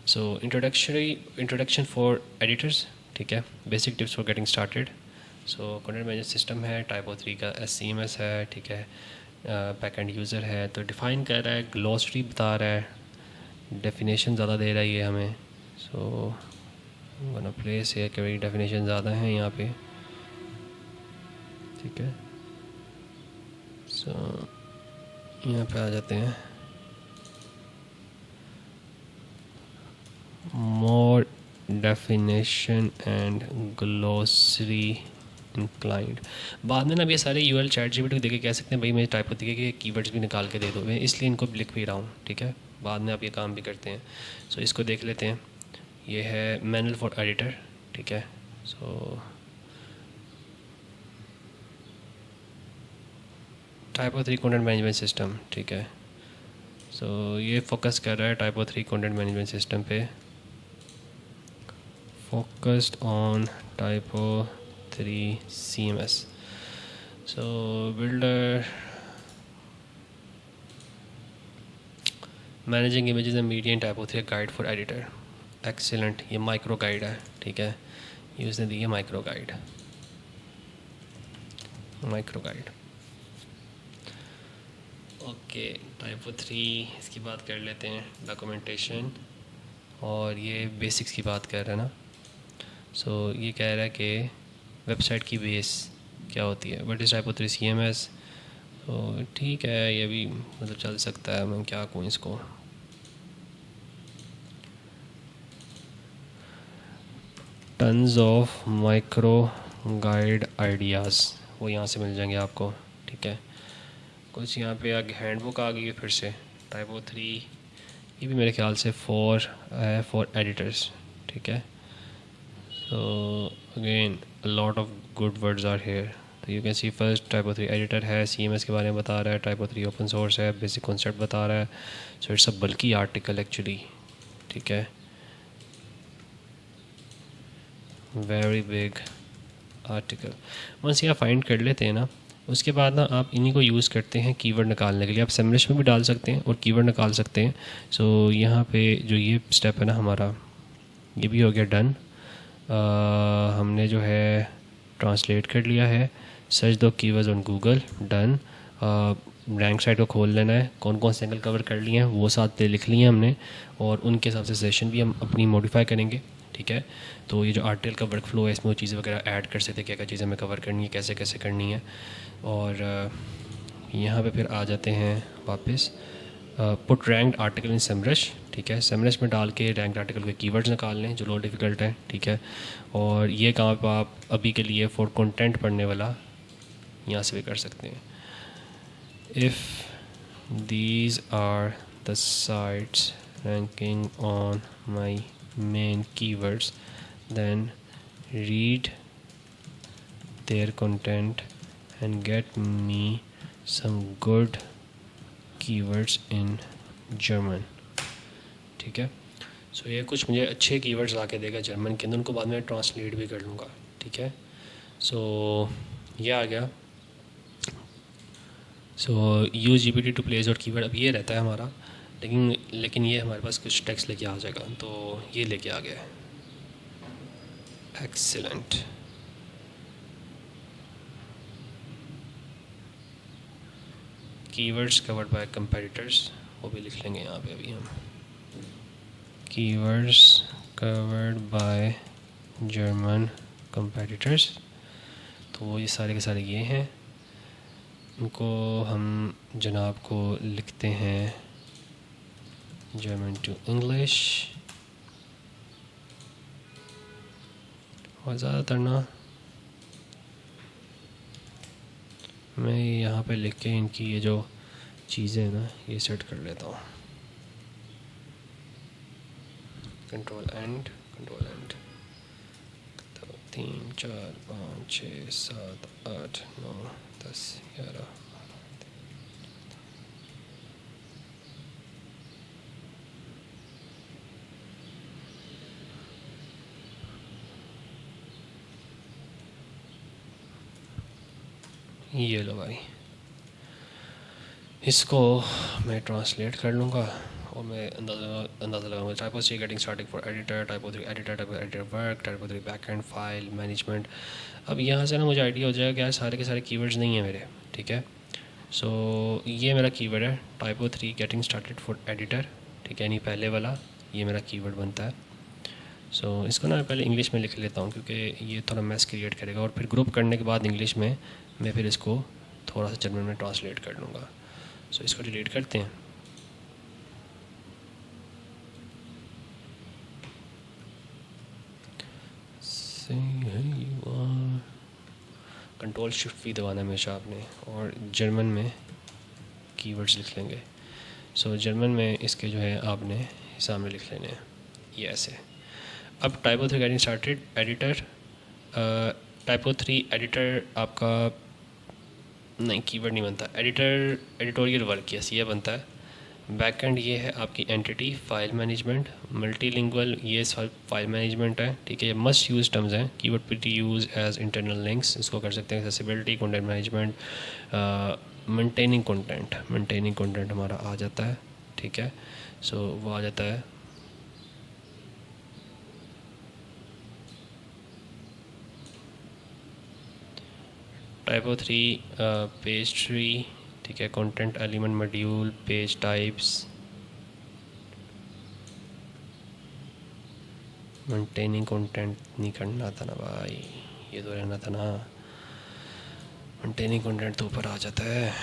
A: सो इंट्रोडक्शन फॉर एडिटर्स, ठीक है, basic tips for getting started. So content management system है, टाइप ऑफ 3 का SCMS है, ठीक है, बैक एंड यूज़र है, तो डिफ़ाइन कर रहा है, ग्लॉसरी बता रहा है, डेफिनेशन ज़्यादा दे रहा है ये हमें। सो गोना प्लेस है कि भाई डेफिनेशन ज़्यादा है यहाँ पे, ठीक है। सो यहाँ पे आ जाते हैं, मोर डेफिनेशन एंड ग्लोसरी इंक्लाइंड। बाद में ना अब ये सारे URL ChatGPT को देके कह सकते हैं भाई मेरे टाइप होती है कि कीवर्ड्स भी निकाल के दे दो, मैं इसलिए इनको लिख भी रहा हूँ, ठीक है। बाद में आप ये काम भी करते हैं। सो इसको देख लेते हैं, ये है मैनुअल फॉर एडिटर, ठीक है। So type of 3 content management system, ठीक है। सो ये फोकस कर रहा है type of 3 content management system पे, focused on typo 3 CMS. So builder, managing images and media in typo 3 guide for editor, excellent। ये माइक्रो गाइड है, ठीक है, ये उसने दी है माइक्रो गाइड, ओके। टाइपो 3 इसकी बात कर लेते हैं, डॉक्यूमेंटेशन, और ये बेसिक्स की बात कर रहा है ना। सो ये कह रहा है कि वेबसाइट की बेस क्या होती है, व्हाट इज़ टाइपो 3 CMS। तो ठीक है, ये भी मतलब चल सकता है, मैं क्या कहूँ इसको। Tons of micro guide ideas वो यहाँ से मिल जाएंगे आपको, ठीक है। कुछ यहाँ पे आगे हैंडबुक आ गई है फिर से, टाइपो 3, ये भी मेरे ख्याल से फॉर एडिटर्स, ठीक है। So again a lot of good words are here, तो you can see first typo 3 editor है, CMS के बारे में बता रहा है, typo 3 open source है, basic concept बता रहा है। So it's a bulky article actually, ठीक है, very big article। once ये फाइंड कर लेते हैं ना, उसके बाद ना आप इन्हीं को यूज़ करते हैं कीवर्ड निकालने के लिए। आप सेमरिश में भी डाल सकते हैं और कीवर्ड निकाल सकते हैं। सो यहाँ पे जो ये स्टेप है ना हमारा, ये भी हो गया डन। हमने जो है ट्रांसलेट कर लिया है, सर्च दो keywords on Google, done. Rank site को खोल लेना है, कौन कौन से एंगल कवर कर लिए हैं वो साथ पे लिख लिए हैं हमने, और उनके हिसाब से सेशन भी हम अपनी मॉडिफाई करेंगे, ठीक है। तो ये जो आर्टिकल का वर्क फ्लो है, इसमें वो चीज़ें वगैरह ऐड कर सकते हैं, क्या क्या चीज़ें हमें कवर करनी है, कैसे कैसे करनी है। और यहाँ पे फिर आ जाते हैं वापस, put ranked article in Semrush, ठीक है। सेमरश में डाल के रैंक्ड आर्टिकल के कीवर्ड्स निकाल लें जो लो डिफ़िकल्ट है, ठीक है। और ये काम आप अभी के लिए फॉर कंटेंट पढ़ने वाला यहाँ से भी कर सकते हैं। If these are the sites ranking on my main keywords then read their content and get me some good keywords in German, ठीक है। सो ये कुछ मुझे अच्छे कीवर्ड्स ला के देगा जर्मन के अंदर, उनको बाद में ट्रांसलेट भी कर लूँगा, ठीक है। सो ये आ गया। So use GPT to place और कीवर्ड, अब ये रहता है हमारा, लेकिन ये हमारे पास कुछ टेक्स्ट लेके आ जाएगा, तो ये लेके आ गया है, excellent. Keywords covered by competitors, वो भी लिख लेंगे यहाँ पे अभी हम, keywords covered by German competitors. तो ये सारे के सारे ये हैं, इनको हम जनाब को लिखते हैं जर्मन टू इंग्लिश, और ज़्यादातर ना मैं यहाँ पे लिख के इनकी ये जो चीज़ें हैं ना ये सेट कर लेता हूँ। Control and. तो 3 4 5 6 7 8 9 10 11। ये लो भाई, इसको मैं ट्रांसलेट कर लूँगा और मैं अंदाज़ा लगाऊंगा। टाइपो सी getting starting for editor, typo 3 editor, Typo editor work, Typo 3 back end file management. अब यहाँ से ना मुझे आइडिया हो जाएगा कि यार सारे के सारे कीवर्ड्स नहीं हैं मेरे, ठीक है। सो ये मेरा कीवर्ड है typo 3 getting started for editor, ठीक है, नहीं पहले वाला ये मेरा कीवर्ड बनता है। सो इसको ना मैं पहले इंग्लिश में लिख लेता हूँ क्योंकि ये थोड़ा मैस क्रिएट करेगा, और फिर ग्रुप करने के बाद इंग्लिश में मैं फिर इसको थोड़ा सा जर्मन में ट्रांसलेट कर लूँगा। सो इसको डिलीट करते हैं। कंट्रोल शिफ्ट भी दबाना हमेशा आपने, और जर्मन में कीवर्ड्स लिख लेंगे। सो जर्मन में इसके जो है आपने सामने लिख लेने हैं ये ऐसे। अब typo 3 getting started editor, typo 3 editor आपका नहीं कीवर्ड नहीं बनता, एडिटर एडिटोरियल वर्क यस ये बनता है। बैकएंड ये है आपकी एंटिटी फाइल मैनेजमेंट, मल्टीलिंगुअल ये फाइल मैनेजमेंट है, ठीक है। ये मस्ट यूज़ टर्म्स हैं, keyword PT use as internal links, इसको कर सकते हैं। Accessibility, content management, maintaining content हमारा आ जाता है, ठीक है। सो वो आ जाता है। टाइपो 3 पेज ट्री, ठीक है। Content element module, page types, maintaining content नहीं करना था ना भाई, ये तो रहना था ना। मेंटेनिंग कंटेंट तो ऊपर आ जाता है,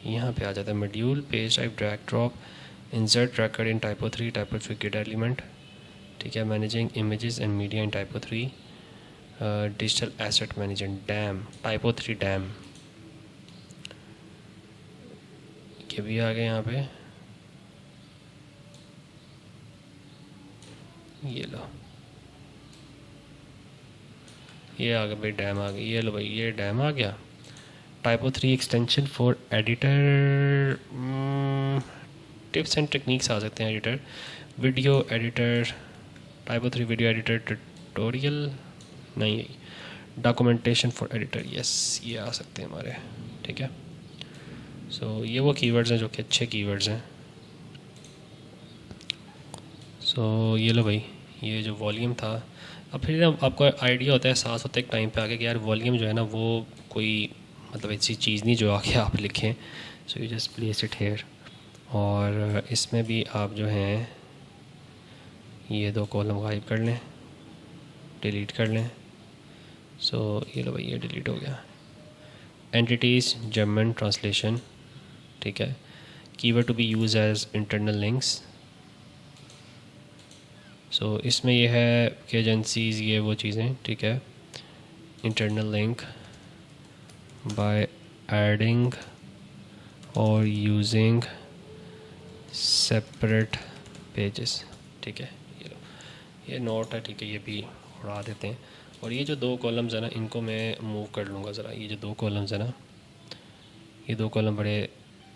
A: यहाँ पे आ जाता है module, page type, drag drop, insert record in typo 3 get element, ठीक है। Managing images and media in typo 3, digital asset management, DAM, typo 3 DAM, ये भी आ गए यहाँ पे। ये लो ये आ गया भाई, डैम आ गया, ये लो भाई ये डैम आ गया। Typo 3 extension for editor, tips and techniques आ सकते हैं। Editor video editor, typo 3 video editor tutorial नहीं, डॉक्यूमेंटेशन फॉर एडिटर यस ये आ सकते हैं हमारे, ठीक है। सो ये वो कीवर्ड्स हैं जो कि अच्छे कीवर्ड्स हैं। सो ये लो भाई ये जो वॉल्यूम था। अब फिर ना आपको आइडिया होता है, एहसास होता है एक टाइम पे आके कि यार वॉल्यूम जो है ना वो कोई मतलब ऐसी चीज़ नहीं जो आके आप लिखें। So you just place it here, और इसमें भी आप जो हैं ये 2 कॉलम गायब कर लें, डिलीट कर लें। सो ये लो भाई ये डिलीट हो गया। एंटिटीज़ जर्मन ट्रांसलेशन, ठीक है। Keyword to be use as internal links. So इसमें ये है कि एजेंसीज़ ये वो चीज़ें, ठीक है। इंटरनल लिंक बाय एडिंग और यूजिंग सेपरेट पेजेस, ठीक है। ये लो ये नोट है, ठीक है, ये भी उड़ा देते हैं। और ये जो 2 कॉलम्स है ना इनको मैं मूव कर लूँगा ज़रा। ये जो 2 कॉलम्स है ना ये 2 कॉलम बड़े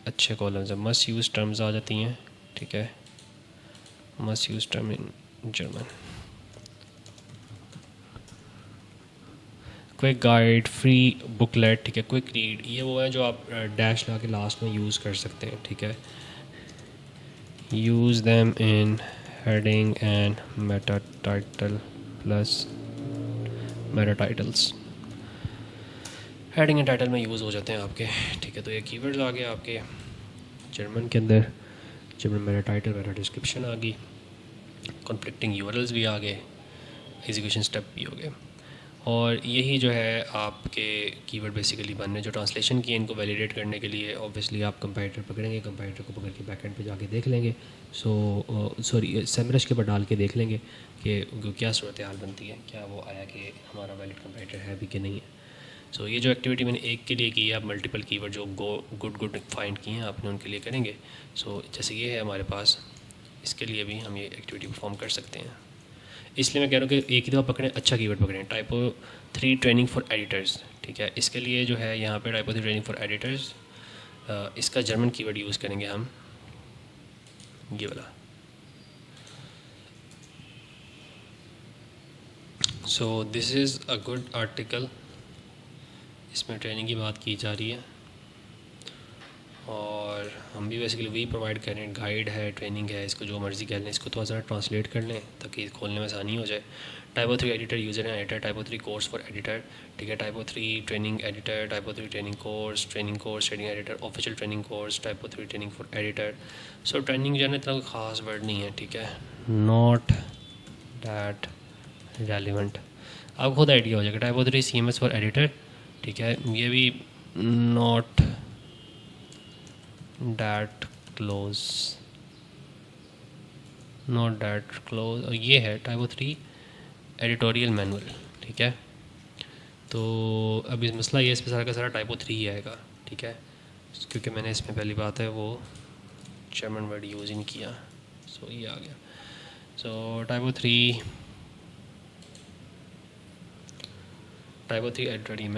A: अच्छे कॉलम्स हैं। मस्ट यूज़ टर्म्स आ जाती हैं, ठीक है। Must use term in German, quick guide, free booklet, ठीक है। क्विक रीड ये वो है जो आप डैश ला के लास्ट में यूज़ कर सकते हैं, ठीक है। Use them in heading and Meta title plus Meta titles, heading and title में यूज़ हो जाते हैं आपके, ठीक है। तो ये कीवर्ड्स आ गए आपके जर्मन के अंदर। German meta title, meta description आ गई, कॉन्फ्लिक्टिंग यूआरएल्स भी आ गए, एग्जीक्यूशन स्टेप भी हो गए। और यही जो है आपके कीवर्ड बेसिकली बनने जो ट्रांसलेशन किए इनको वैलिडेट करने के लिए ऑब्वियसली आप कंपाइलर पकड़ेंगे, कंपाइलर को पकड़ के बैकएंड पे जाके देख लेंगे। सॉरी सेमरश के ऊपर डाल के देख लेंगे कि क्या सूरत हाल बनती है, क्या वो आया कि हमारा वैलिड कंपाइलर है भी कि नहीं है। सो ये जो एक्टिविटी मैंने एक के लिए की है, आप मल्टीपल कीवर्ड जो गुड फाइंड किए हैं आपने उनके लिए करेंगे। सो जैसे ये है हमारे पास, इसके लिए भी हम ये एक्टिविटी परफॉर्म कर सकते हैं। इसलिए मैं कह रहा हूँ कि एक ही दफ़ा पकड़ें, अच्छा कीवर्ड पकड़ें। टाइपो 3 ट्रेनिंग फॉर एडिटर्स, ठीक है। इसके लिए जो है यहाँ पे टाइपो 3 ट्रेनिंग फॉर एडिटर्स, इसका जर्मन कीवर्ड यूज़ करेंगे हम, ये वाला। सो this is a good article, इसमें ट्रेनिंग की बात की जा रही है और हम भी बेसिकली वही प्रोवाइड कर रहे हैं। गाइड है, ट्रेनिंग है, इसको जो मर्ज़ी कह लें। इसको थोड़ा सा ट्रांसलेट कर लें ताकि खोलने में आसानी हो जाए। Typo 3 editor user and editor, typo 3 course for editor, ठीक है। Typo 3 training editor, typo 3 training course, training editor, official training course, typo 3 training for editor. So training जो है इतना कोई ख़ास वर्ड नहीं है, ठीक है। नॉट दैट रेलिवेंट, आपको खुद आइडिया हो जाएगा। टाइपो 3 CMS फॉर एडिटर, ठीक है। ये भी not that close, not that close. और ये है टाइपो 3 एडिटोरियल मैनुअल, ठीक है। तो अब इस मसला ये, इस पर सारा का सारा टाइपो 3 ही आएगा, ठीक है, क्योंकि मैंने इसमें पहली बात है वो जर्मन वर्ड यूज़ ही नहीं किया। सो ये आ गया। So typo 3 editorial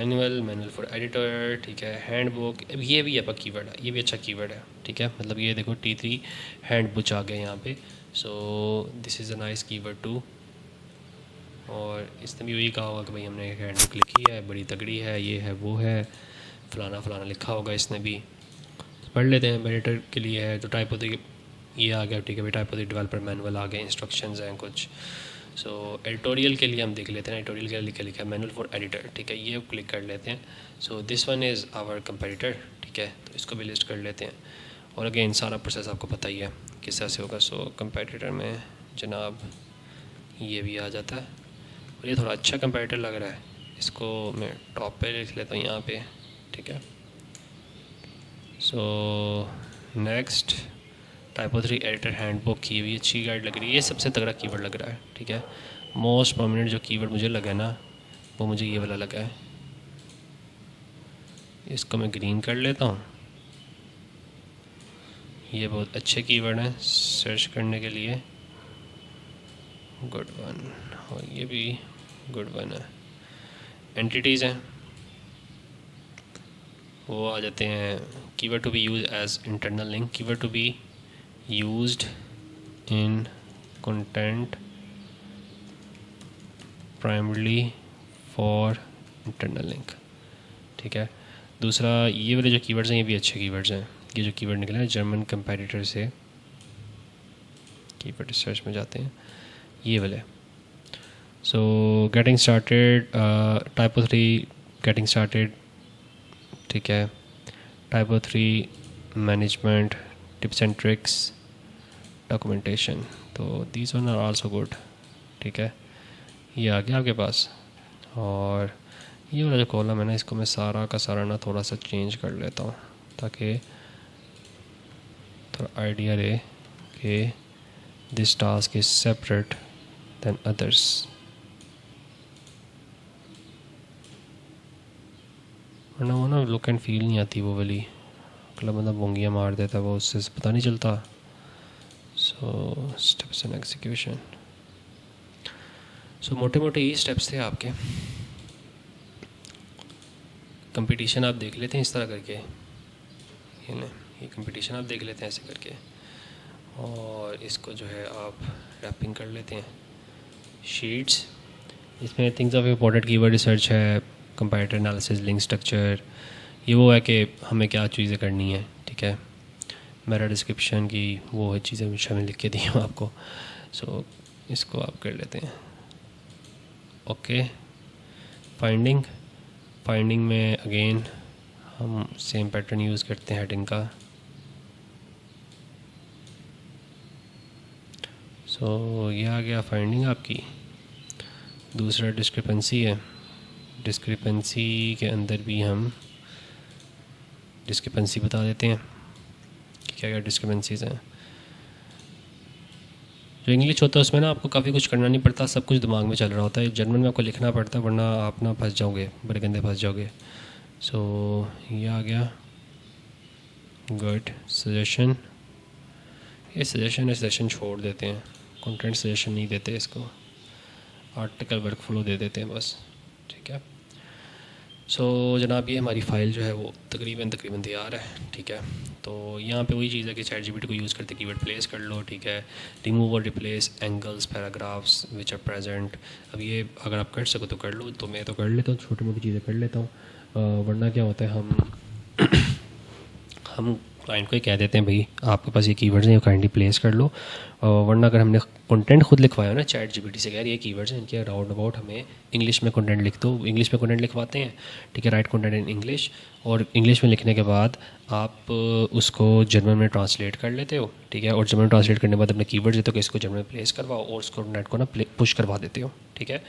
A: manual for editor, ठीक है। हैंडबुक, अब ये भी आपका कीवर्ड है, ये भी अच्छा कीवर्ड है, ठीक है। मतलब ये देखो T3 हैंडबुक आ गया यहाँ पे। So this is a nice keyword too. और इसने भी वही कहा होगा कि भाई हमने एक हैंडबुक लिखी है, बड़ी तगड़ी है, ये है वो है, फ़लाना फ़लाना लिखा होगा इसने भी। पढ़ लेते हैं, एडिटर के लिए है तो टाइपो 3 ये आ गया, ठीक है भाई। टाइपो 3 डेवलपर मैनुअल आ गए, इंस्ट्रक्शंस हैं कुछ। सो एडिटोरियल के लिए हम देख लेते हैं, एडिटोरियल के लिए लिखा है मैनुअल फॉर एडिटर, ठीक है। ये क्लिक कर लेते हैं। So this one is our competitor, ठीक है। तो इसको भी लिस्ट कर लेते हैं। और अगेन सारा प्रोसेस आपको पता ही है किस तरह से होगा। सो कंपेटिटर में जनाब ये भी आ जाता है और ये थोड़ा अच्छा कंपेटिटर लग रहा है। इसको मैं टॉप पे लिख लेता हूँ यहाँ पे, ठीक है। So next typo 3 editor handbook की भी अच्छी गाइड लग रही है। ये सबसे तगड़ा कीवर्ड लग रहा है, ठीक है। मोस्ट प्रोमिनेंट जो कीवर्ड मुझे लगा है ना, वो मुझे ये वाला लगा है। इसको मैं ग्रीन कर लेता हूँ। ये बहुत अच्छे कीवर्ड हैं सर्च करने के लिए, गुड वन। और ये भी गुड वन है। एंटिटीज़ हैं वो आ जाते हैं। Keyword to be use as internal link, keyword to be used in content primarily for internal link, ठीक है। दूसरा ये वाले जो कीवर्ड्स हैं ये भी अच्छे कीवर्ड्स हैं। ये जो कीवर्ड निकला है जर्मन कंपेटिटर से, कीवर्ड सर्च में जाते हैं ये वाले। So getting started, typo 3 getting started, ठीक है। Typo 3 management, tips and tricks, documentation, तो these one are also good, ठीक है। ये आ गया आपके पास। और ये वाला जो कॉलम है ना, इसको मैं सारा का सारा ना थोड़ा सा चेंज कर लेता हूँ ताकि थोड़ा आइडिया रहे कि this task is separate than others. वरना वो ना लुक एंड फील नहीं आती वो वाली, अगला बंदा बोंगियाँ मार देता है वो, उससे पता नहीं चलता। सो स्टेप्स एंड एग्जीक्यूशन, सो मोटे मोटे ये स्टेप्स थे आपके। कंपटीशन आप देख लेते हैं इस तरह करके, ये ना, ये कंपटीशन आप देख लेते हैं ऐसे करके। और इसको जो है आप रैपिंग कर लेते हैं शीट्स। इसमें things of important keyword research है, कंपैरेटर एनालिसिस, लिंक स्ट्रक्चर। ये वो है कि हमें क्या चीज़ें करनी है, ठीक है। मेरा डिस्क्रिप्शन की वो है चीज़ें हमेशा मैं लिख के दी हूँ आपको। सो इसको आप कर लेते हैं ओके। फाइंडिंग में अगेन हम सेम पैटर्न यूज़ करते हैं हेडिंग का। सो ये आ गया फाइंडिंग आपकी। दूसरा डिस्क्रिपेंसी है, डिस्क्रिपेंसी के अंदर भी हम डिस्क्रिपेंसी बता देते हैं कि क्या क्या डिस्क्रिपेंसीज़ हैं। जो इंग्लिश होता है उसमें ना आपको काफ़ी कुछ करना नहीं पड़ता, सब कुछ दिमाग में चल रहा होता है। जर्मन में आपको लिखना पड़ता है, वरना आप ना फंस जाओगे, बड़े गंदे फंस जाओगे। सो ये आ गया गुड सजेशन। ये सजेशन छोड़ देते हैं, कंटेंट सजेशन नहीं देते इसको, आर्टिकल वर्कफ्लो दे देते हैं बस, ठीक है। सो जनाब ये हमारी फ़ाइल जो है वो तकरीबन तैयार है, ठीक है। तो यहाँ पे वही चीज़ है कि ChatGPT को यूज़ करते कीवर्ड प्लेस कर लो, ठीक है। रिमूव और replace angles paragraphs which are present. अब ये अगर आप कर सको तो कर लो, तो मैं तो कर लेता हूँ, छोटी मोटी चीज़ें कर लेता हूँ। वरना क्या होता है, हम क्लाइंट को ही कह देते हैं भाई आपके पास ये कीवर्ड्स हैं, काइंडली प्लेस कर लो। वरना अगर हमने कंटेंट खुद लिखवाया ना ChatGPT से, कह रही है कीवर्ड्स हैं इनके राउंड अबाउट हमें इंग्लिश में कंटेंट लिख दो, इंग्लिश में कंटेंट लिखवाते हैं, ठीक है। राइट कंटेंट इन इंग्लिश, और इंग्लिश में लिखने के बाद आप उसको जर्मन में ट्रांसलेट कर लेते हो, ठीक है। और जर्मन में ट्रांसलेट करने के बाद अपने कीवर्ड्स देते हो कि इसको जर्मन में प्लेस करवाओ, और उसको नेट को ना पुश करवा देते हो, ठीक है।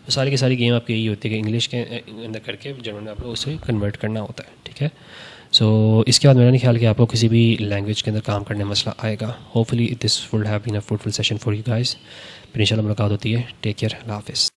A: तो सारी की सारी गेम आपकी यही होती है कि इंग्लिश के अंदर करके जर्मन में आपको उसे कन्वर्ट करना होता है, ठीक है। सो इसके बाद मेरा नहीं ख्याल कि आपको किसी भी लैंग्वेज के अंदर काम करने में मसला आएगा। Hopefully this would have been a fruitful session for you guys. फिर इंशाल्लाह मुलाकात होती है। टेक केयर, अल्लाह हाफ़िज़।